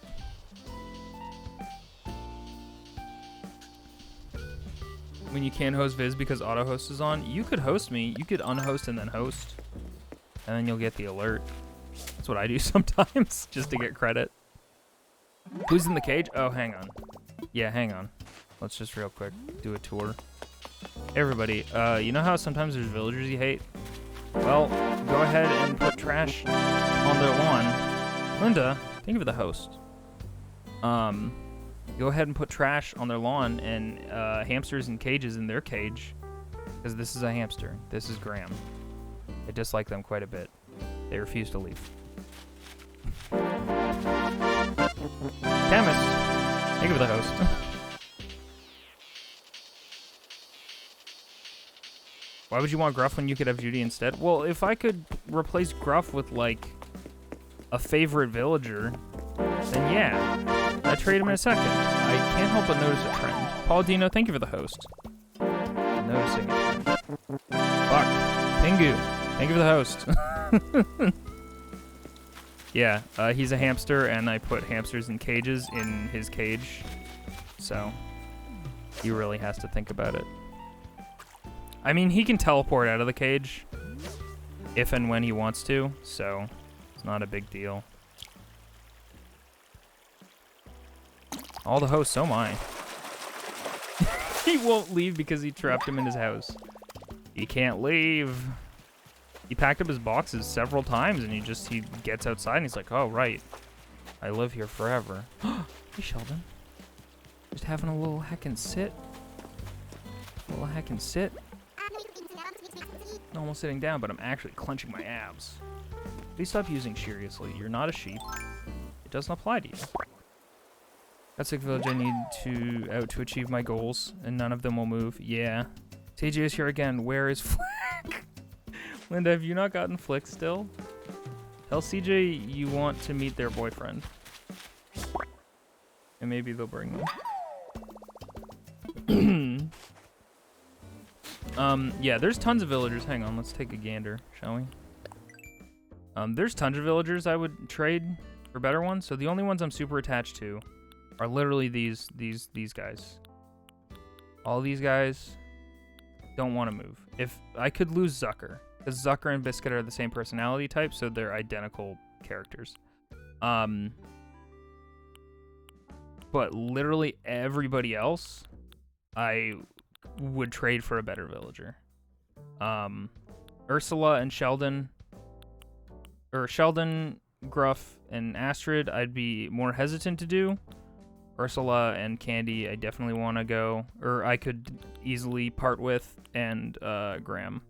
Speaker 1: When you can't host Viz because auto host is on, you could host me. You could unhost and then host. And then you'll get the alert. That's what I do sometimes, just to get credit. Who's in the cage? Oh, hang on. Yeah, hang on. Let's just real quick do a tour. Hey everybody, you know how sometimes there's villagers you hate? Well, go ahead and put trash on their lawn. Linda, thank you for the host. Go ahead and put trash on their lawn and hamsters in cages in their cage. Because this is a hamster. This is Graham. I dislike them quite a bit. They refuse to leave. Camus, thank you for the host. Why would you want Gruff when you could have Judy instead? Well, if I could replace Gruff with, like, a favorite villager, then yeah. I'd trade him in a second. I can't help but notice a trend. Paul Dino, thank you for the host. No signature. Fuck. Pingu. Thank you for the host. Yeah, he's a hamster, and I put hamsters in cages in his cage. So, he really has to think about it. I mean, he can teleport out of the cage if and when he wants to, so it's not a big deal. All the hosts, so am I. He won't leave because he trapped him in his house. He can't leave. He packed up his boxes several times, and he gets outside, and he's like, oh, right. I live here forever. Hey, Sheldon. Just having a little heckin' sit. A little heckin' sit. Almost sitting down, but I'm actually clenching my abs. Please stop using seriously. You're not a sheep. It doesn't apply to you. Got sick village. I need to achieve my goals, and none of them will move. Yeah. TJ is here again. Where is Flick? Linda, have you not gotten Flick still? Tell CJ you want to meet their boyfriend. And maybe they'll bring them. Yeah, there's tons of villagers. Hang on, let's take a gander, shall we? There's tons of villagers I would trade for better ones. So the only ones I'm super attached to are literally these guys. All these guys don't want to move. If I could lose Zucker, because Zucker and Biscuit are the same personality type, so they're identical characters. But literally everybody else, I would trade for a better villager. Ursula and Sheldon, or Sheldon, Gruff, and Astrid, I'd be more hesitant to do. Ursula and Candy, I definitely want to go, or I could easily part with, and Graham,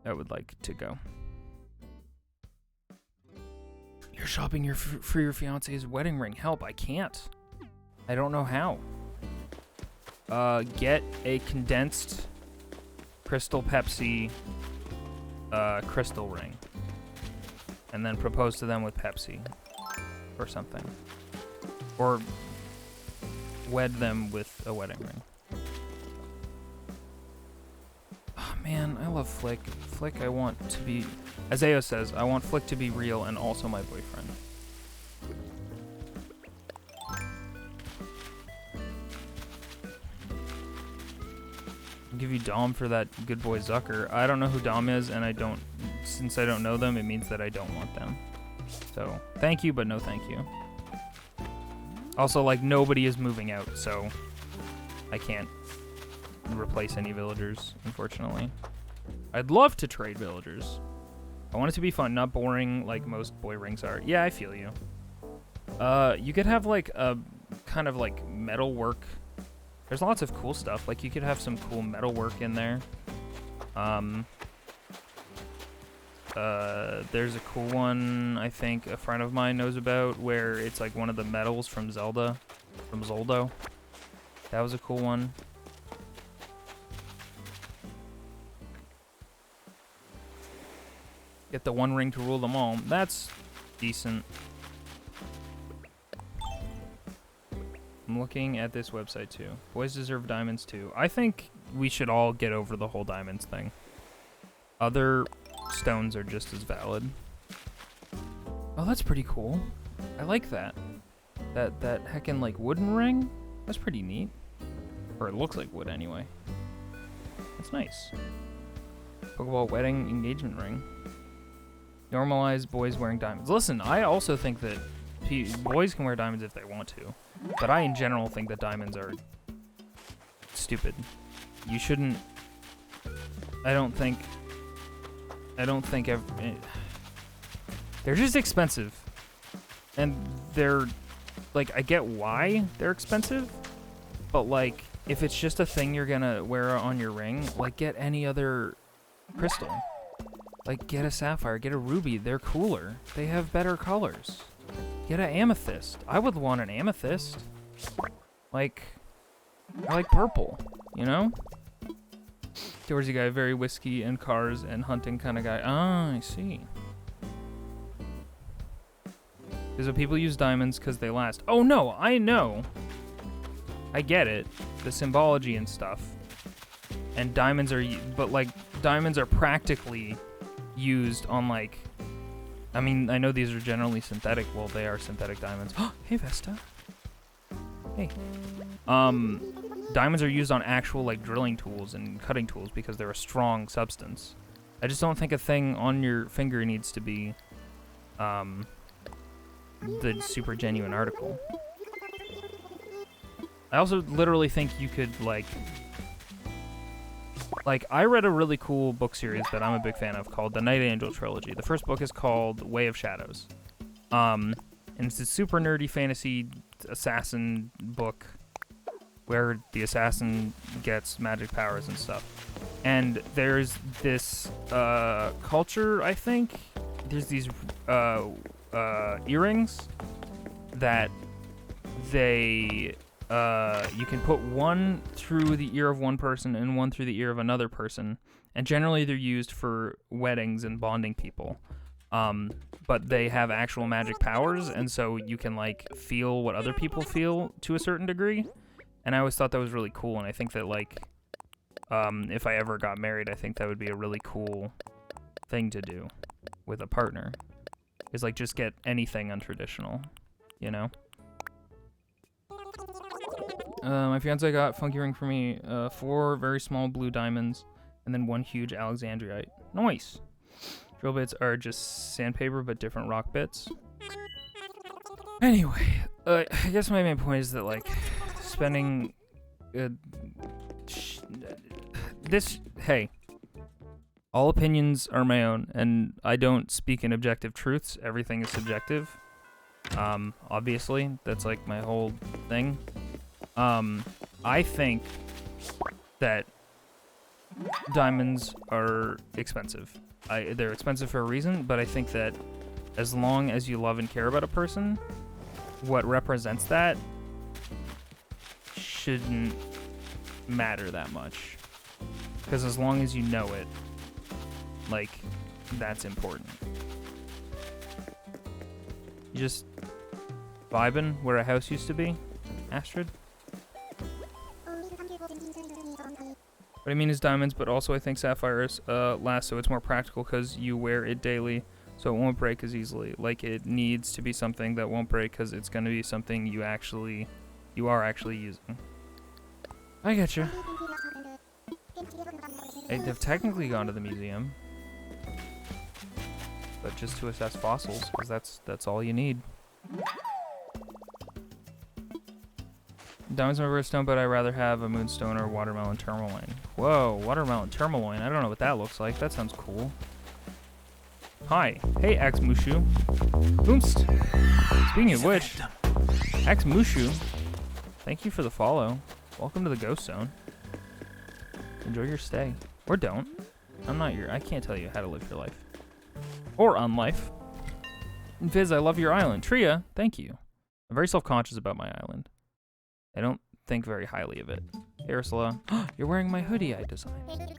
Speaker 1: I would like to go. You're shopping for your fiance's wedding ring. Help, I can't. I don't know how. Get a condensed Crystal Pepsi crystal ring. And then propose to them with Pepsi. Or something. Or wed them with a wedding ring. Oh man, I love Flick. Flick, I want to be... As Ayo says, I want Flick to be real and also my boyfriend. I'll give you Dom for that good boy Zucker. I don't know who Dom is, and since I don't know them, it means that I don't want them. So, thank you, but no thank you. Also, like, nobody is moving out, so I can't replace any villagers, unfortunately. I'd love to trade villagers. I want it to be fun, not boring like most boy rings are. Yeah, I feel you. You could have, like, a kind of, like, metal work. There's lots of cool stuff. Like, you could have some cool metal work in there. There's a cool one I think a friend of mine knows about where it's like one of the medals from Zelda, from Zoldo. That was a cool one. Get the one ring to rule them all. That's decent. I'm looking at this website too. Boys deserve diamonds too. I think we should all get over the whole diamonds thing. Other stones are just as valid. Oh, that's pretty cool. I like that. That heckin' like wooden ring. That's pretty neat. Or it looks like wood anyway. That's nice. Pokeball wedding engagement ring. Normalize boys wearing diamonds. Listen, I also think that boys can wear diamonds if they want to. But I in general think that diamonds are stupid. You shouldn't... I don't think they're just expensive. And they're, like, I get why they're expensive, but, like, if it's just a thing you're gonna wear on your ring, like, get any other crystal. Like, get a sapphire, get a ruby, they're cooler. They have better colors. Get an amethyst. I would want an amethyst. Like, I like purple, you know? Outdoorsy guy, very whiskey and cars and hunting kind of guy. Ah, I see. Is what people use diamonds because they last. Oh no, I know. I get it. The symbology and stuff. and diamonds are, but like diamonds are practically used on like, I mean, I know these are generally synthetic. Well, they are synthetic diamonds. Hey, Vesta. Hey. Diamonds are used on actual like drilling tools and cutting tools because they're a strong substance. I just don't think a thing on your finger needs to be the super genuine article. I also literally think you could like I read a really cool book series that I'm a big fan of called the Night Angel Trilogy. The first book is called Way of Shadows. And it's a super nerdy fantasy assassin book where the assassin gets magic powers and stuff. And there's this culture, I think. There's these earrings that they you can put one through the ear of one person and one through the ear of another person, and generally they're used for weddings and bonding people. But they have actual magic powers, and so you can like feel what other people feel to a certain degree. And I always thought that was really cool, and I think that like if I ever got married, I think that would be a really cool thing to do with a partner. Is like just get anything untraditional, you know? My fiance got funky ring for me, 4 very small blue diamonds, and then 1 huge alexandrite. Nice! Drill bits are just sandpaper, but different rock bits. Anyway, I guess my main point is that, like, spending... hey. All opinions are my own, and I don't speak in objective truths. Everything is subjective. Obviously, that's, like, my whole thing. I think that diamonds are expensive. They're expensive for a reason, but I think that as long as you love and care about a person, what represents that shouldn't matter that much. Because as long as you know it, like, that's important. You just vibing where a house used to be, Astrid? What I mean is diamonds, but also I think sapphires last, so it's more practical because you wear it daily, so it won't break as easily. Like, it needs to be something that won't break because it's going to be something you are actually using. I get you. They've technically gone to the museum, but just to assess fossils, because that's all you need. Diamonds are my stone, but I'd rather have a moonstone or watermelon tourmaline. Whoa, watermelon tourmaline. I don't know what that looks like. That sounds cool. Hi. Hey, X Mushu. Boomst. Speaking of which, X Mushu, thank you for the follow. Welcome to the Ghost Zone. Enjoy your stay. Or don't. I can't tell you how to live your life. Or unlife. And Viz, I love your island. Tria, thank you. I'm very self-conscious about my island. I don't think very highly of it. Hey, Ursula. You're wearing my hoodie I designed.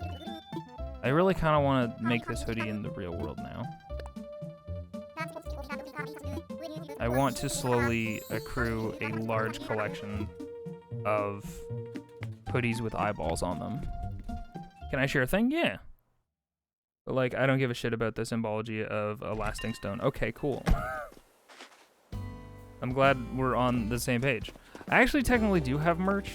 Speaker 1: I really kind of want to make this hoodie in the real world now. I want to slowly accrue a large collection of hoodies with eyeballs on them. Can I share a thing? Yeah. But, like, I don't give a shit about the symbology of a lasting stone. Okay, cool. I'm glad we're on the same page. I actually technically do have merch,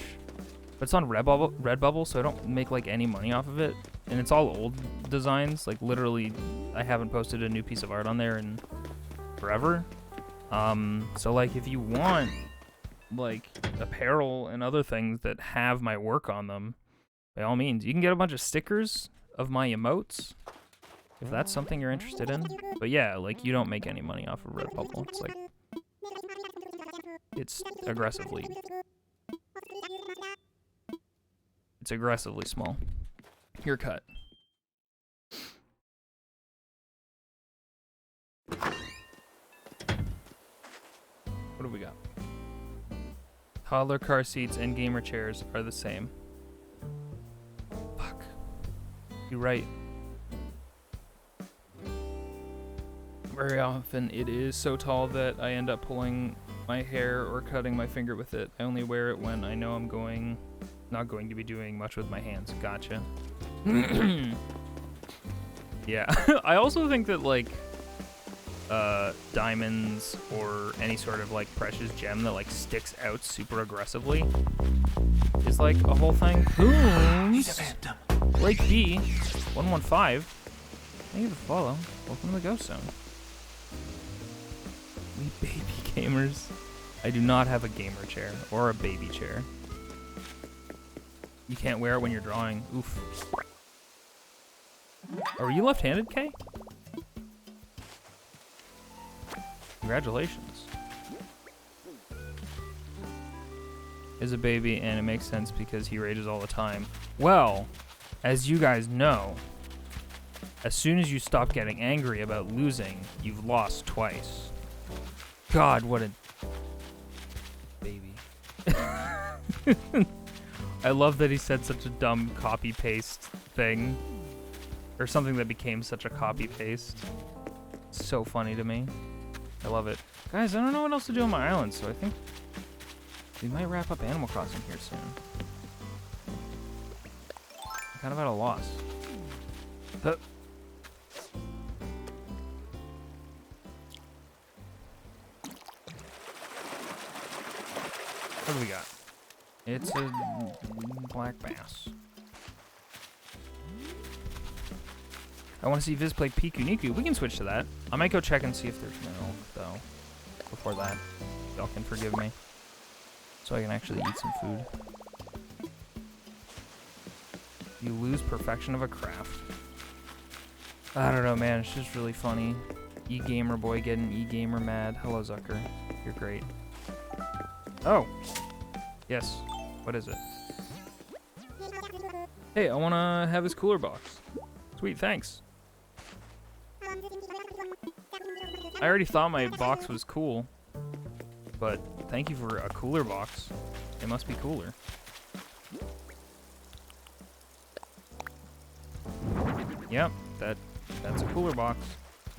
Speaker 1: but it's on Redbubble, so I don't make, like, any money off of it. And it's all old designs. Like, literally, I haven't posted a new piece of art on there in forever. So, like, if you want, like, apparel and other things that have my work on them, by all means, you can get a bunch of stickers of my emotes, if that's something you're interested in. But yeah, like, you don't make any money off of Redbubble. It's like, it's aggressively small. Your cut. What do we got? Toddler car seats and gamer chairs are the same. Fuck. You're right. Very often it is so tall that I end up pulling my hair or cutting my finger with it. I only wear it when I know I'm going Not going to be doing much with my hands. Gotcha. Yeah. I also think that, like, diamonds or any sort of, like, precious gem that, like, sticks out super aggressively is, like, a whole thing.
Speaker 4: He's a
Speaker 1: Booms!
Speaker 4: phantom.
Speaker 1: Blake B, 115. Thank you for the follow. Welcome to the Ghost Zone. We baby gamers. I do not have a gamer chair or a baby chair. You can't wear it when you're drawing. Oof. Are you left-handed, Kay? Congratulations. Is a baby, and it makes sense because he rages all the time. Well, as you guys know, as soon as you stop getting angry about losing, you've lost twice. God, what a baby. I love that he said such a dumb copy-paste thing. Or something that became such a copy-paste. So funny to me. I love it. Guys, I don't know what else to do on my island, so I think we might wrap up Animal Crossing here soon. I'm kind of at a loss. Huh. What do we got? It's a black bass. I want to see Viz play Piku Niku. We can switch to that. I might go check and see if there's milk, though. Before that, y'all can forgive me. So I can actually eat some food. You lose perfection of a craft. I don't know, man. It's just really funny. E-gamer boy getting E-gamer mad. Hello, Zucker. You're great. Oh. Yes. What is it? Hey, I want to have his cooler box. Sweet, thanks. I already thought my box was cool, but thank you for a cooler box. It must be cooler. Yep, that's a cooler box.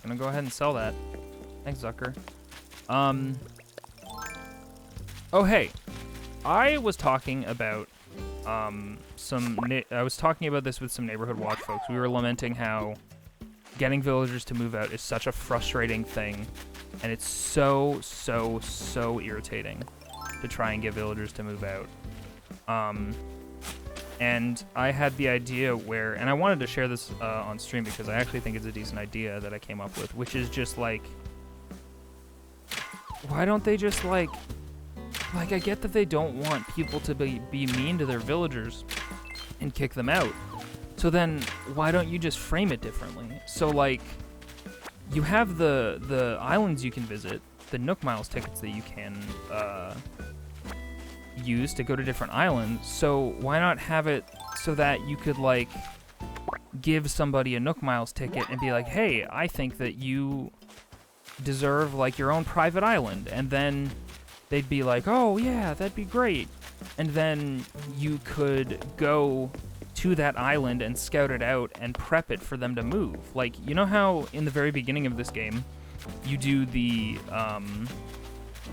Speaker 1: I'm gonna go ahead and sell that. Thanks, Zucker. Oh, hey. I was talking about I was talking about this with some Neighborhood Watch folks. We were lamenting how getting villagers to move out is such a frustrating thing, and it's so irritating to try and get villagers to move out. And I had the idea where, and I wanted to share this on stream because I actually think it's a decent idea that I came up with, which is just like, why don't they just like I get that they don't want people to be mean to their villagers and kick them out. So then why don't you just frame it differently? So like, you have the islands you can visit, the Nook Miles tickets that you can use to go to different islands. So why not have it so that you could like give somebody a Nook Miles ticket and be like, hey, I think that you deserve like your own private island, and then they'd be like, oh yeah, that'd be great. And then you could go to that island and scout it out and prep it for them to move. Like, you know how in the very beginning of this game, you do the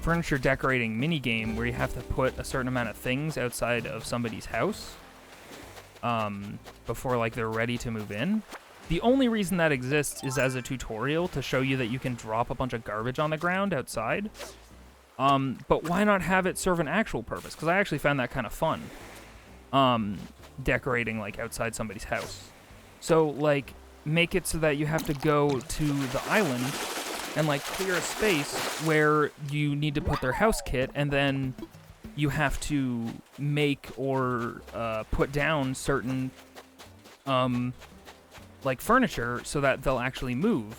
Speaker 1: furniture decorating mini game where you have to put a certain amount of things outside of somebody's house before like they're ready to move in. The only reason that exists is as a tutorial to show you that you can drop a bunch of garbage on the ground outside. But why not have it serve an actual purpose? Because I actually found that kind of fun. Decorating like outside somebody's house. So like make it so that you have to go to the island and like clear a space where you need to put their house kit, and then you have to make or put down certain like furniture so that they'll actually move.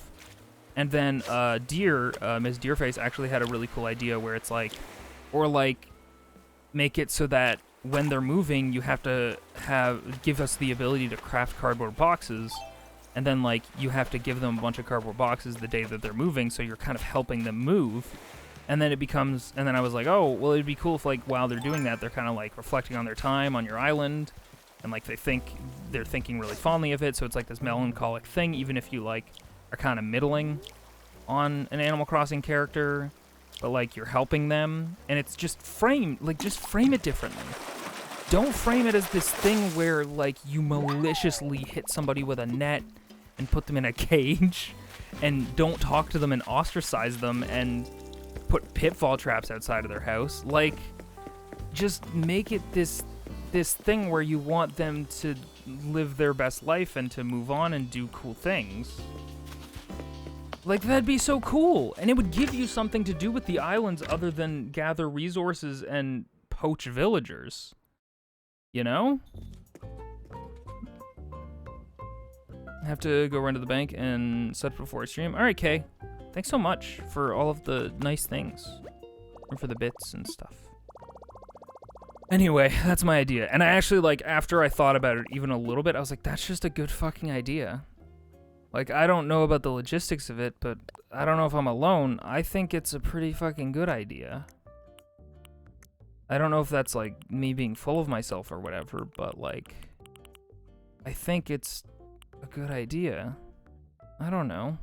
Speaker 1: And then Ms. Deerface actually had a really cool idea where it's like, or like make it so that when they're moving, you have to give us the ability to craft cardboard boxes, and then like you have to give them a bunch of cardboard boxes the day that they're moving, so you're kind of helping them move. And then and then I was like, oh, well, it'd be cool if like while they're doing that, they're kind of like reflecting on their time on your island, and like they're thinking really fondly of it, so it's like this melancholic thing, even if you like are kind of middling on an Animal Crossing character, but like you're helping them, and it's just frame it differently. don't frame it as this thing where, like, you maliciously hit somebody with a net and put them in a cage and don't talk to them and ostracize them and put pitfall traps outside of their house. Like, just make it this thing where you want them to live their best life and to move on and do cool things. Like, that'd be so cool, and it would give you something to do with the islands other than gather resources and poach villagers. You know? I have to go run to the bank and set up before I stream. Alright, Kay. Thanks so much for all of the nice things. And for the bits and stuff. Anyway, that's my idea. And I actually, like, after I thought about it even a little bit, I was like, that's just a good fucking idea. Like, I don't know about the logistics of it, but I don't know if I'm alone. I think it's a pretty fucking good idea. I don't know if that's, like, me being full of myself or whatever, but, like, I think it's a good idea. I don't know.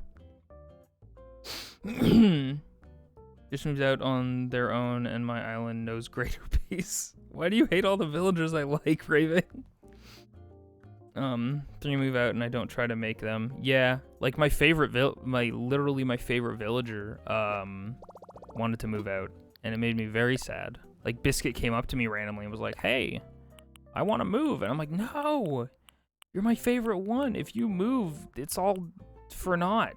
Speaker 1: Just moved out on their own, and my island knows greater peace. Why do you hate all the villagers I like, Raven? 3 move out, and I don't try to make them. Yeah, like my favorite literally my favorite villager, wanted to move out, and it made me very sad. Like, Biscuit came up to me randomly and was like, hey, I want to move. And I'm like, no, you're my favorite one. If you move, it's all for naught.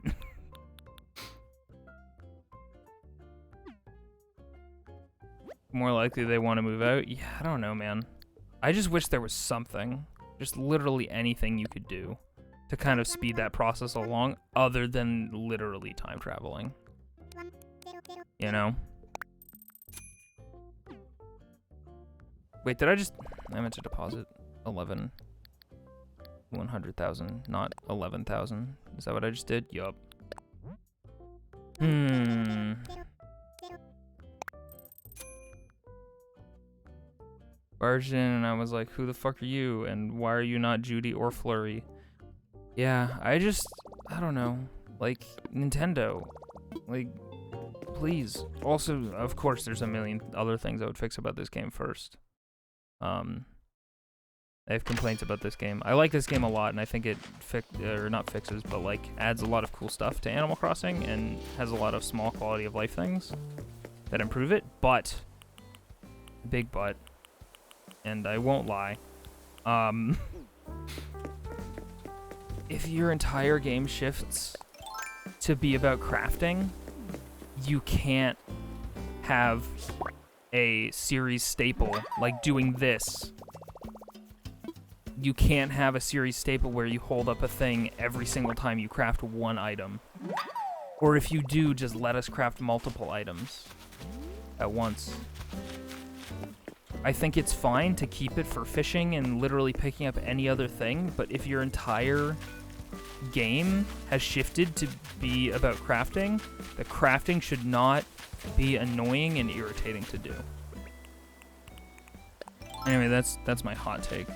Speaker 1: More likely they want to move out. Yeah, I don't know, man. I just wish there was something, just literally anything you could do to kind of speed that process along other than literally time traveling. You know? Wait, I meant to deposit 100,000, not 11,000. Is that what I just did? Yup. Barged in and I was like, who the fuck are you? And why are you not Judy or Flurry? Yeah, I don't know. Like, Nintendo. Like, please. Also, of course, there's a million other things I would fix about this game first. I have complaints about this game. I like this game a lot, and I think it not fixes, but like adds a lot of cool stuff to Animal Crossing and has a lot of small quality of life things that improve it. But, big but, and I won't lie. If your entire game shifts to be about crafting, you can't have a series staple like doing this. You can't have a series staple where you hold up a thing every single time you craft one item. Or if you do, just let us craft multiple items at once. I think it's fine to keep it for fishing and literally picking up any other thing, but if your entire game has shifted to be about crafting, the crafting should not be annoying and irritating to do. Anyway, that's my hot take.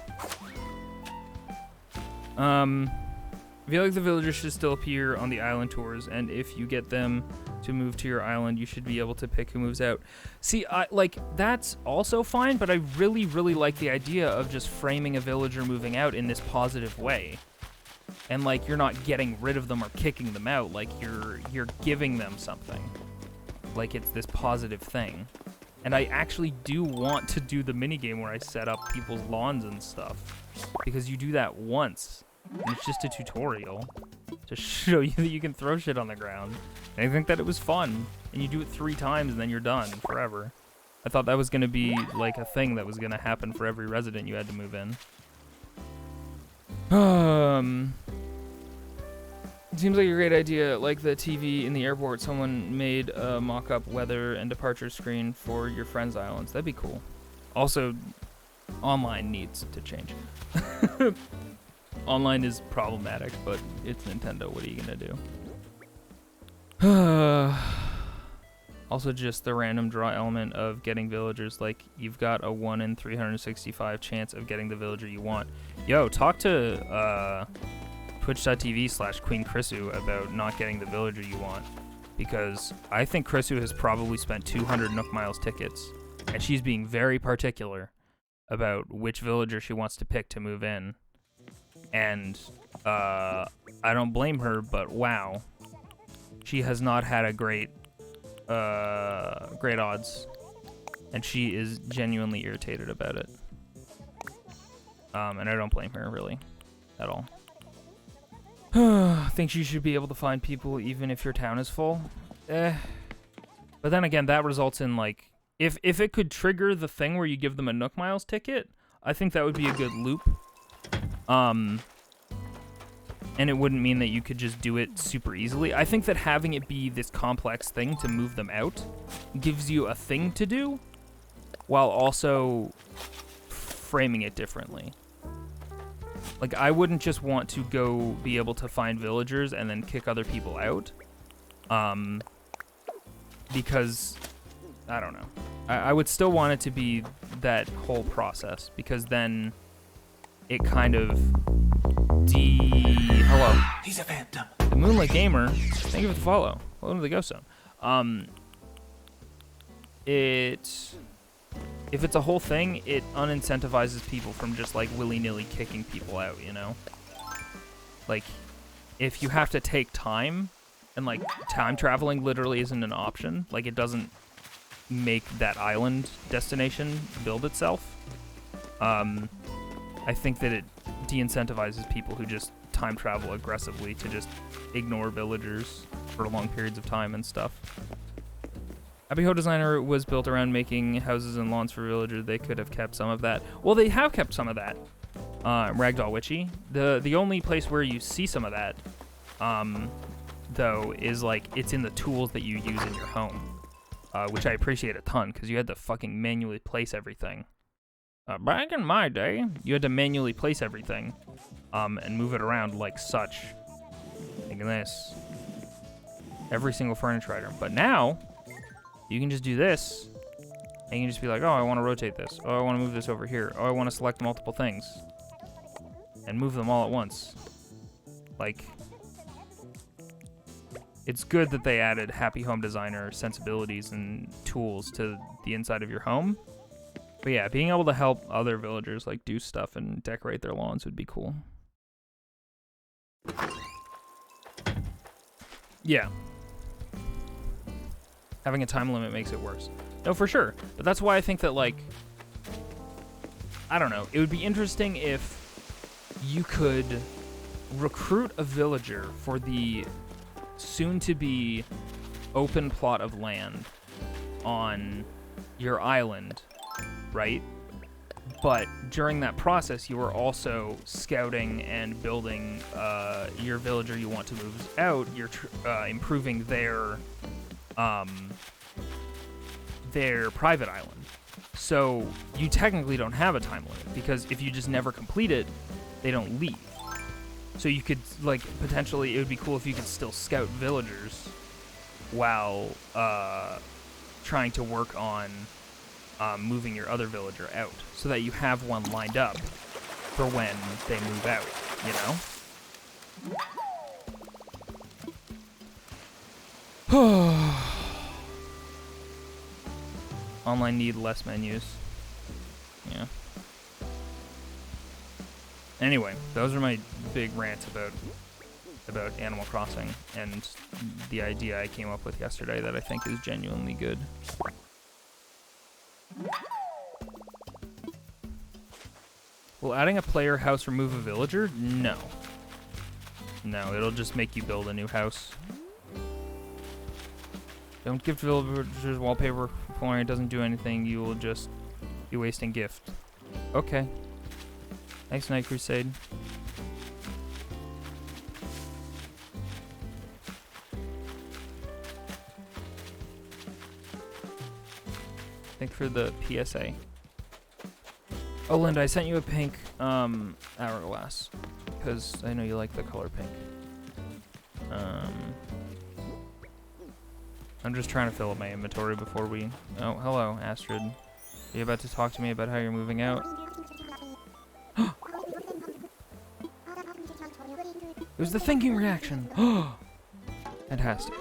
Speaker 1: I feel like the villagers should still appear on the island tours, and if you get them to move to your island, you should be able to pick who moves out. See, that's also fine, but I really, really like the idea of just framing a villager moving out in this positive way. And like, you're not getting rid of them or kicking them out, like you're giving them something. Like it's this positive thing. And I actually do want to do the minigame where I set up people's lawns and stuff. Because you do that once. And it's just a tutorial to show you that you can throw shit on the ground. And I think that it was fun. And you do it 3 times and then you're done forever. I thought that was going to be like a thing that was going to happen for every resident you had to move in. It seems like a great idea, like the TV in the airport. Someone made a mock-up weather and departure screen for your friends' islands. That'd be cool. Also, online needs to change. Online is problematic, but it's Nintendo. What are you gonna do? Also, just the random draw element of getting villagers. Like, you've got a 1 in 365 chance of getting the villager you want. Yo, talk to twitch.tv/Queen Chrisu about not getting the villager you want. Because I think Chrisu has probably spent 200 Nook Miles tickets. And she's being very particular about which villager she wants to pick to move in. And I don't blame her, but wow. She has not had a great odds. And she is genuinely irritated about it. And I don't blame her, really, at all. Think you should be able to find people even if your town is full? But then again, that results in, like, if it could trigger the thing where you give them a Nook Miles ticket, I think that would be a good loop. And it wouldn't mean that you could just do it super easily. I think that having it be this complex thing to move them out gives you a thing to do, while also framing it differently. Like, I wouldn't just want to go be able to find villagers and then kick other people out. Because, I don't know. I would still want it to be that whole process, because then it kind of Hello.
Speaker 4: He's a phantom.
Speaker 1: The Moonlight Gamer, thank you for the follow. Welcome to the Ghost Zone. If it's a whole thing, it unincentivizes people from just, like, willy-nilly kicking people out, you know? Like, if you have to take time, and, like, time traveling literally isn't an option, like, it doesn't make that island destination build itself, I think that it de-incentivizes people who just time travel aggressively to just ignore villagers for long periods of time and stuff. Abiho Designer was built around making houses and lawns for villagers. They could have kept some of that. Well, they have kept some of that. Ragdoll Witchy. The only place where you see some of that, though, is, like, it's in the tools that you use in your home, which I appreciate a ton, because you had to fucking manually place everything. Back in my day, you had to manually place everything, and move it around like such. Like this. Every single furniture item. But now, you can just do this, and you can just be like, oh, I want to rotate this. Oh, I want to move this over here. Oh, I want to select multiple things. And move them all at once. Like, it's good that they added Happy Home Designer sensibilities and tools to the inside of your home. But yeah, being able to help other villagers, like, do stuff and decorate their lawns would be cool. Yeah. Having a time limit makes it worse. No, for sure. But that's why I think that, like, I don't know. It would be interesting if you could recruit a villager for the soon-to-be open plot of land on your island, right? But during that process, you are also scouting and building your villager you want to move out. You're improving their private island. So you technically don't have a time limit, because if you just never complete it, they don't leave. So you could, like, potentially, it would be cool if you could still scout villagers while trying to work on moving your other villager out, so that you have one lined up for when they move out, you know? Online need less menus. Yeah. Anyway, those are my big rants about Animal Crossing and the idea I came up with yesterday that I think is genuinely good. Will adding a player house remove a villager? No. No, it'll just make you build a new house. Don't gift villagers wallpaper flooring. It doesn't do anything. You will just be wasting gift. Okay. Thanks, Night Crusade. Thank you for the PSA. Oh, Linda, I sent you a pink hourglass because I know you like the color pink. I'm just trying to fill up my inventory before we... Oh, hello, Astrid. Are you about to talk to me about how you're moving out? It was the thinking reaction. Fantastic.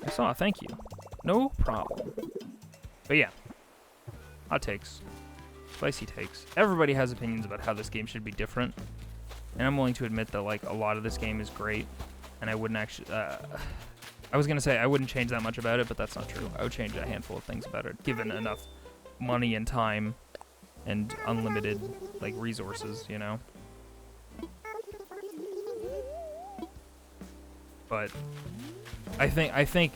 Speaker 1: I saw it, thank you. No problem. But yeah, hot takes. Spicy takes. Everybody has opinions about how this game should be different, and I'm willing to admit that like a lot of this game is great, and I wouldn't actually. I was gonna say I wouldn't change that much about it, but that's not true. I would change a handful of things about it, given enough money and time and unlimited like resources, you know. But I think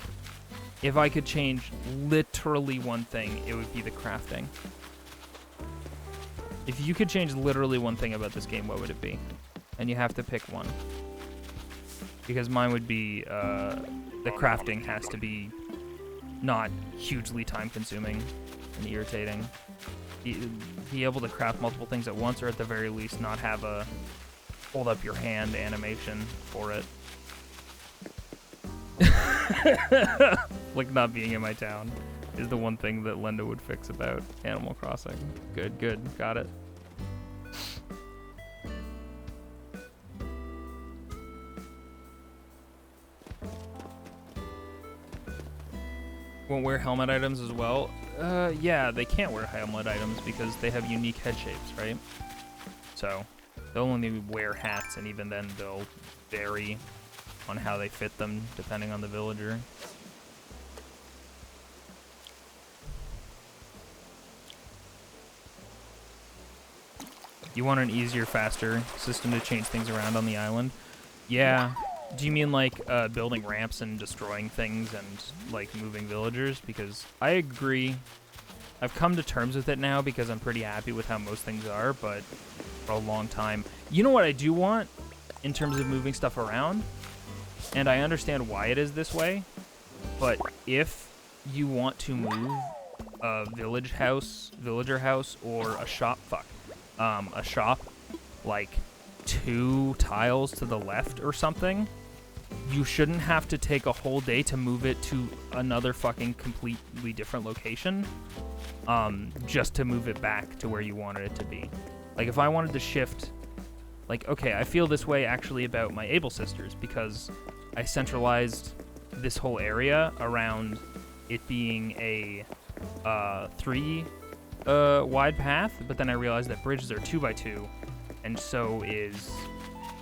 Speaker 1: if I could change literally one thing, it would be the crafting. If you could change literally one thing about this game, what would it be? And you have to pick one. Because mine would be the crafting has to be not hugely time-consuming and irritating. Be able to craft multiple things at once, or at the very least not have a hold up your hand animation for it. Like not being in my town is the one thing that Lenda would fix about Animal Crossing. Good, got it. Won't wear helmet items as well? Yeah, they can't wear helmet items because they have unique head shapes, right? So they'll only wear hats, and even then they'll vary on how they fit them depending on the villager. You want an easier, faster system to change things around on the island? Yeah. Do you mean like building ramps and destroying things and like moving villagers? Because I agree. I've come to terms with it now because I'm pretty happy with how most things are, but for a long time. You know what I do want in terms of moving stuff around? And I understand why it is this way, but if you want to move a villager house, or a shop, like 2 tiles to the left or something, you shouldn't have to take a whole day to move it to another fucking completely different location, just to move it back to where you wanted it to be. Like if I wanted to shift, like, okay, I feel this way actually about my Able Sisters because I centralized this whole area around it being a 3 wide path, but then I realized that bridges are 2x2, and so is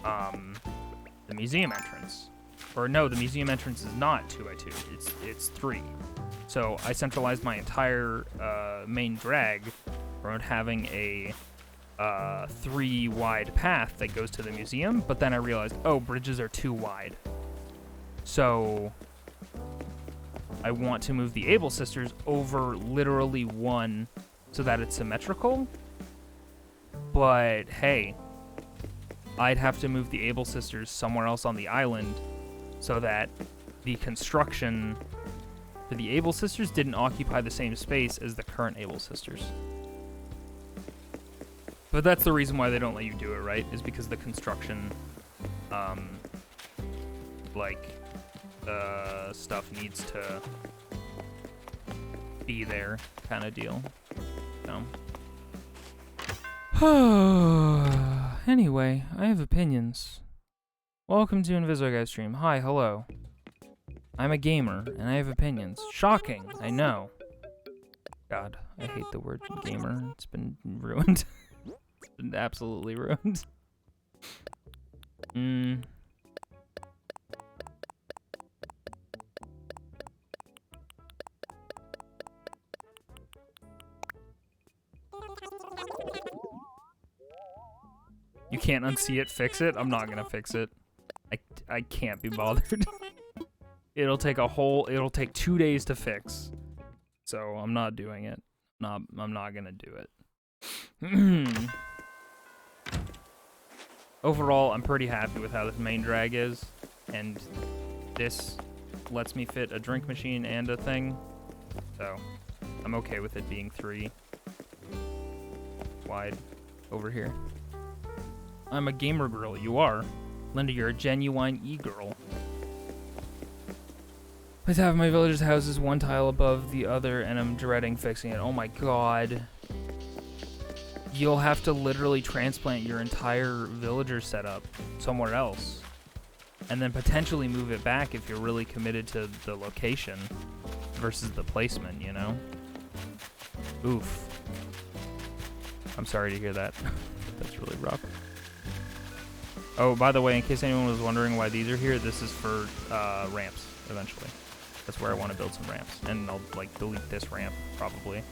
Speaker 1: the museum entrance. Or no, the museum entrance is not 2x2, it's 3. So I centralized my entire main drag around having a 3 wide path that goes to the museum, but then I realized, oh, bridges are 2 wide. So I want to move the Able Sisters over literally 1 so that it's symmetrical. But hey, I'd have to move the Able Sisters somewhere else on the island so that the construction for the Able Sisters didn't occupy the same space as the current Able Sisters. But that's the reason why they don't let you do it, right? Is because the construction, stuff needs to be there, kind of deal. So. Anyway, I have opinions. Welcome to InvisiGuy stream. Hi, hello. I'm a gamer, and I have opinions. Shocking, I know. God, I hate the word gamer. It's been ruined. It's been absolutely ruined. You can't unsee it, fix it? I'm not gonna fix it. I can't be bothered. It'll take 2 days to fix. So I'm not doing it. I'm not gonna do it. Overall, I'm pretty happy with how this main drag is, and this lets me fit a drink machine and a thing, so I'm okay with it being 3 wide over here. I'm a gamer girl. You are. Linda, you're a genuine e-girl. With half my village's houses 1 tile above the other, and I'm dreading fixing it. Oh my god. You'll have to literally transplant your entire villager setup somewhere else. And then potentially move it back if you're really committed to the location versus the placement, you know? Oof. I'm sorry to hear that. That's really rough. Oh, by the way, in case anyone was wondering why these are here, this is for ramps eventually. That's where I want to build some ramps, and I'll like delete this ramp probably,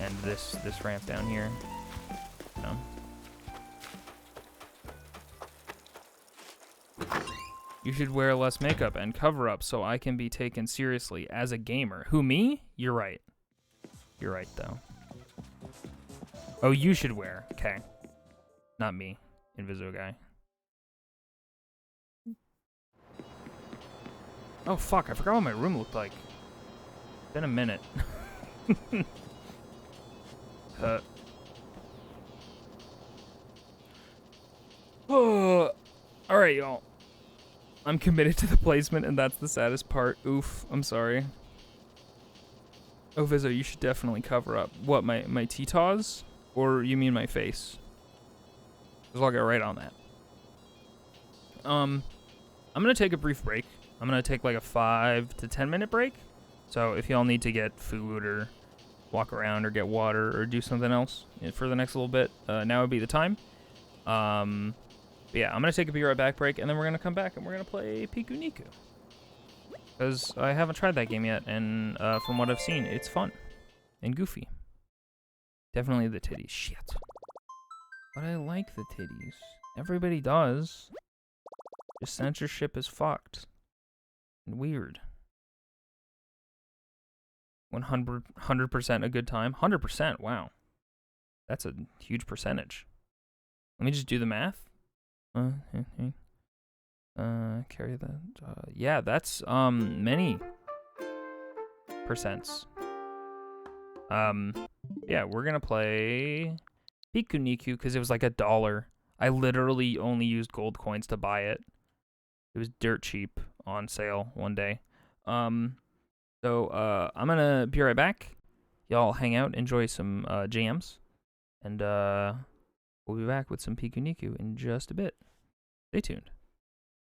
Speaker 1: and this ramp down here. No. You should wear less makeup and cover up so I can be taken seriously as a gamer. Who, me? You're right. You're right, though. Oh, you should wear. Okay. Not me, Inviso guy. Oh, fuck. I forgot what my room looked like. It's been a minute. Oh, all right, y'all. I'm committed to the placement, and that's the saddest part. Oof, I'm sorry. Oh, Vizzo, you should definitely cover up. What, my T-Taws? Or you mean my face? Because I'll get right on that. I'm going to take a brief break. I'm going to take like a 5 to 10 minute break. So if y'all need to get food or walk around or get water or do something else for the next little bit, now would be the time. But yeah, I'm going to take a be right back break, and then we're going to come back and we're going to play Piku Niku. Because I haven't tried that game yet, and from what I've seen, it's fun and goofy. Definitely the titties. Shit. But I like the titties. Everybody does. Just censorship is fucked. And weird. 100% a good time? 100%, wow. That's a huge percentage. Let me just do the math. Carry that. Yeah, that's many percents. Yeah, we're gonna play Piku Niku because it was like $1. I literally only used gold coins to buy it. It was dirt cheap on sale one day. So I'm gonna be right back. Y'all hang out, enjoy some jams, and we'll be back with some Piku Niku in just a bit. Stay tuned.